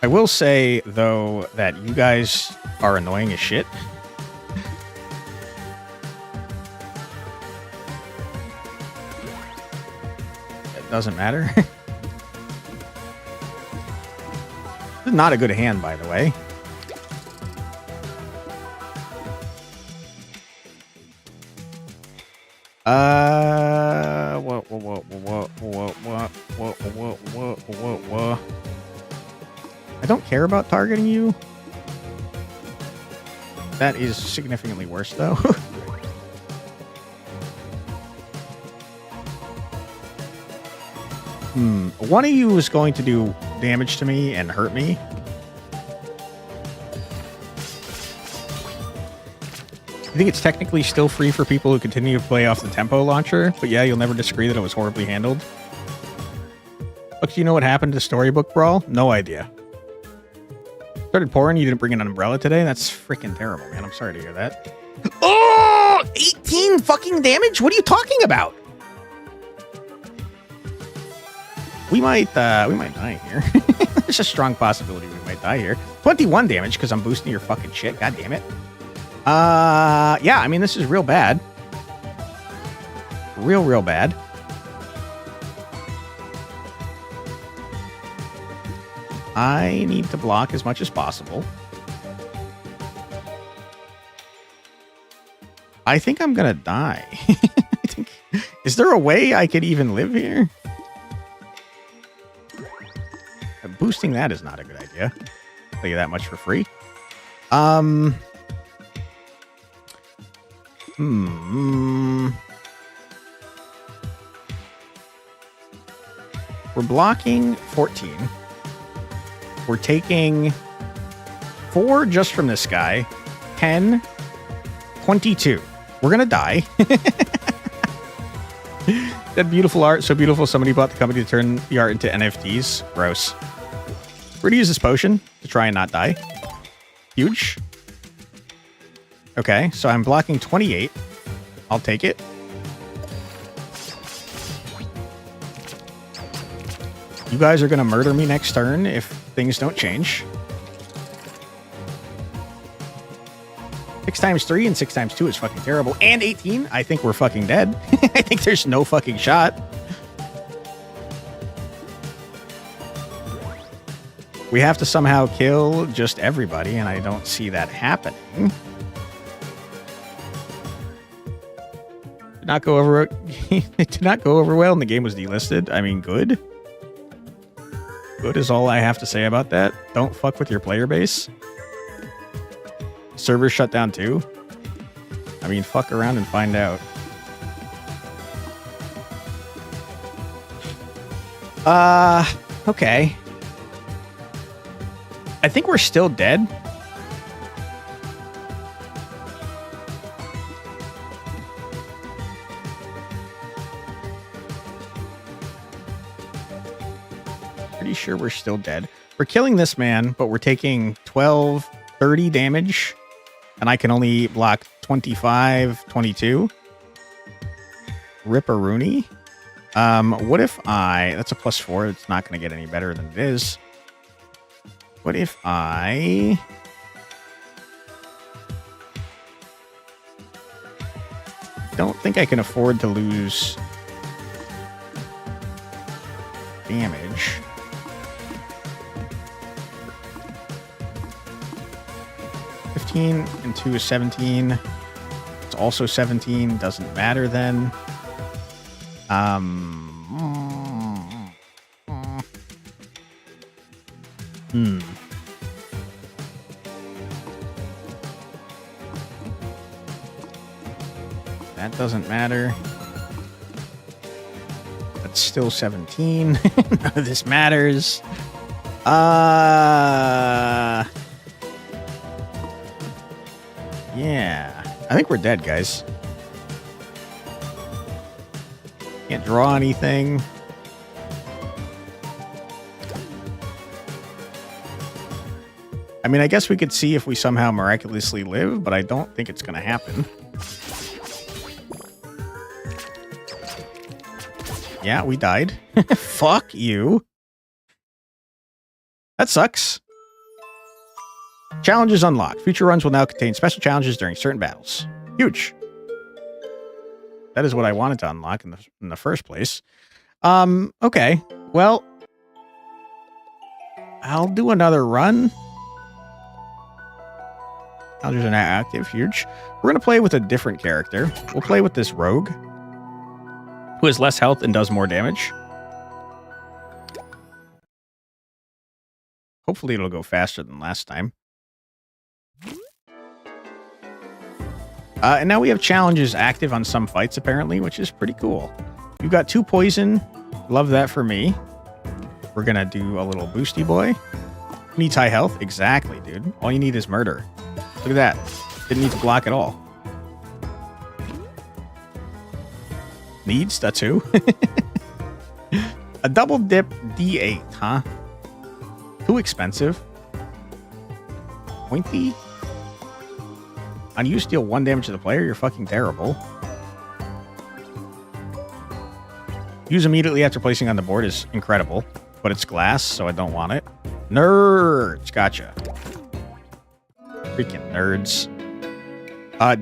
I will say, though, that you guys are annoying as shit. It doesn't matter. This is not a good hand, by the way. I don't care about targeting you. That is significantly worse, though. One of you is going to do damage to me and hurt me. I think it's technically still free for people who continue to play off the tempo launcher, but yeah, you'll never disagree that it was horribly handled. Look, do you know what happened to Storybook Brawl? No idea. Started pouring, you didn't bring an umbrella today? That's freaking terrible, man. I'm sorry to hear that. Oh! 18 fucking damage? What are you talking about? We might die here. There's a strong possibility we might die here. 21 damage because I'm boosting your fucking shit. God damn it. Yeah, I mean, this is real bad. Real bad. I need to block as much as possible. I think I'm gonna die. Is there a way I could even live here? Boosting that is not a good idea. I'll tell you that much for free. We're blocking 14. We're taking 4 just from this guy. 10, 22. We're gonna die. That beautiful art, so beautiful somebody bought the company to turn the art into NFTs. Gross. We're gonna use this potion to try and not die. Huge. Okay, so I'm blocking 28. I'll take it. You guys are gonna murder me next turn if things don't change. 6 times 3 and 6 times 2 is fucking terrible. And 18, I think we're fucking dead. I think there's no fucking shot. We have to somehow kill just everybody, and I don't see that happening. Did not go over. It did not go over well, and the game was delisted. I mean, good. Good is all I have to say about that. Don't fuck with your player base. Servers shut down too. I mean, fuck around and find out. Okay. I think we're still dead. Pretty sure we're still dead. We're killing this man, but we're taking 12, 30 damage. And I can only block 25, 22. Ripperoonie. What if that's a +4. It's not going to get any better than it is. What if I don't think I can afford to lose damage. And 2 is 17. It's also 17. Doesn't matter then. That doesn't matter. That's still 17. None of this matters. Yeah, I think we're dead, guys. Can't draw anything. I mean, I guess we could see if we somehow miraculously live, but I don't think it's going to happen. Yeah, we died. Fuck you. That sucks. Challenges unlocked. Future runs will now contain special challenges during certain battles. Huge. That is what I wanted to unlock in the first place. Okay. Well, I'll do another run. Challenges are now active. Huge. We're going to play with a different character. We'll play with this rogue, who has less health and does more damage. Hopefully it'll go faster than last time. And now we have challenges active on some fights, apparently, which is pretty cool. You've got 2 poison. Love that for me. We're going to do a little boosty boy. Needs high health. Exactly, dude. All you need is murder. Look at that. Didn't need to block at all. Needs? That's who. A double dip D8, huh? Too expensive. Pointy? On you deal 1 damage to the player, you're fucking terrible. Use immediately after placing on the board is incredible, but it's glass, so I don't want it. Nerds! Gotcha. Freaking nerds.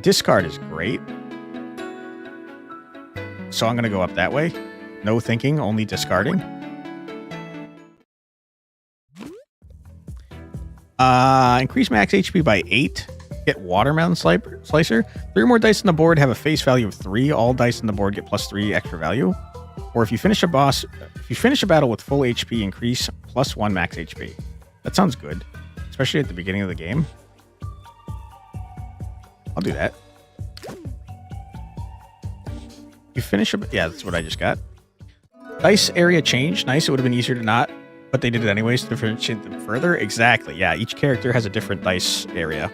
Discard is great. So I'm going to go up that way. No thinking, only discarding. Increase max HP by 8. Get Watermelon Slicer. 3 more dice on the board have a face value of 3. All dice on the board get +3 extra value. Or if you finish a battle with full HP, increase +1 max HP. That sounds good, especially at the beginning of the game. I'll do that. You finish yeah, that's what I just got. Dice area change. Nice. It would have been easier to not, but they did it anyways to differentiate them further. Exactly. Yeah, each character has a different dice area.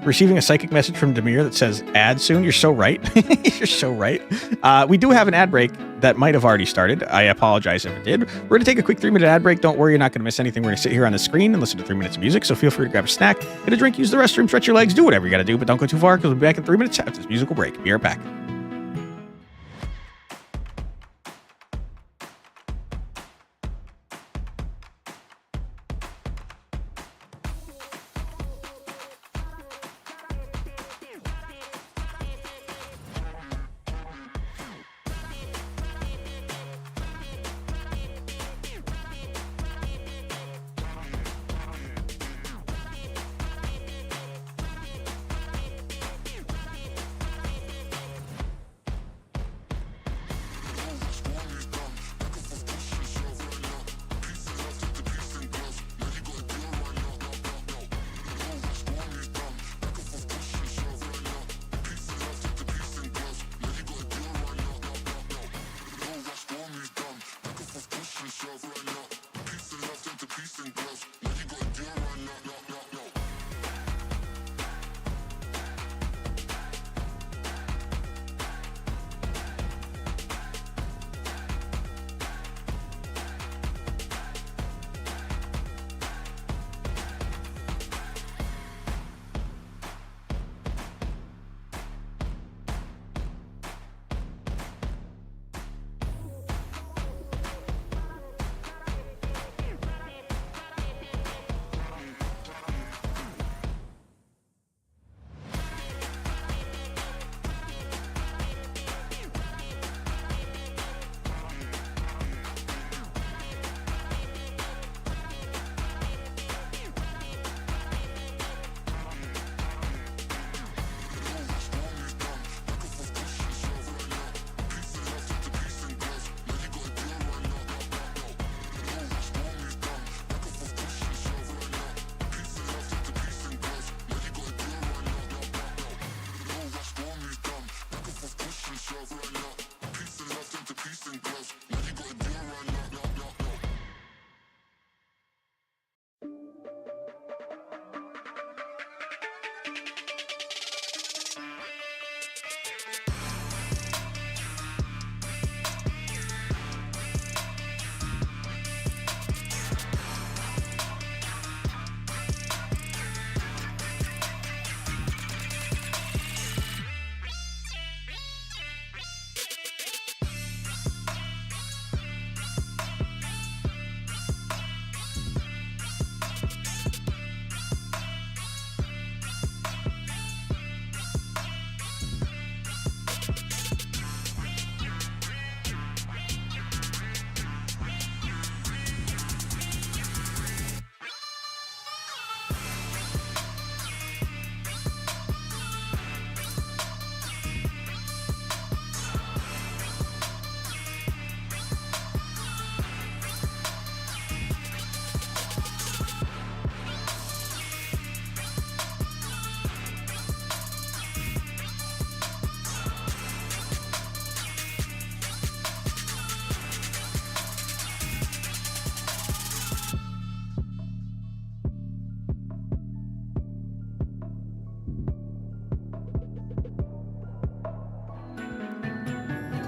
Receiving a psychic message from Demir that says ad soon. You're so right. You're so right. We do have an ad break that might have already started. I apologize if it did. We're going to take a quick 3-minute ad break. Don't worry, you're not going to miss anything. We're going to sit here on the screen and listen to 3 minutes of music. So feel free to grab a snack, get a drink, use the restroom, stretch your legs, do whatever you got to do, but don't go too far because we'll be back in 3 minutes after this musical break. Be right back.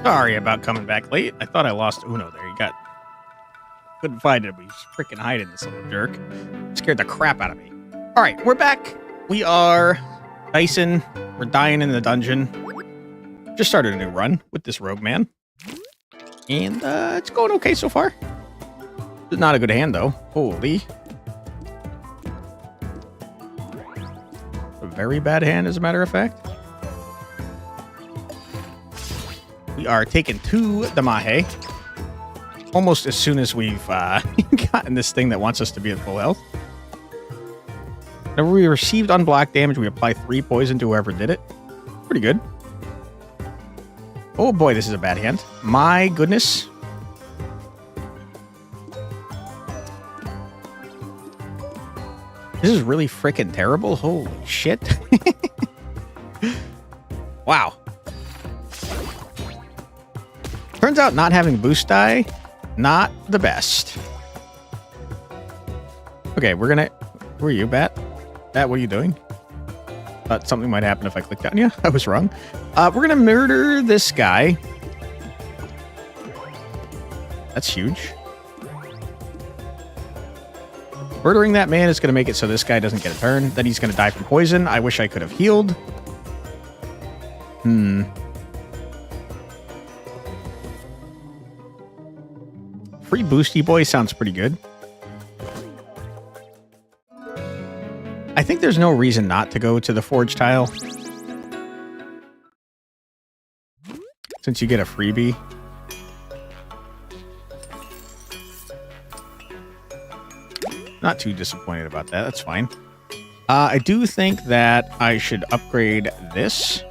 Sorry about coming back late. I thought I lost Uno there. Couldn't find him. He's freaking hiding, this little jerk. Scared the crap out of me. All right, we're back. We are dicing. We're dying in the dungeon. Just started a new run with this rogue man. And it's going okay so far. Not a good hand, though. Holy. A very bad hand, as a matter of fact. We are taken to the Mahe. Almost as soon as we've gotten this thing that wants us to be at full health. Whenever we received unblocked damage, we apply 3 poison to whoever did it. Pretty good. Oh boy, this is a bad hand. My goodness. This is really freaking terrible. Holy shit. Wow. Turns out not having boost die, not the best. Okay, we're gonna... Who are you, Bat? Bat, what are you doing? Thought something might happen if I clicked on you. I was wrong. We're gonna murder this guy. That's huge. Murdering that man is gonna make it so this guy doesn't get a turn. Then he's gonna die from poison. I wish I could have healed. Free Boosty Boy sounds pretty good. I think there's no reason not to go to the Forge tile. Since you get a freebie. Not too disappointed about that. That's fine. I do think that I should upgrade this.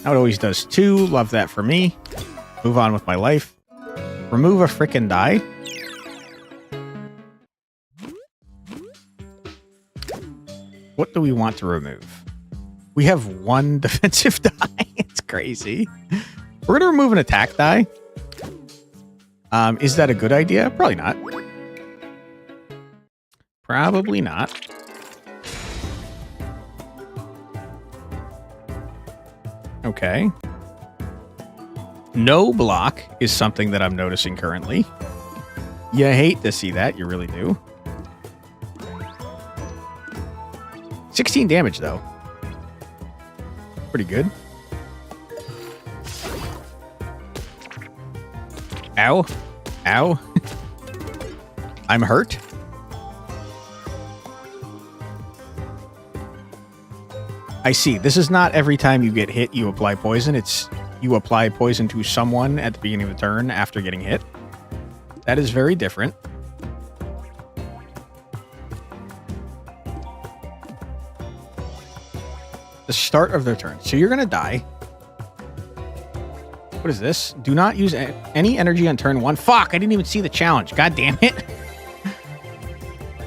Now it always does 2. Love that for me. Move on with my life. Remove a frickin' die. What do we want to remove? We have 1 defensive die. It's crazy. We're going to remove an attack die. Is that a good idea? Probably not. Probably not. Okay. No block is something that I'm noticing currently. You hate to see that. You really do. 16 damage, though. Pretty good. Ow. Ow. I'm hurt. I see. This is not every time you get hit, you apply poison. It's you apply poison to someone at the beginning of the turn after getting hit. That is very different. The start of their turn. So you're going to die. What is this? Do not use any energy on turn 1. Fuck, I didn't even see the challenge. God damn it.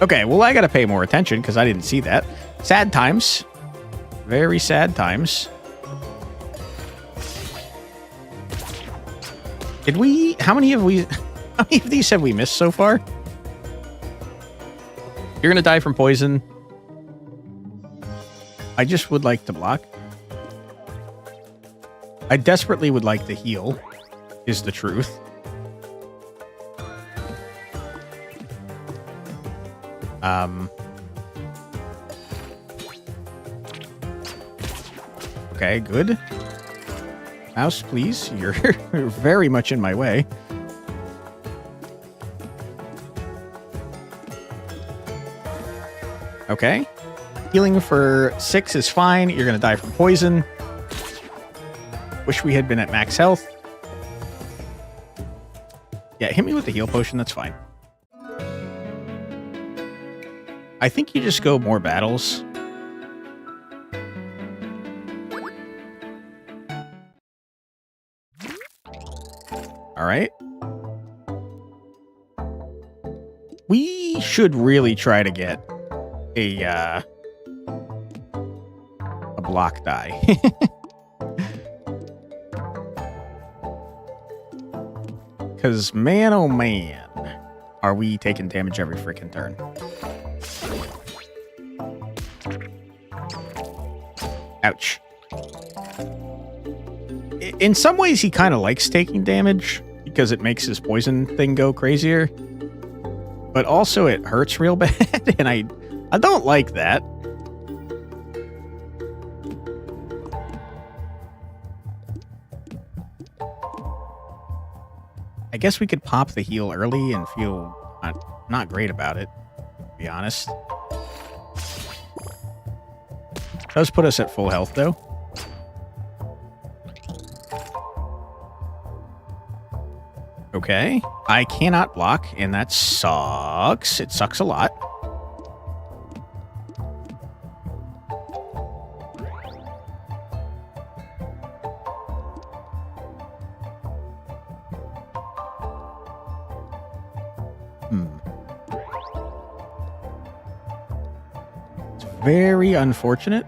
Okay, well, I got to pay more attention because I didn't see that. Sad times. Very sad times. Did we... How many of these have we missed so far? You're going to die from poison. I just would like to block. I desperately would like to heal, is the truth. Okay, good. Mouse, please. You're very much in my way. Okay. Healing for 6 is fine. You're going to die from poison. Wish we had been at max health. Yeah, hit me with the heal potion. That's fine. I think you just go more battles. All right. We should really try to get a block die. Because, man, oh man, are we taking damage every freaking turn. Ouch. In some ways, he kind of likes taking damage because it makes his poison thing go crazier. But also, it hurts real bad, and I don't like that. I guess we could pop the heal early and feel not great about it, to be honest. Does put us at full health, though. Okay. I cannot block, and that sucks. It sucks a lot. It's very unfortunate.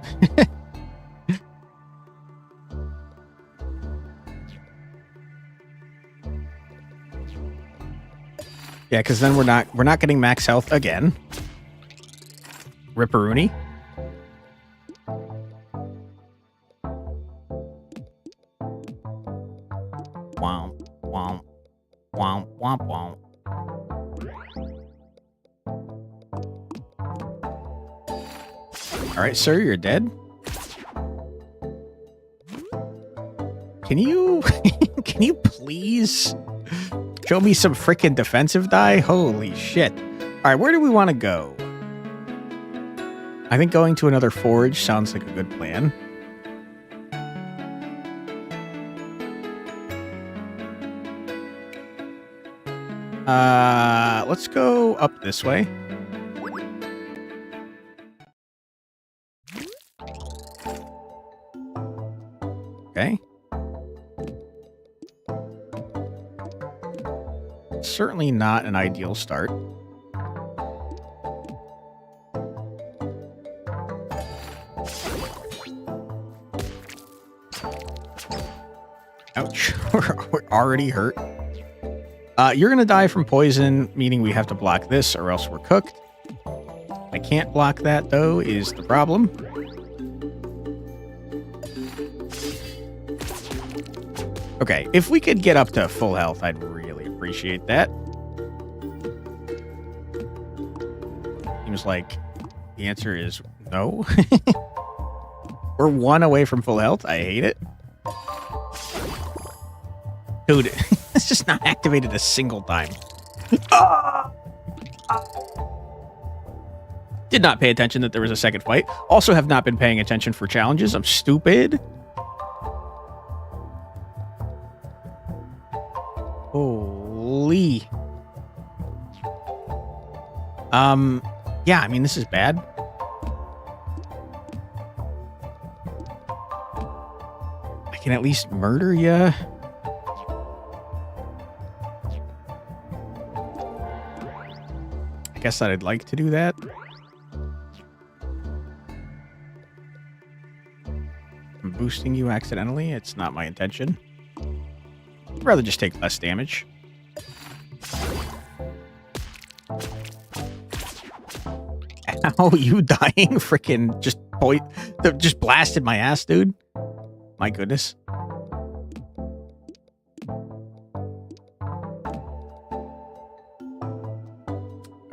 Yeah, because then we're not getting max health again. Ripperoonie. Womp, womp, womp, womp, womp. All right, sir, you're dead. Can you can you please show me some freaking defensive die? Holy shit. All right, where do we want to go? I think going to another forge sounds like a good plan. Let's go up this way. Okay. Certainly not an ideal start. Ouch. We're already hurt. You're going to die from poison, meaning we have to block this or else we're cooked. I can't block that, though, is the problem. Okay, if we could get up to full health, I'd really appreciate that. Seems like the answer is no. We're 1 away from full health. I hate it. Dude, it's just not activated a single time. Did not pay attention that there was a second fight. Also have not been paying attention for challenges. I'm stupid. Holy. Yeah, I mean, this is bad. I can at least murder ya. I guess I'd like to do that. I'm boosting you accidentally. It's not my intention. I'd rather just take less damage. How are you dying? Freaking just blasted my ass, dude. My goodness.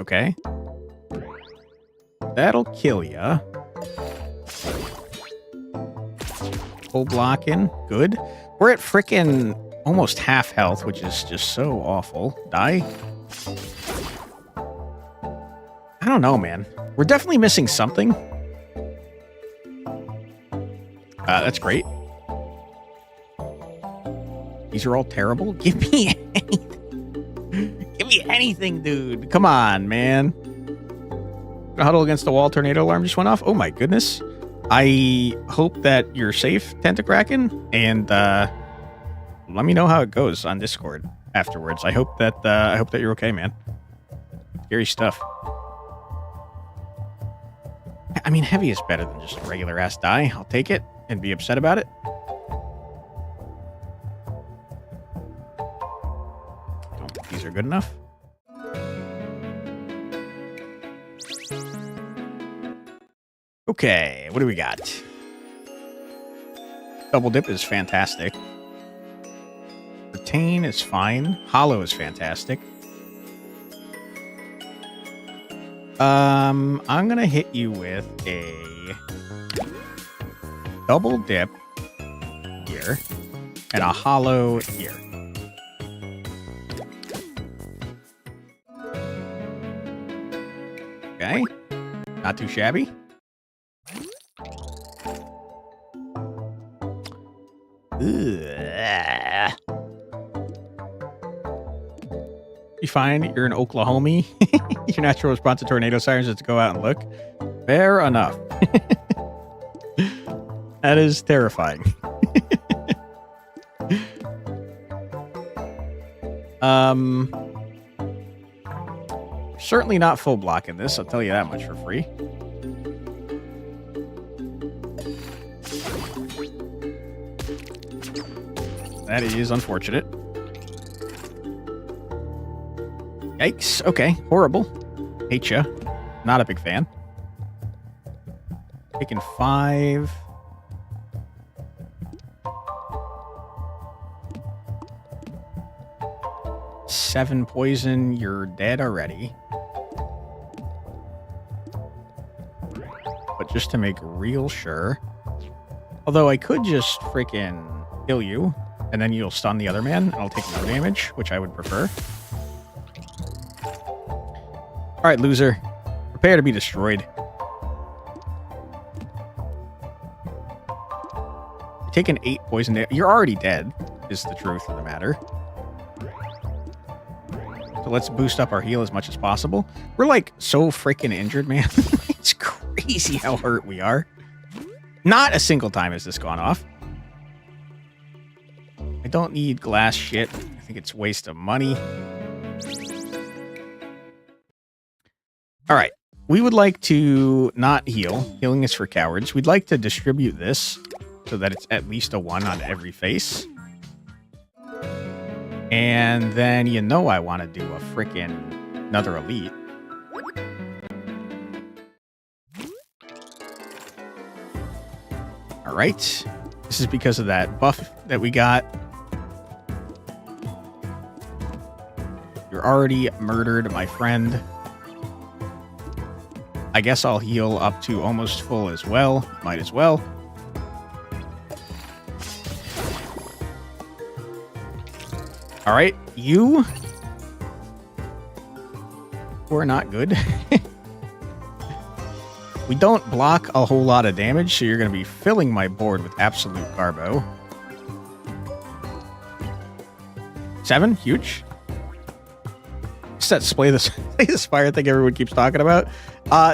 Okay. That'll kill ya. Full blocking. Good. We're at frickin' almost half health, which is just so awful. Die. I don't know, man. We're definitely missing something. That's great. These are all terrible. Give me anything. Give me anything, dude. Come on, man. Huddle against the wall. Tornado alarm just went off. Oh my goodness. I hope that you're safe, Tentacraken, and let me know how it goes on Discord afterwards. I hope that you're okay, man. Scary stuff. I mean, heavy is better than just a regular ass die. I'll take it and be upset about it. Don't think these are good enough. Okay, what do we got? Double dip is fantastic. Retain is fine. Hollow is fantastic. I'm gonna hit you with a double dip here and a hollow here. Okay, not too shabby. Ugh. You find you're in Oklahoma. Your natural response to tornado sirens is to go out and look. Fair enough. That is terrifying. Certainly not full blocking this, I'll tell you that much for free. That is unfortunate. Yikes. Okay. Horrible. Hate ya. Not a big fan. Taking 5. Seven poison. You're dead already. But just to make real sure. Although I could just freaking kill you. And then you'll stun the other man. And I'll take no damage, which I would prefer. All right, loser. Prepare to be destroyed. You're taking 8 poison damage. You're already dead, is the truth of the matter. So let's boost up our heal as much as possible. We're like so freaking injured, man. It's crazy how hurt we are. Not a single time has this gone off. I don't need glass shit. I think it's a waste of money. All right. We would like to not heal. Healing is for cowards. We'd like to distribute this so that it's at least a 1 on every face. And then you know I want to do a freaking another elite. All right. This is because of that buff that we got. You're already murdered, my friend. I guess I'll heal up to almost full as well. Might as well. All right, you are not good. We don't block a whole lot of damage, so you're going to be filling my board with absolute garbo. 7, huge. What's that Slay the Spire thing everyone keeps talking about?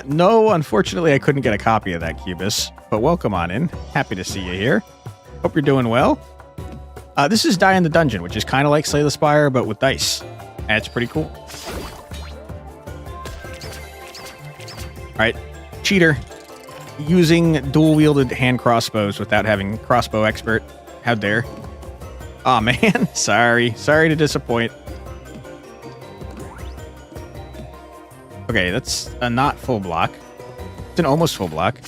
No, unfortunately, I couldn't get a copy of that Cubus, but welcome on in. Happy to see you here. Hope you're doing well. This is Die in the Dungeon, which is kind of like Slay the Spire, but with dice. And it's pretty cool. All right, cheater. Using dual-wielded hand crossbows without having crossbow expert. How dare. Aw, oh, man. Sorry. Sorry to disappoint. Okay, that's a not full block. It's an almost full block.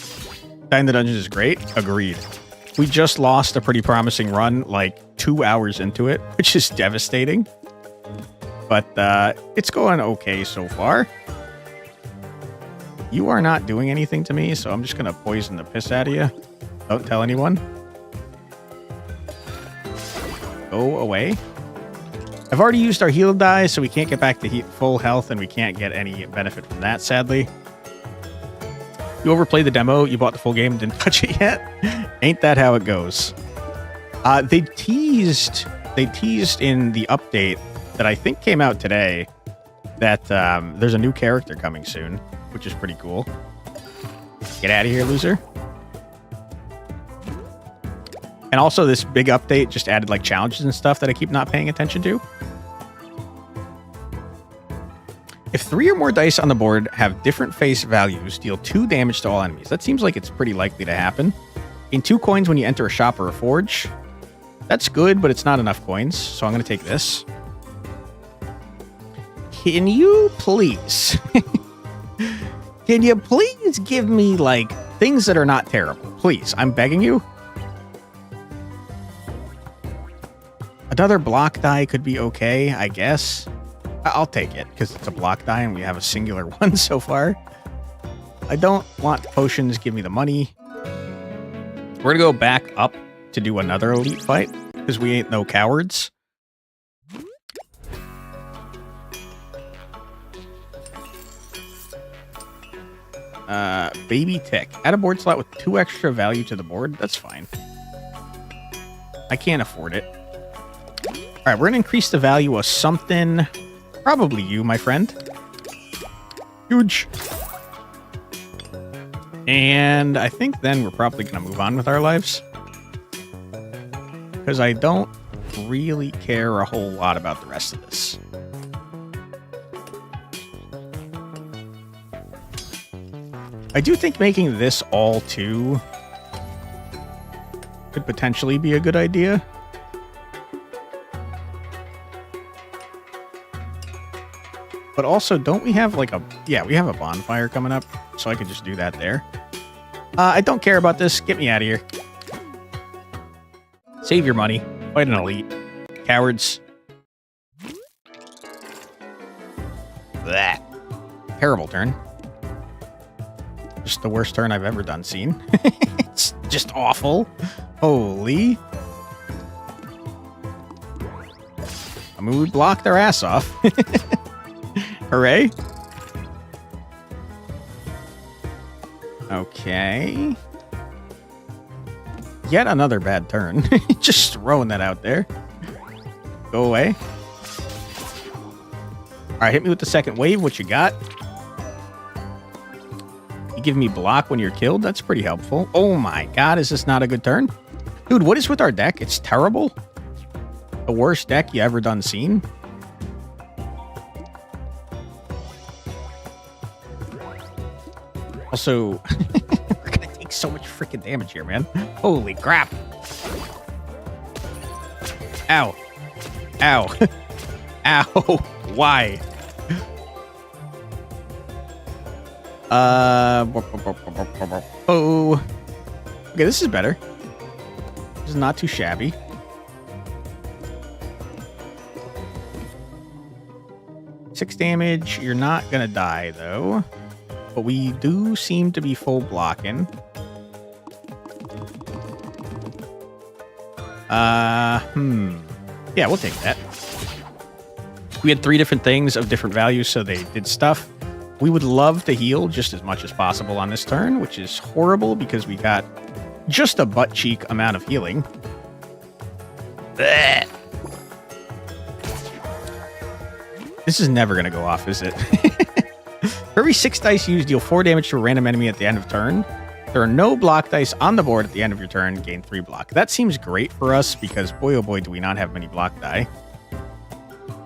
Die in the Dungeon is great. Agreed. We just lost a pretty promising run, like 2 hours into it, which is devastating. But it's going okay so far. You are not doing anything to me, so I'm just going to poison the piss out of you. Don't tell anyone. Go away. I've already used our heal die, so we can't get back to full health, and we can't get any benefit from that, sadly. You overplayed the demo, you bought the full game, didn't touch it yet. Ain't that how it goes? They teased in the update that I think came out today that there's a new character coming soon, which is pretty cool. Get out of here, loser. And also this big update just added like challenges and stuff that I keep not paying attention to. If 3 or more dice on the board have different face values, deal 2 damage to all enemies. That seems like it's pretty likely to happen. Gain 2 coins when you enter a shop or a forge. That's good, but it's not enough coins, so I'm going to take this. Can you please... Can you please give me, like, things that are not terrible? Please, I'm begging you. Another block die could be okay, I guess. I'll take it, because it's a block die and we have a singular one so far. I don't want potions. Give me the money. We're going to go back up to do another elite fight, because we ain't no cowards. Baby tick. Add a board slot with 2 extra value to the board. That's fine. I can't afford it. All right, we're going to increase the value of something. Probably you, my friend. Huge. And I think then we're probably going to move on with our lives. Because I don't really care a whole lot about the rest of this. I do think making this all 2 could potentially be a good idea. But also, don't we have like a... Yeah, we have a bonfire coming up, so I could just do that there. I don't care about this. Get me out of here. Save your money. Fight an elite. Cowards. Blech. Terrible turn. Just the worst turn I've ever done seen. It's just awful. Holy. I mean, we blocked their ass off. Hooray. Okay. Yet another bad turn. Just throwing that out there. Go away. All right, hit me with the second wave. What you got? You give me block when you're killed? That's pretty helpful. Oh my god, is this not a good turn? Dude, what is with our deck? It's terrible. The worst deck you ever done seen. Also, we're gonna take so much freaking damage here, man. Holy crap. Ow. Ow. Ow. Why? Oh. Okay, this is better. This is not too shabby. Six damage. You're not gonna die, though. But we do seem to be full blocking. Yeah, we'll take that. We had 3 different things of different values, so they did stuff. We would love to heal just as much as possible on this turn, which is horrible because we got just a butt cheek amount of healing. Blech. This is never going to go off, is it? For every 6 dice used, deal 4 damage to a random enemy at the end of turn. There are no block dice on the board at the end of your turn. Gain 3 block. That seems great for us because, boy oh boy, do we not have many block die.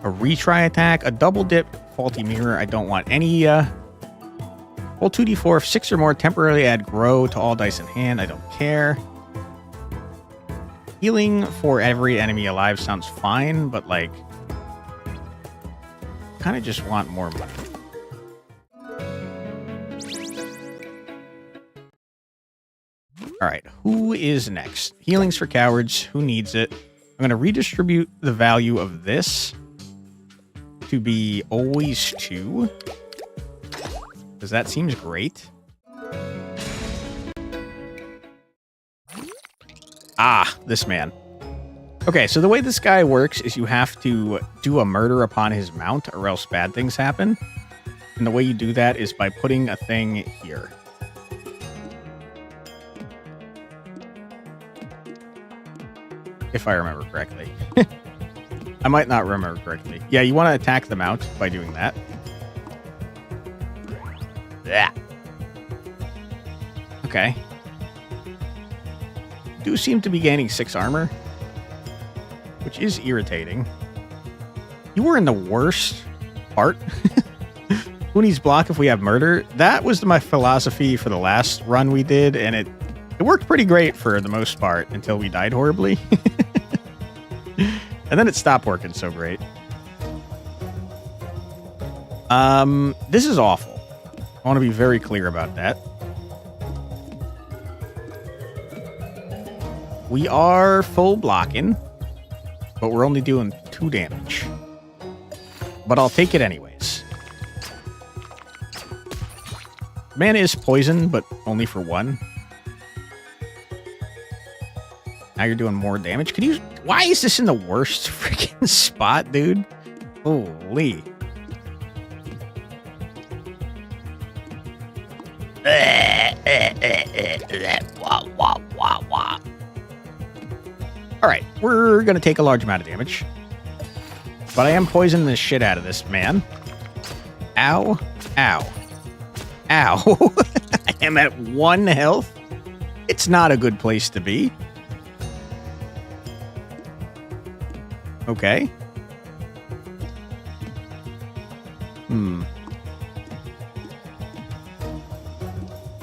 A retry attack, a double dip, faulty mirror. I don't want any. Roll 2d4. If 6 or more, temporarily add grow to all dice in hand. I don't care. Healing for every enemy alive sounds fine, but like, kind of just want more money. All right, who is next? Healing's for cowards. Who needs it? I'm going to redistribute the value of this to be always 2, because that seems great. Ah, this man. Okay, so the way this guy works is you have to do a murder upon his mount or else bad things happen. And the way you do that is by putting a thing here. If I remember correctly. I might not remember correctly. Yeah, you want to attack the mount by doing that. Yeah. Okay. Do seem to be gaining 6 armor, which is irritating. You were in the worst part. Who needs block if we have murder? That was my philosophy for the last run we did, and it worked pretty great for the most part until we died horribly. And then it stopped working so great. This is awful. I want to be very clear about that. We are full blocking. but we're only doing 2 damage. But I'll take it anyways. Man is poison, but only for 1. Now you're doing more damage. Could you? Why is this in the worst freaking spot, dude? Holy. Alright, we're going to take a large amount of damage. But I am poisoning the shit out of this man. Ow. Ow. Ow. I am at 1 health. It's not a good place to be. Okay.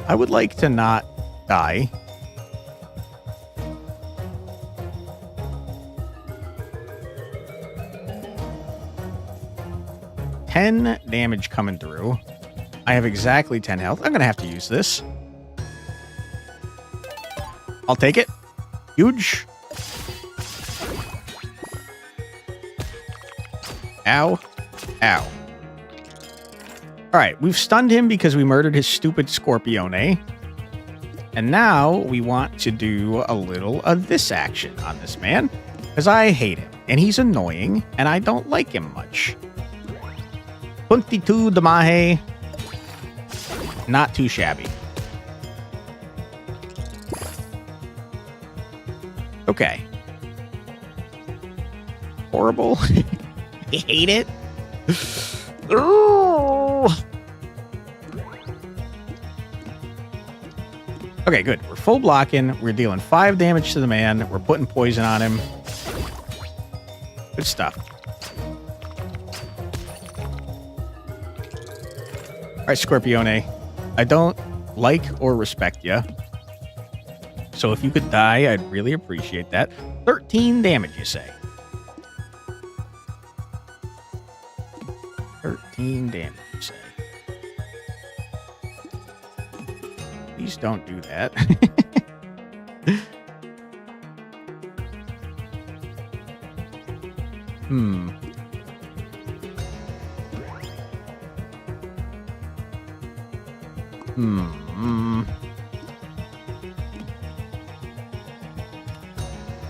I would like to not die. $10 damage coming through. I have exactly 10 health. I'm going to have to use this. I'll take it. Huge. Ow. Ow. All right, we've stunned him because we murdered his stupid Scorpione. And now we want to do a little of this action on this man. Because I hate him. And he's annoying. And I don't like him much. 22 Damahe. Not too shabby. Okay. Horrible. I hate it. Okay, good. We're full blocking. We're dealing 5 damage to the man. We're putting poison on him. Good stuff. All right, Scorpione. I don't like or respect you. So if you could die, I'd really appreciate that. 13 damage, you say? 13 damage, you say? Please don't do that.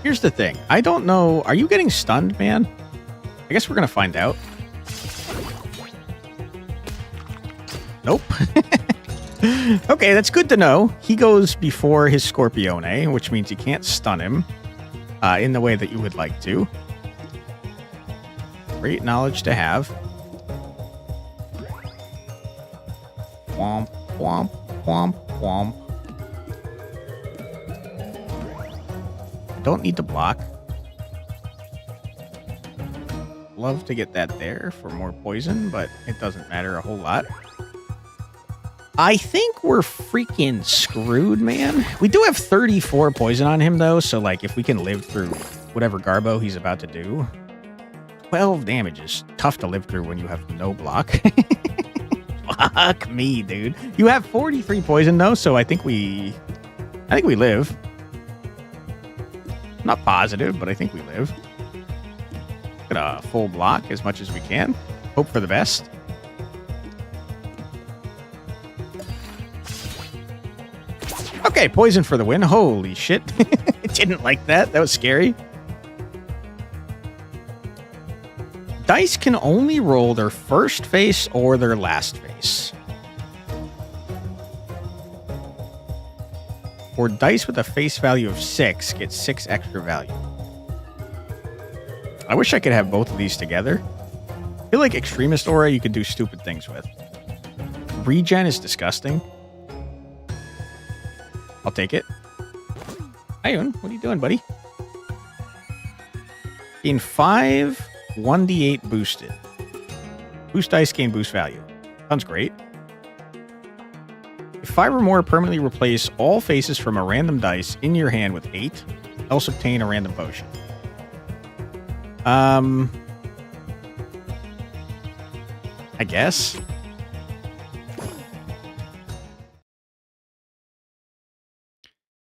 Here's the thing. I don't know. Are you getting stunned, man? I guess we're going to find out. Nope. Okay, that's good to know. He goes before his Scorpione, which means you can't stun him in the way that you would like to. Great knowledge to have. Womp, womp, womp, womp. Don't need to block. Love to get that there for more poison, but it doesn't matter a whole lot. I think we're freaking screwed, man. We do have 34 poison on him, though, so, like, if we can live through whatever Garbo he's about to do. 12 damage is tough to live through when you have no block. Fuck me, dude. You have 43 poison, though, so I think we live. Not positive, but I think we live. Get a full block as much as we can. Hope for the best. Okay, poison for the win. Holy shit. Didn't like that. That was scary. Dice can only roll their first face or their last face. Or dice with a face value of 6 get 6 extra value. I wish I could have both of these together. I feel like Extremist Aura you could do stupid things with. Regen is disgusting. I'll take it. Ayun, what are you doing, buddy? Gain 5 1d8 boosted. Boost dice, gain boost value. Sounds great. If 5 or more, permanently replace all faces from a random dice in your hand with 8. Else obtain a random potion. I guess.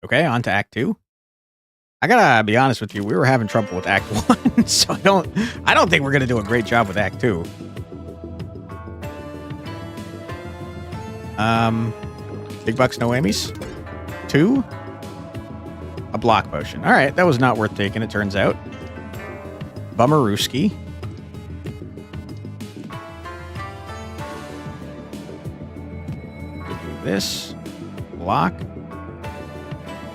Okay, on to Act 2. I gotta be honest with you, we were having trouble with Act 1, so I don't think we're gonna do a great job with Act 2. Big bucks, no whammies. 2. A block potion. All right, that was not worth taking, it turns out. Bummerooski. We'll do this. Block.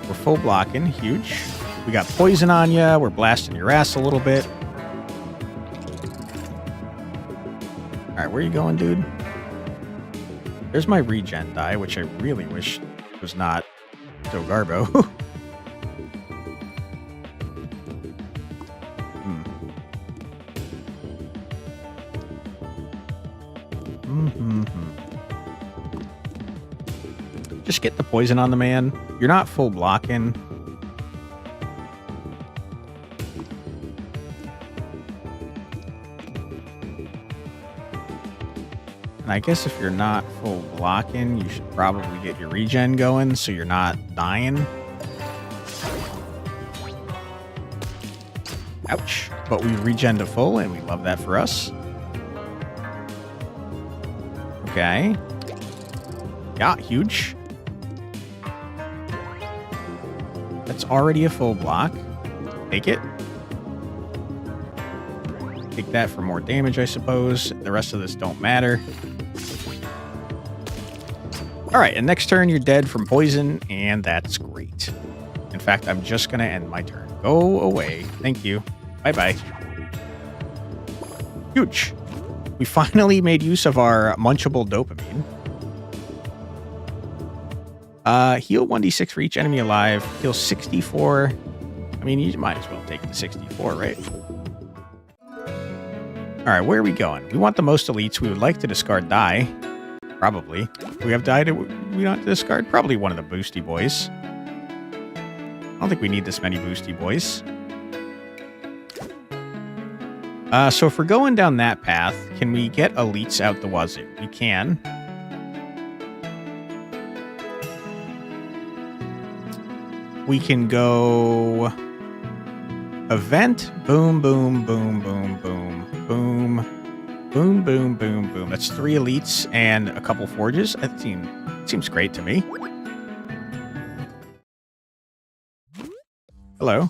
We're full blocking. Huge. We got poison on you. We're blasting your ass a little bit. All right, where are you going, dude? There's my regen die, which I really wish was not so Garbo. Just get the poison on the man. You're not full blocking. And I guess if you're not full blocking, you should probably get your regen going so you're not dying. Ouch. But we regen to full, and we love that for us. Okay. Yeah, huge. That's already a full block. Take it. Take that for more damage, I suppose. The rest of this don't matter. Alright, and next turn you're dead from poison, and that's great. In fact, I'm just going to end my turn. Go away. Thank you. Bye-bye. Huge. We finally made use of our munchable dopamine. Heal 1d6 for each enemy alive. Heal 64. I mean, you might as well take the 64, right? Alright, where are we going? We want the most elites. We would like to discard die. Probably. Do we have die we want to discard? Probably one of the boosty boys. I don't think we need this many boosty boys. So if we're going down that path, can we get elites out the wazoo? We can. We can go event, boom, boom, boom, boom, boom, boom, boom, boom, boom, boom. That's 3 elites and a couple forges. That seems great to me. Hello.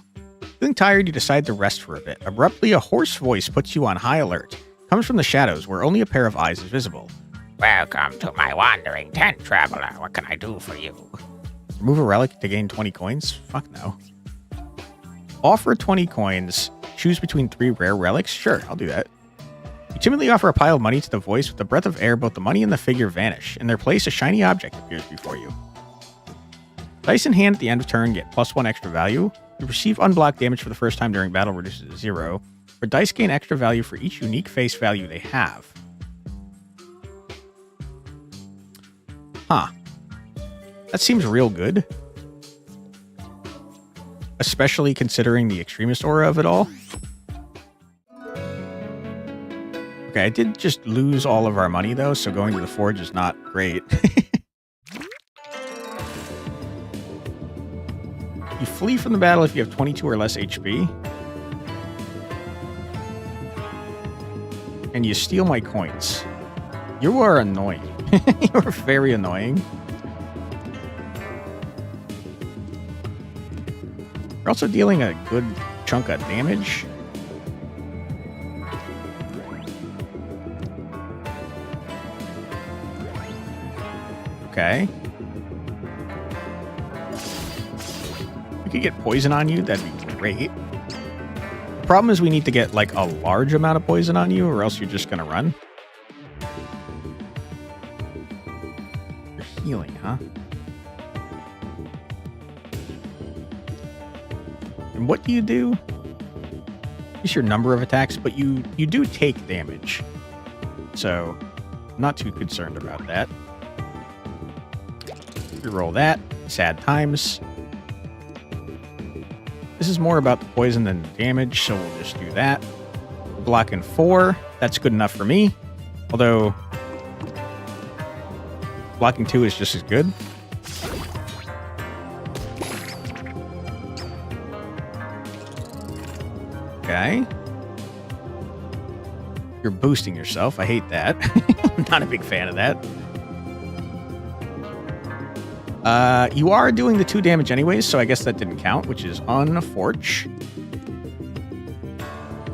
Feeling tired, you decide to rest for a bit. Abruptly, a hoarse voice puts you on high alert. Comes from the shadows, where only a pair of eyes is visible. Welcome to my wandering tent, traveler. What can I do for you? Remove a relic to gain 20 coins? Fuck no. Offer 20 coins. Choose between 3 rare relics? Sure, I'll do that. You timidly offer a pile of money to the voice. With the breath of air, both the money and the figure vanish. In their place, a shiny object appears before you. Dice in hand at the end of turn get +1 extra value. You receive unblocked damage for the first time during battle, reduces to 0. Or dice gain extra value for each unique face value they have. Huh. That seems real good. Especially considering the extremist aura of it all. Okay, I did just lose all of our money though, so going to the forge is not great. You flee from the battle if you have 22 or less HP. And you steal my coins. You are annoying. You are very annoying. You're also dealing a good chunk of damage. Okay. We could get poison on you, that'd be great. The problem is we need to get like a large amount of poison on you or else you're just gonna run. You're healing, huh? And what do you do? It's your number of attacks, but you do take damage. So, I'm not too concerned about that. Reroll that. Sad times. This is more about the poison than the damage, so we'll just do that. We're blocking 4. That's good enough for me. Although, blocking 2 is just as good. Okay. You're boosting yourself. I hate that. I'm not a big fan of that. You are doing the 2 damage anyways, so I guess that didn't count, which is unfortunate.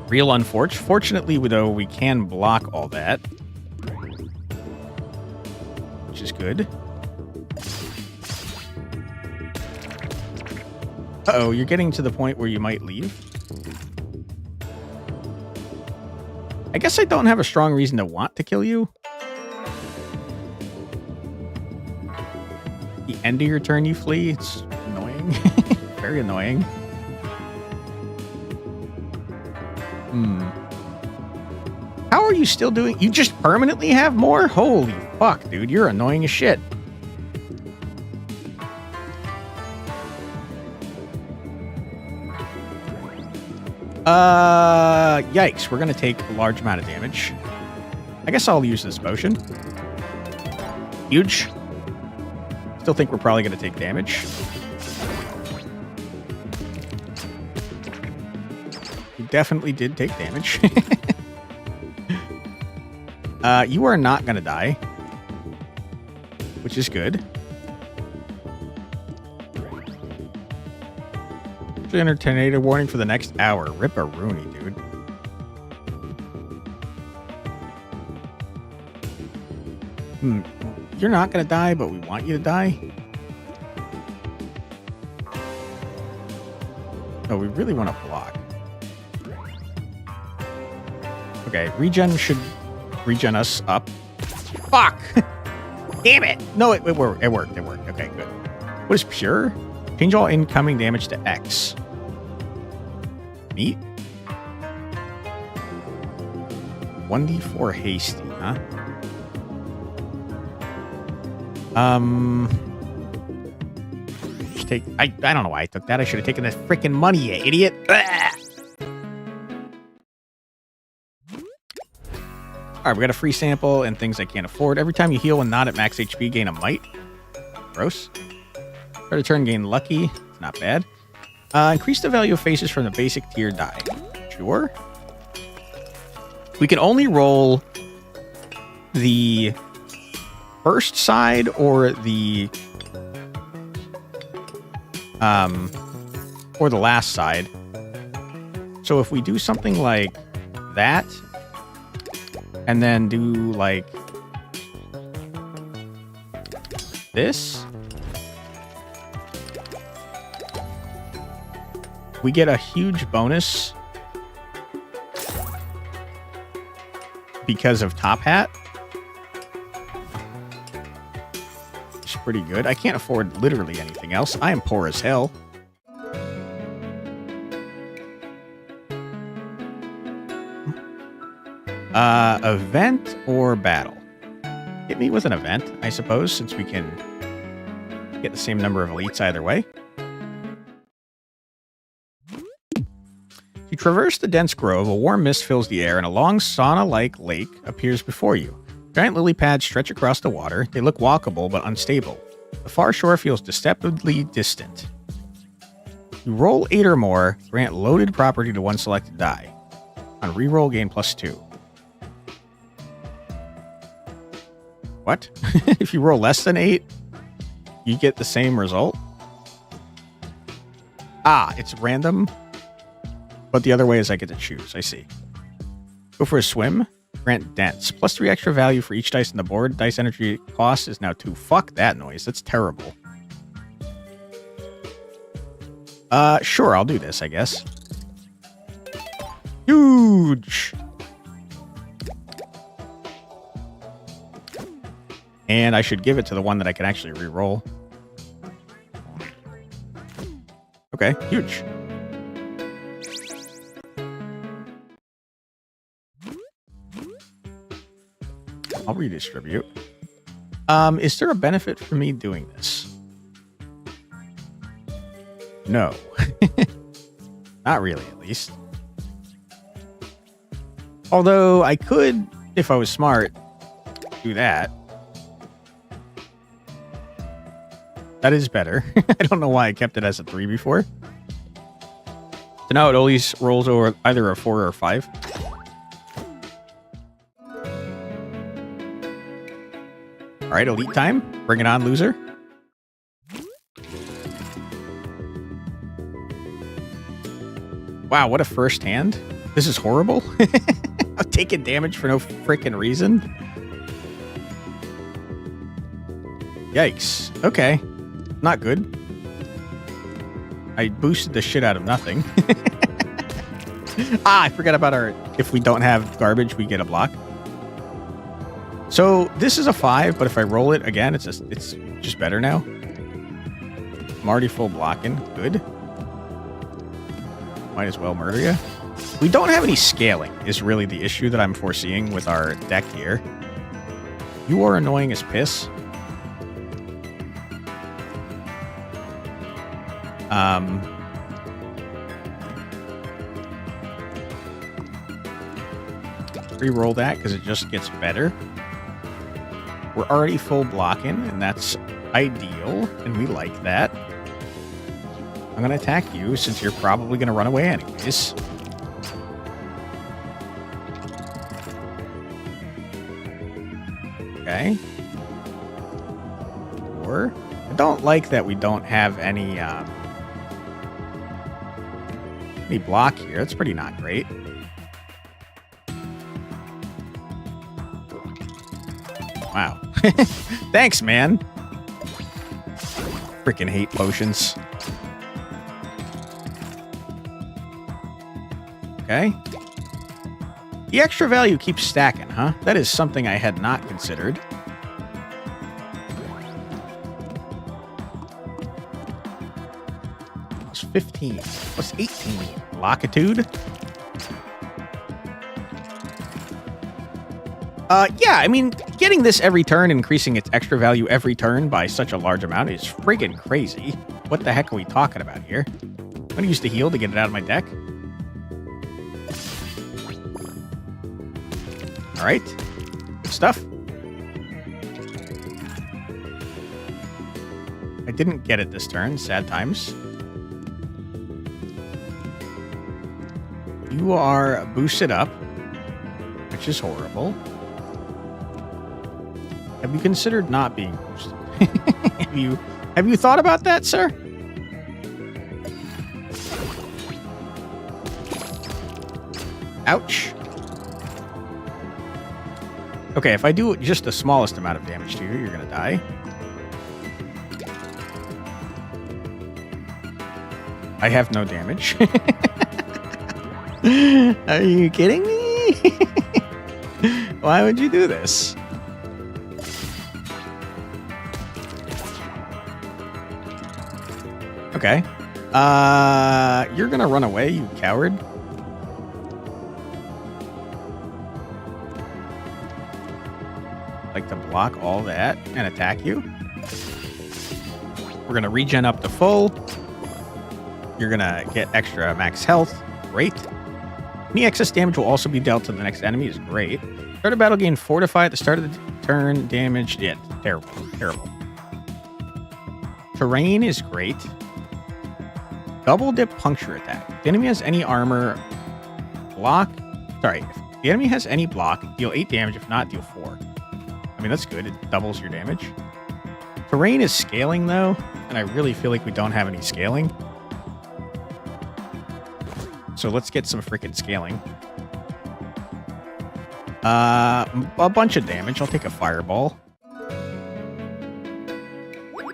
Real unfortunate. Fortunately, though, we can block all that, which is good. Uh-oh, you're getting to the point where you might leave. I guess I don't have a strong reason to want to kill you. The end of your turn you flee. It's annoying. Very annoying. How are you still doing? You just permanently have more? Holy fuck, dude. You're annoying as shit. Yikes. We're going to take a large amount of damage. I guess I'll use this potion. Huge. Still think we're probably going to take damage. You definitely did take damage. You are not going to die, which is good. Tornado warning for the next hour. Rip-a-rooney, dude. You're not going to die, but we want you to die. No, we really want to block. Okay, regen should regen us up. Fuck! Damn it! No, it worked. It worked. Okay, good. What is pure? Change all incoming damage to X. Neat. 1d4 hasty, huh? Just take. I don't know why I took that. I should have taken that freaking money, you idiot. Alright, we got a free sample and things I can't afford. Every time you heal when not at max HP, gain a might. Gross. Start a turn, gain lucky. It's not bad. Increase the value of faces from the basic tier die. Sure. We can only roll the first side or the last side. So if we do something like that, and then do like this, we get a huge bonus because of Top Hat. It's pretty good. I can't afford literally anything else. I am poor as hell. Event or battle? Hit me with an event, I suppose, since we can get the same number of elites either way. You traverse the dense grove, a warm mist fills the air, and a long sauna-like lake appears before you. Giant lily pads stretch across the water. They look walkable but unstable. The far shore feels deceptively distant. You roll 8 or more, grant loaded property to one selected die. On reroll, gain +2. What? If you roll less than 8, you get the same result? Ah, it's random. But the other way is I get to choose. I see. Go for a swim. Grant dense. +3 extra value for each dice on the board. Dice energy cost is now 2. Fuck that noise. That's terrible. Sure, I'll do this, I guess. Huge! And I should give it to the one that I can actually re-roll. Okay, huge. I'll redistribute. Is there a benefit for me doing this? No. Not really, at least. Although I could, if I was smart, do that. That is better. I don't know why I kept it as a 3 before. So now it always rolls over either a 4 or a 5. All right, elite time. Bring it on, loser. Wow, what a first hand. This is horrible. I'm taking damage for no freaking reason. Yikes. Okay. Not good. I boosted the shit out of nothing. I forgot about our... If we don't have garbage, we get a block. So this is a 5, but if I roll it again, it's just better now. I'm already full blocking. Good. Might as well murder you. We don't have any scaling is really the issue that I'm foreseeing with our deck here. You are annoying as piss. Re-roll that because it just gets better. We're already full blocking, and that's ideal, and we like that. I'm going to attack you since you're probably going to run away anyways. Okay. 4. I don't like that we don't have any block here. It's pretty not great. Wow. Thanks, man. Freaking hate potions. Okay. The extra value keeps stacking, huh? That is something I had not considered. Plus 15. Plus 18. Longitude. Yeah, I mean, getting this every turn, increasing its extra value every turn by such a large amount is friggin' crazy. What the heck are we talking about here? I'm gonna use the heal to get it out of my deck. All right, good stuff. I didn't get it this turn, sad times. You are boosted up, which is horrible. Have you considered not being boosted? have you thought about that, sir? Ouch. Okay, if I do just the smallest amount of damage to you, you're gonna die. I have no damage. Are you kidding me? Why would you do this? Okay. You're gonna run away, you coward. Like to block all that and attack you. We're gonna regen up to full. You're gonna get extra max health. Great. Any excess damage will also be dealt to the next enemy is great. Start of battle, gain fortify at the start of the turn. Damage, yeah, terrible, terrible. Terrain is great. Double dip puncture attack. If the enemy has any armor, block. Sorry, if the enemy has any block, deal 8 damage. If not, deal 4. I mean, that's good. It doubles your damage. Terrain is scaling, though, and I really feel like we don't have any scaling. So let's get some freaking scaling. A bunch of damage. I'll take a fireball. I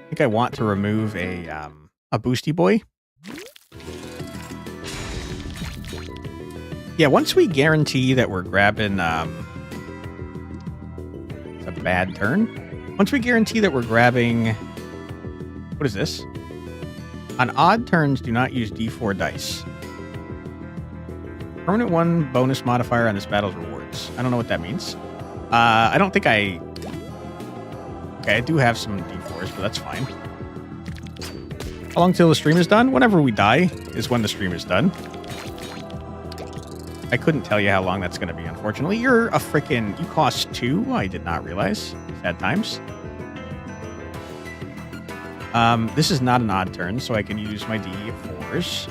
think I want to remove a boosty boy. Yeah, once we guarantee that we're grabbing... it's a bad turn. Once we guarantee that we're grabbing... What is this? On odd turns, do not use D4 dice. Permanent 1 bonus modifier on this battle's rewards. I don't know what that means. I don't think I... Okay, I do have some D4s, but that's fine. How long till the stream is done? Whenever we die is when the stream is done. I couldn't tell you how long that's going to be, unfortunately. You're a freaking... You cost 2. I did not realize. Sad times. This is not an odd turn, so I can use my D4s.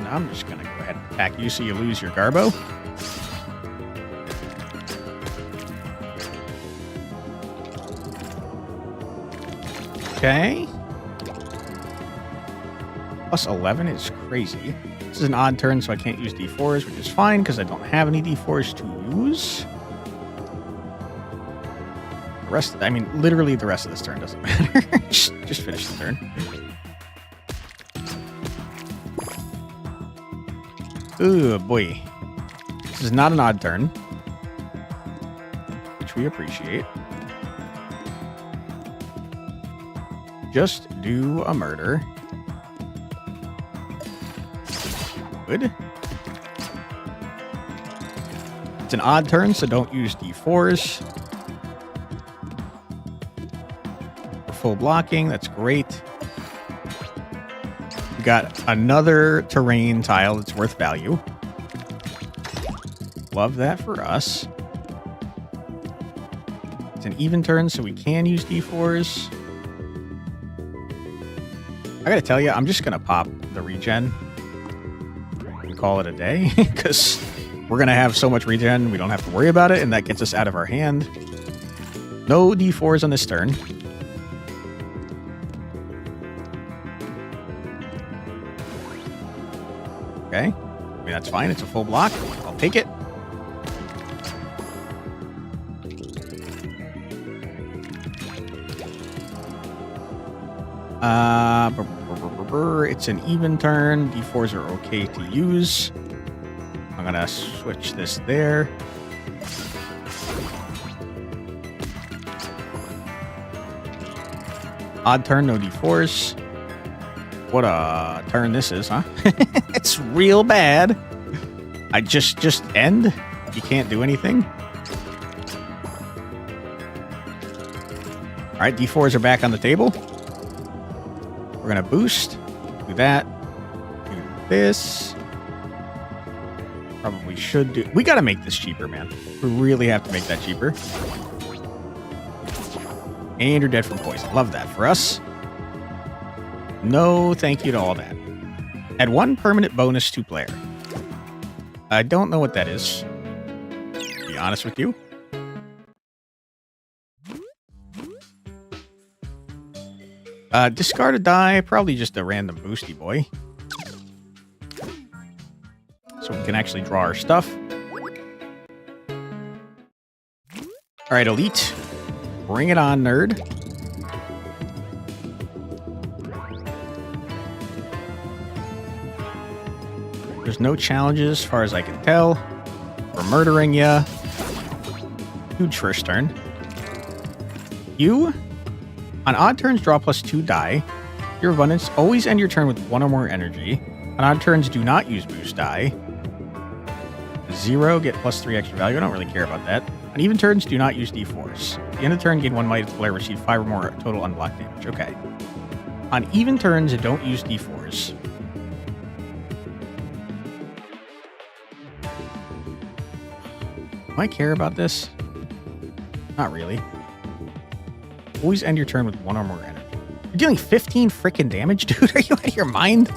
turn, I'm just going to go ahead and attack you so you lose your Garbo. Okay. Plus 11 is crazy. This is an odd turn, so I can't use D4s, which is fine because I don't have any D4s to use. The rest, I mean, literally the rest of this turn doesn't matter. just finish the turn. Ooh, boy. This is not an odd turn, which we appreciate. Just do a murder. Good. It's an odd turn, so don't use D4s. For full blocking, that's great. We got another terrain tile that's worth value. Love that for us. It's an even turn, so we can use D4s. I gotta tell you, I'm just gonna pop the regen and call it a day because we're gonna have so much regen we don't have to worry about it, and that gets us out of our hand. No D4s on this turn. Okay, I mean that's fine. It's a full block. I'll take it. It's an even turn. D4s are okay to use. I'm gonna switch this there. Odd turn, no D4s. What a turn this is, huh? It's real bad. I just end. You can't do anything. All right, D4s are back on the table. We're gonna boost. Do that. Do this. Probably should do. We gotta make this cheaper, man. We really have to make that cheaper. And you're dead from poison. Love that for us. No thank you to all that. Add 1 permanent bonus to player. I don't know what that is, to be honest with you. Discard a die, probably just a random boosty boy. So we can actually draw our stuff. Alright, Elite. Bring it on, nerd. There's no challenges as far as I can tell. We're murdering ya. Huge first turn. You... On odd turns, draw +2 die. Your abundance, always end your turn with 1 or more energy. On odd turns, do not use boost die. 0, get +3 extra value. I don't really care about that. On even turns, do not use D4s. At the end of the turn, gain 1 might if the player receive 5 or more total unblocked damage. Okay. On even turns, don't use D4s. Do I care about this? Not really. Always end your turn with 1 or more energy. You're dealing 15 freaking damage, dude? Are you out of your mind?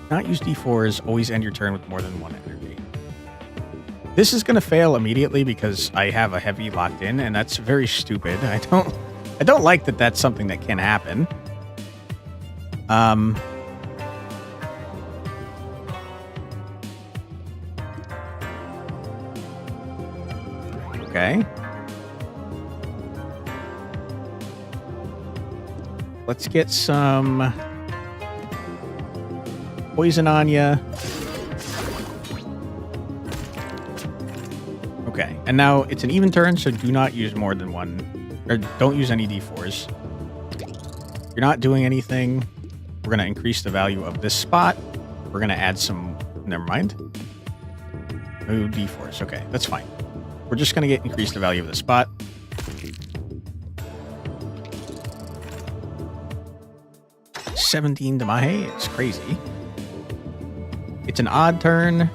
Not use D4s. Always end your turn with more than 1 energy. This is gonna fail immediately because I have a heavy locked in, and that's very stupid. I don't like that that's something that can happen. Okay. Let's get some poison on ya. Okay, and now it's an even turn, so do not use more than 1, or don't use any D4s. You're not doing anything. We're gonna increase the value of this spot. We're gonna add some. Never mind. No D4s. Okay, that's fine. We're just going to increase the value of the spot. $17 Damahe. It's crazy. It's an odd turn.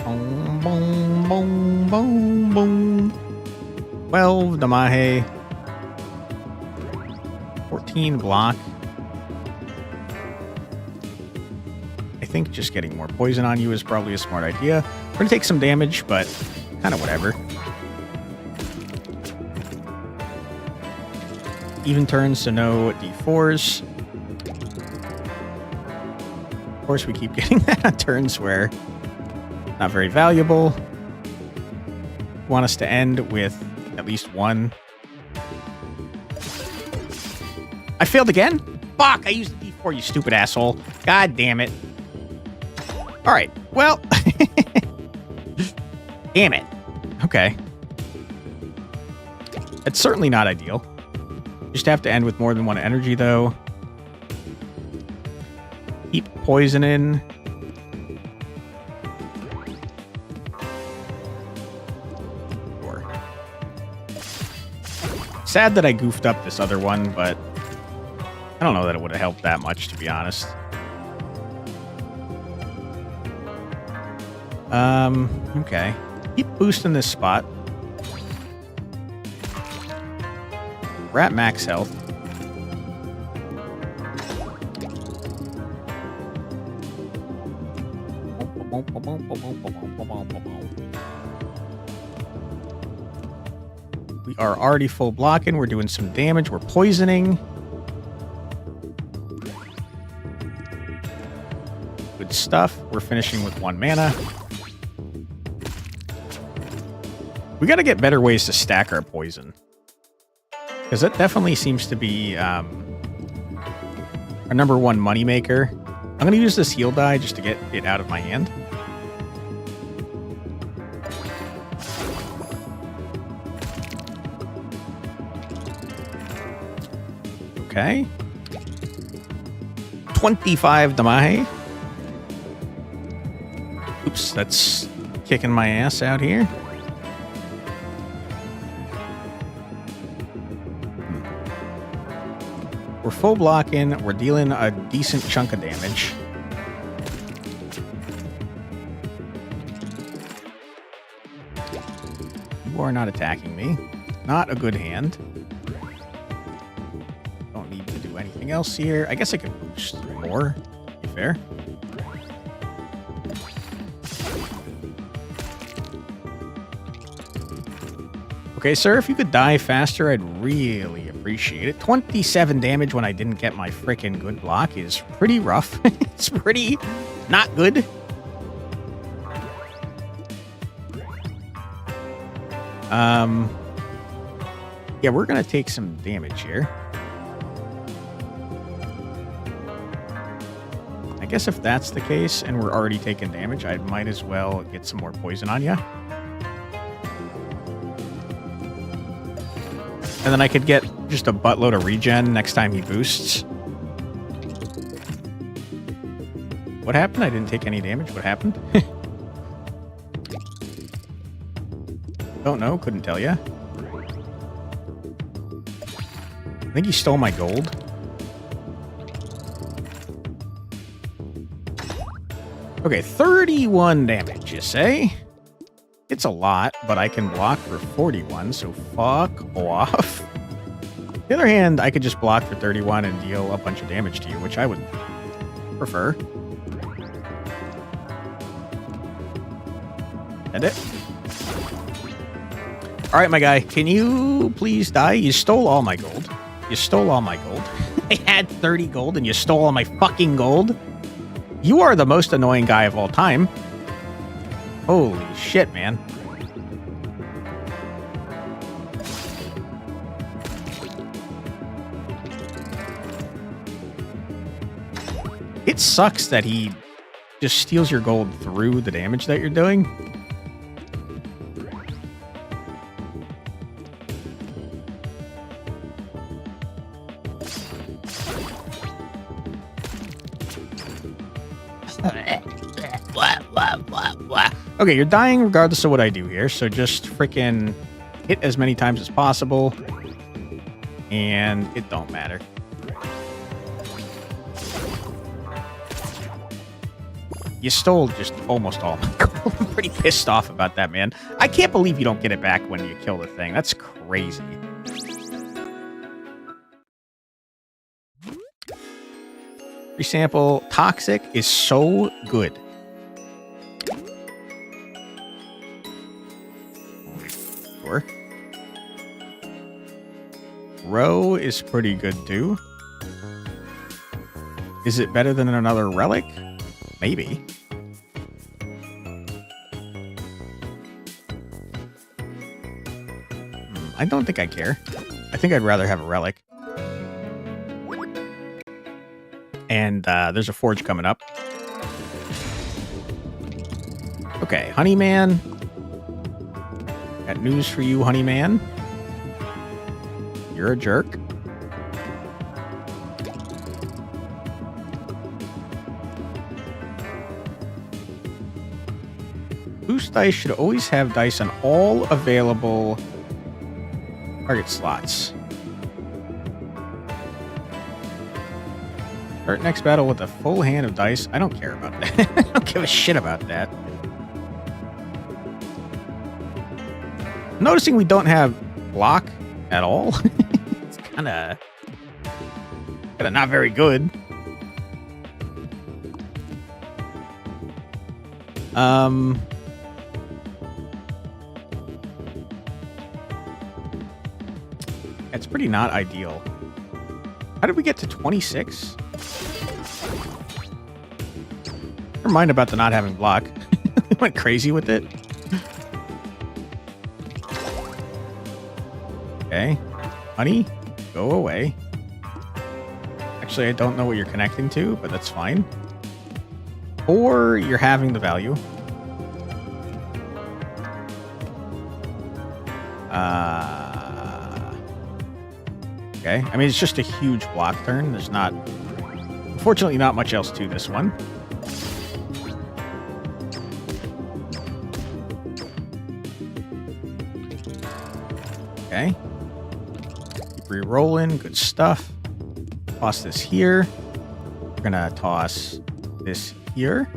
Boom, boom, boom, boom, boom. 12 Damahe. 14 block. I think just getting more poison on you is probably a smart idea. We're going to take some damage, but kind of whatever. Even turns, so no D4s. Of course, we keep getting that on turns where not very valuable. Want us to end with at least one. I failed again? Fuck, I used the D4, you stupid asshole. God damn it. All right, well. Damn it. Okay. It's certainly not ideal. Just have to end with more than one energy, though. Keep poisoning. Sure. Sad that I goofed up this other one, but I don't know that it would have helped that much, to be honest. Okay. Keep boosting this spot. We're at max health. We are already full blocking. We're doing some damage. We're poisoning. Good stuff. We're finishing with 1 mana. We got to get better ways to stack our poison. Because that definitely seems to be our number one moneymaker. I'm going to use this heal die just to get it out of my hand. Okay. 25 damage. Oops, that's kicking my ass out here. We're full blocking. We're dealing a decent chunk of damage. You are not attacking me. Not a good hand. Don't need to do anything else here. I guess I could boost more. Be fair. Okay, sir, if you could die faster, I'd really appreciate it. 27 damage when I didn't get my frickin' good block is pretty rough. It's pretty not good. Yeah, we're gonna take some damage here. I guess if that's the case and we're already taking damage, I might as well get some more poison on you. And then I could get just a buttload of regen next time he boosts. What happened? I didn't take any damage. What happened? Don't know. Couldn't tell you. I think he stole my gold. Okay, 31 damage, you say? It's a lot, but I can block for 41, so fuck off. On the other hand, I could just block for 31 and deal a bunch of damage to you, which I would prefer. End it. All right, my guy, can you please die? You stole all my gold. You stole all my gold. I had 30 gold and you stole all my fucking gold. You are the most annoying guy of all time. Holy shit, man. It sucks that he just steals your gold through the damage that you're doing. Okay, you're dying regardless of what I do here, so just freaking hit as many times as possible, and it don't matter. You stole just almost all my gold. I'm pretty pissed off about that, man. I can't believe you don't get it back when you kill the thing. That's crazy. Free sample. Toxic is so good. Sure. Row is pretty good too. Is it better than another relic? Maybe. I don't think I care. I think I'd rather have a relic. And there's a forge coming up. Okay, Honeyman. Got news for you, Honeyman. You're a jerk. Boost dice should always have dice on all available target slots. Start next battle with a full hand of dice. I don't care about that. I don't give a shit about that. Noticing we don't have block at all. It's kind of not very good. It's pretty not ideal. How did we get to 26? Never mind about the not having block. We went crazy with it. Okay. Honey, go away. Actually, I don't know what you're connecting to, but that's fine. Or you're having the value. Okay. I mean, it's just a huge block turn. There's not... Unfortunately, not much else to this one. Okay. Keep re-rolling. Good stuff. Toss this here. We're gonna toss this here.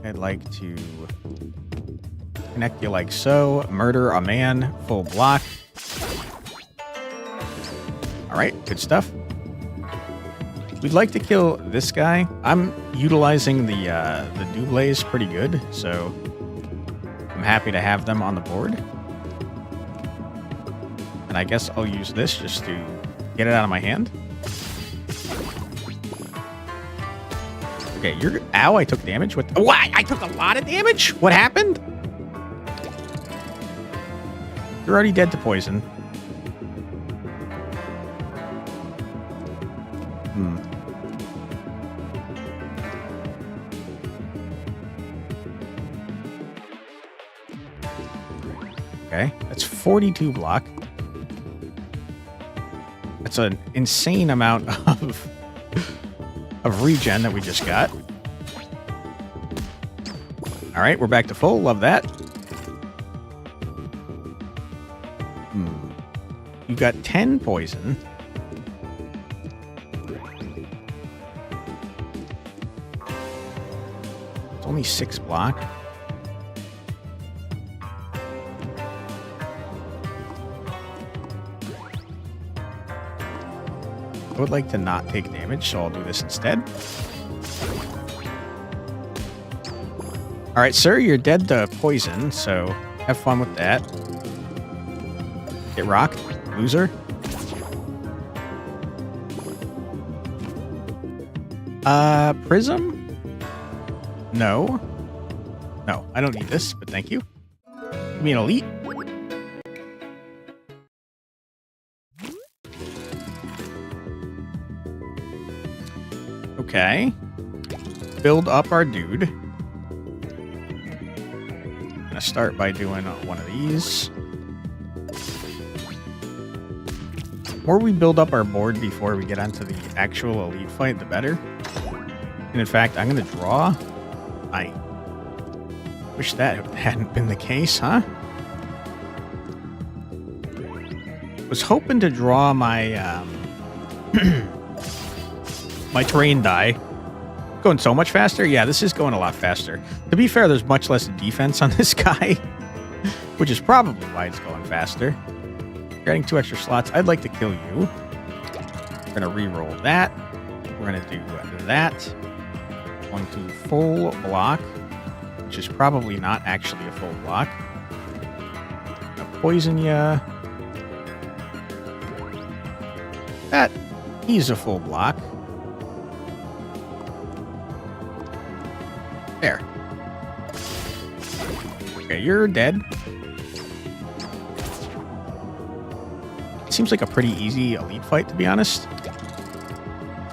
I'd like to connect you like so. Murder a man. Full block. All right. Good stuff. We'd like to kill this guy. I'm utilizing the doublés pretty good, so I'm happy to have them on the board. And I guess I'll use this just to get it out of my hand. Okay, you're... Ow, I took damage. What? What? I took a lot of damage? What happened? You're already dead to poison. Okay, that's 42 block. That's an insane amount of regen that we just got. All right, we're back to full. Love that. You've got 10 poison. It's only 6 block. I would like to not take damage, so I'll do this instead. All right, sir, you're dead to poison, so have fun with that. Get rocked, loser. Prism? No. No, I don't need this, but thank you. Give me an elite. Okay. Build up our dude. I'm gonna start by doing one of these. The more we build up our board before we get onto the actual elite fight, the better. And in fact, I'm gonna draw. I wish that hadn't been the case, huh? Was hoping to draw my my terrain die. Going so much faster? Yeah, this is going a lot faster. To be fair, there's much less defense on this guy, which is probably why it's going faster. Getting 2 extra slots. I'd like to kill you. We're going to re-roll that. We're going to do that. 1, 2, full block, which is probably not actually a full block. Gonna poison ya. That, he's a full block. There. Okay, you're dead. Seems like a pretty easy elite fight, to be honest.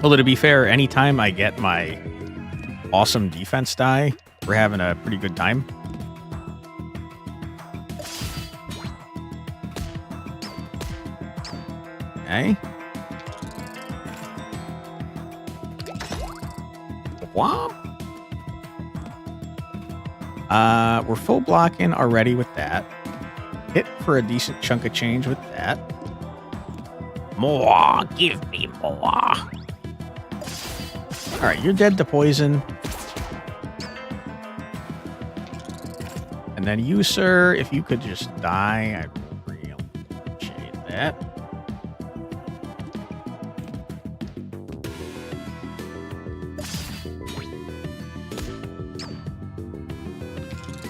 Although, to be fair, anytime I get my awesome defense die, we're having a pretty good time. Okay. Womp. We're full blocking already with that. Hit for a decent chunk of change with that. More, give me more. All right, you're dead to poison. And then you, sir, if you could just die, I'd really appreciate that.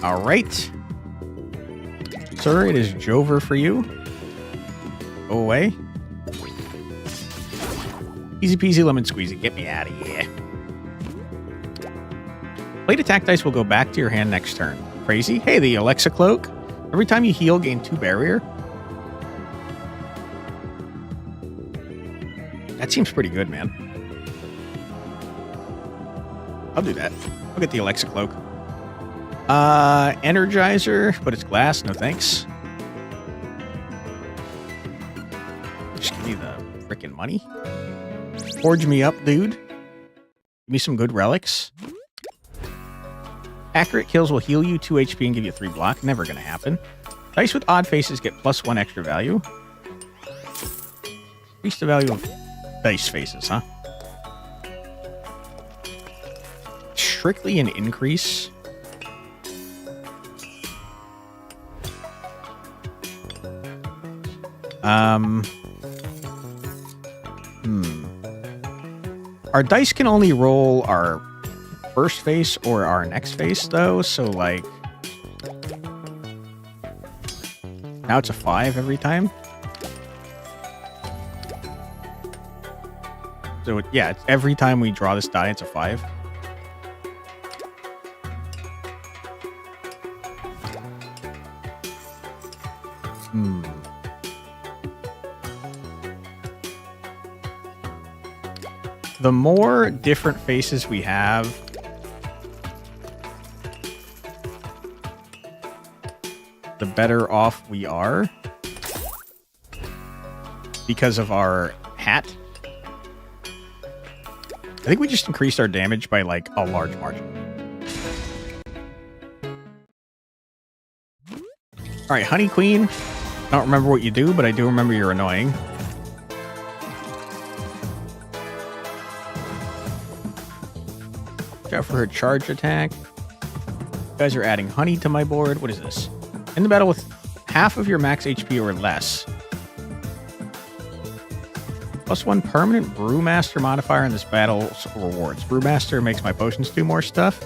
All right. Sir, it is Jover for you. Go away. Easy peasy lemon squeezy. Get me out of here. Played attack dice will go back to your hand next turn. Crazy. Hey, the Alexa Cloak. Every time you heal, gain 2 barrier. That seems pretty good, man. I'll do that. I'll get the Alexa Cloak. Energizer, but it's glass. No thanks. Just give me the frickin' money. Forge me up, dude. Give me some good relics. Accurate kills will heal you 2 HP and give you 3 block. Never gonna happen. Dice with odd faces get +1 extra value. Increase the value of dice faces, huh? Strictly an increase. Our dice can only roll our first face or our next face, though, so, like... Now it's a 5 every time. So, yeah, it's every time we draw this die, it's a 5. The more different faces we have, the better off we are because of our hat. I think we just increased our damage by like a large margin. All right, Honey Queen. I don't remember what you do, but I do remember you're annoying. Watch out for her charge attack. You guys are adding honey to my board. What is this? In the battle with half of your max HP or less. +1 permanent Brewmaster modifier in this battle's rewards. Brewmaster makes my potions do more stuff.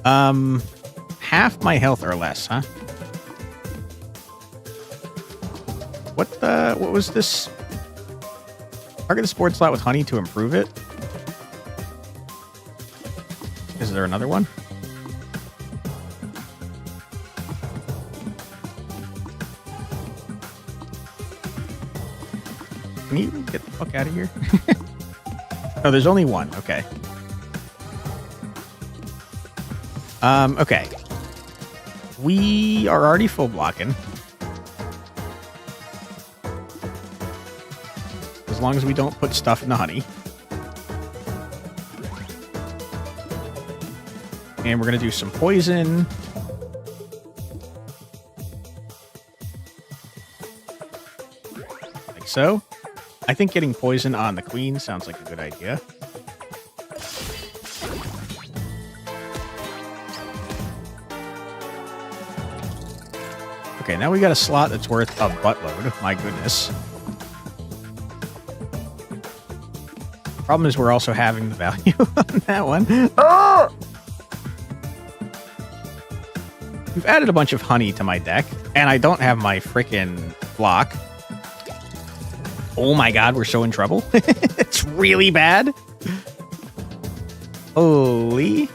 Half my health or less, huh? What was this? Target this board slot with honey to improve it. Is there another one? Can you get the fuck out of here? Oh, there's only one. Okay. Okay. We are already full blocking. As long as we don't put stuff in the honey. And we're going to do some poison. Like so. I think getting poison on the queen sounds like a good idea. Okay, now we got a slot that's worth a buttload. My goodness. Problem is we're also having the value on that one. Oh! We've added a bunch of honey to my deck, and I don't have my frickin' block. Oh my god, we're so in trouble. It's really bad. Holy.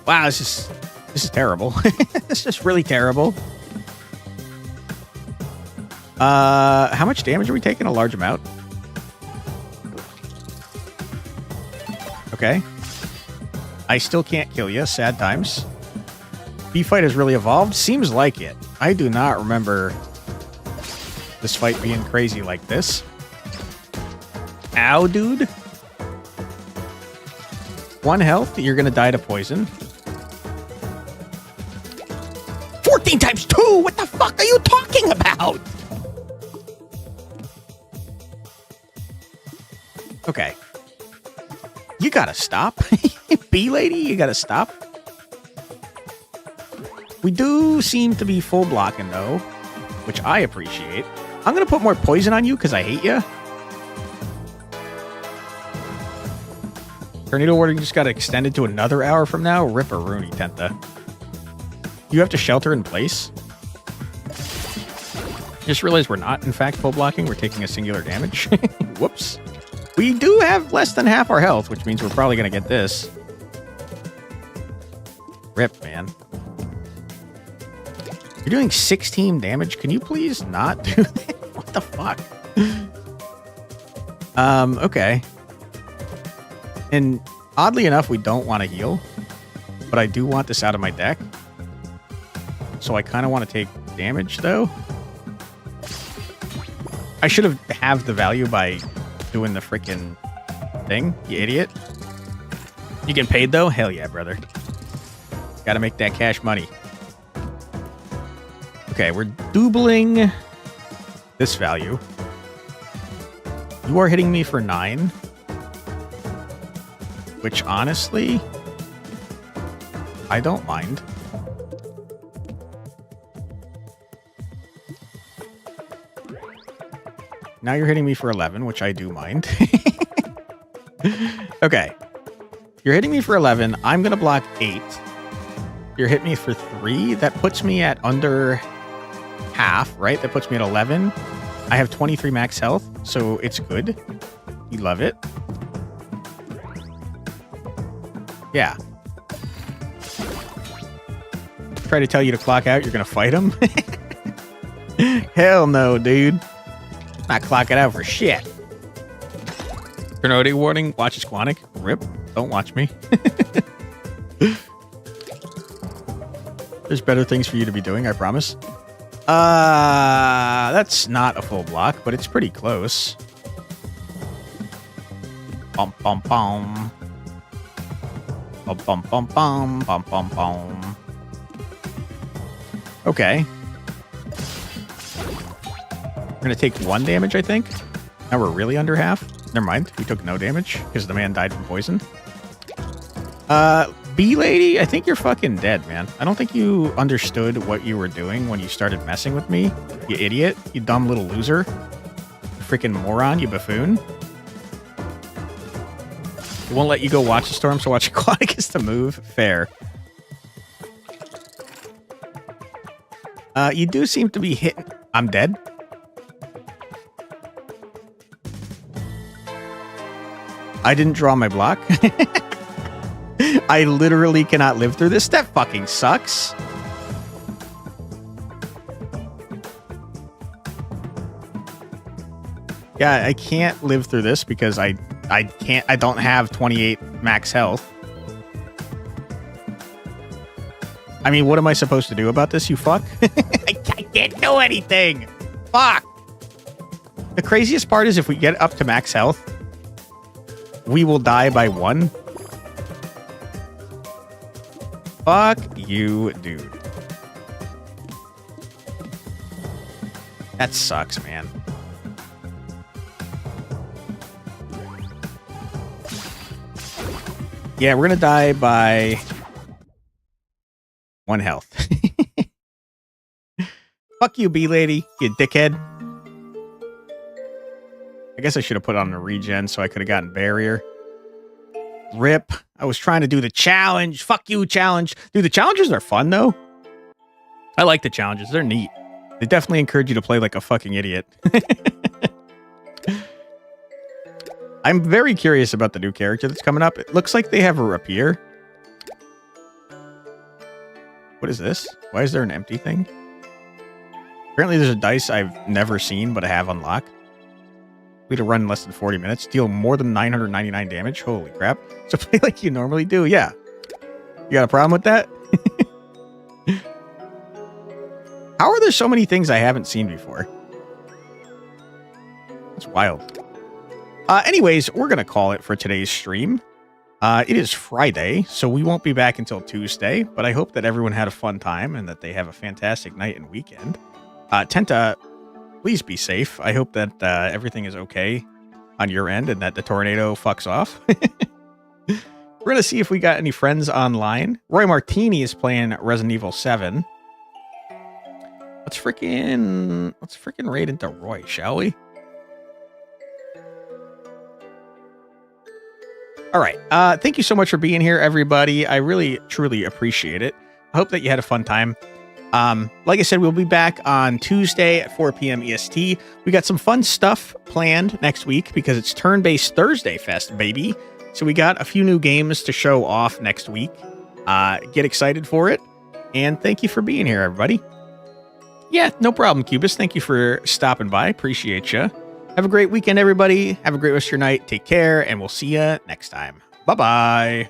Wow, this is terrible. This is really terrible. How much damage are we taking? A large amount. Okay. I still can't kill you. Sad times. B-Fight has really evolved? Seems like it. I do not remember this fight being crazy like this. Ow, dude. 1 health. You're gonna die to poison. 14 times 2? What the fuck are you talking about? Okay. You gotta stop. B-Lady, you gotta stop. We do seem to be full blocking, though, which I appreciate. I'm gonna put more poison on you because I hate you. Tornado Warning just got extended to another hour from now. Rip-a-rooney, Tenta. You have to shelter in place. Just realized we're not, in fact, full blocking. We're taking a singular damage. Whoops. We do have less than half our health, which means we're probably going to get this. Rip, man. You're doing 16 damage. Can you please not do that? What the fuck? Okay. And oddly enough, we don't want to heal. But I do want this out of my deck. So I kind of want to take damage, though. I should have the value by doing the freaking thing, you idiot. You get paid, though? Hell yeah, brother. Gotta make that cash money. Okay, we're doubling this value. You are hitting me for 9. Which, honestly, I don't mind. Now you're hitting me for 11, which I do mind. Okay. You're hitting me for 11. I'm going to block 8. You're hitting me for 3. That puts me at under half, right? That puts me at 11. I have 23 max health, so it's good. You love it. Yeah. Try to tell you to clock out, you're going to fight him? Hell no, dude. Not clocking out for shit. Tornado Warning, watch Squanic. Rip. Don't watch me. There's better things for you to be doing, I promise. That's not a full block, but it's pretty close. Bum bum bum. Bum bum bum bum bum bum bum. Okay. We're gonna take 1 damage, I think. Now we're really under half. Never mind. We took no damage because the man died from poison. B-Lady, I think you're fucking dead, man. I don't think you understood what you were doing when you started messing with me. You idiot. You dumb little loser. You freaking moron, you buffoon. It won't let you go watch the storm, so watch Aquatic is the move. Fair. You do seem to be hitting... I'm dead. I didn't draw my block. I literally cannot live through this. That fucking sucks. Yeah, I can't live through this because I don't have 28 max health. I mean, what am I supposed to do about this, you fuck? I can't do anything. Fuck. The craziest part is if we get up to max health, we will die by 1. Fuck you, dude. That sucks, man. Yeah, we're gonna die by 1 health. Fuck you, bee lady, you dickhead. I guess I should have put on a regen so I could have gotten barrier. Rip. I was trying to do the challenge. Fuck you, challenge. Dude, the challenges are fun, though. I like the challenges. They're neat. They definitely encourage you to play like a fucking idiot. I'm very curious about the new character that's coming up. It looks like they have a rapier. What is this? Why is there an empty thing? Apparently there's a dice I've never seen, but I have unlocked. We to run in less than 40 minutes. Deal more than 999 damage. Holy crap. So play like you normally do. Yeah. You got a problem with that? How are there so many things I haven't seen before? That's wild. Anyways, we're going to call it for today's stream. It is Friday, so we won't be back until Tuesday, but I hope that everyone had a fun time and that they have a fantastic night and weekend. Tenta, please be safe. I hope that everything is okay on your end and that the tornado fucks off. We're going to see if we got any friends online. Roy Martini is playing Resident Evil 7. Let's freaking raid into Roy, shall we? All right. Thank you so much for being here, everybody. I really, truly appreciate it. I hope that you had a fun time. Like I said, we'll be back on Tuesday at 4 p.m. EST. We got some fun stuff planned next week because it's Turn-Based Thursday Fest, baby. So we got a few new games to show off next week. Get excited for it. And thank you for being here, everybody. Yeah, no problem, Cubus. Thank you for stopping by. Appreciate you. Have a great weekend, everybody. Have a great rest of your night. Take care, and we'll see you next time. Bye-bye.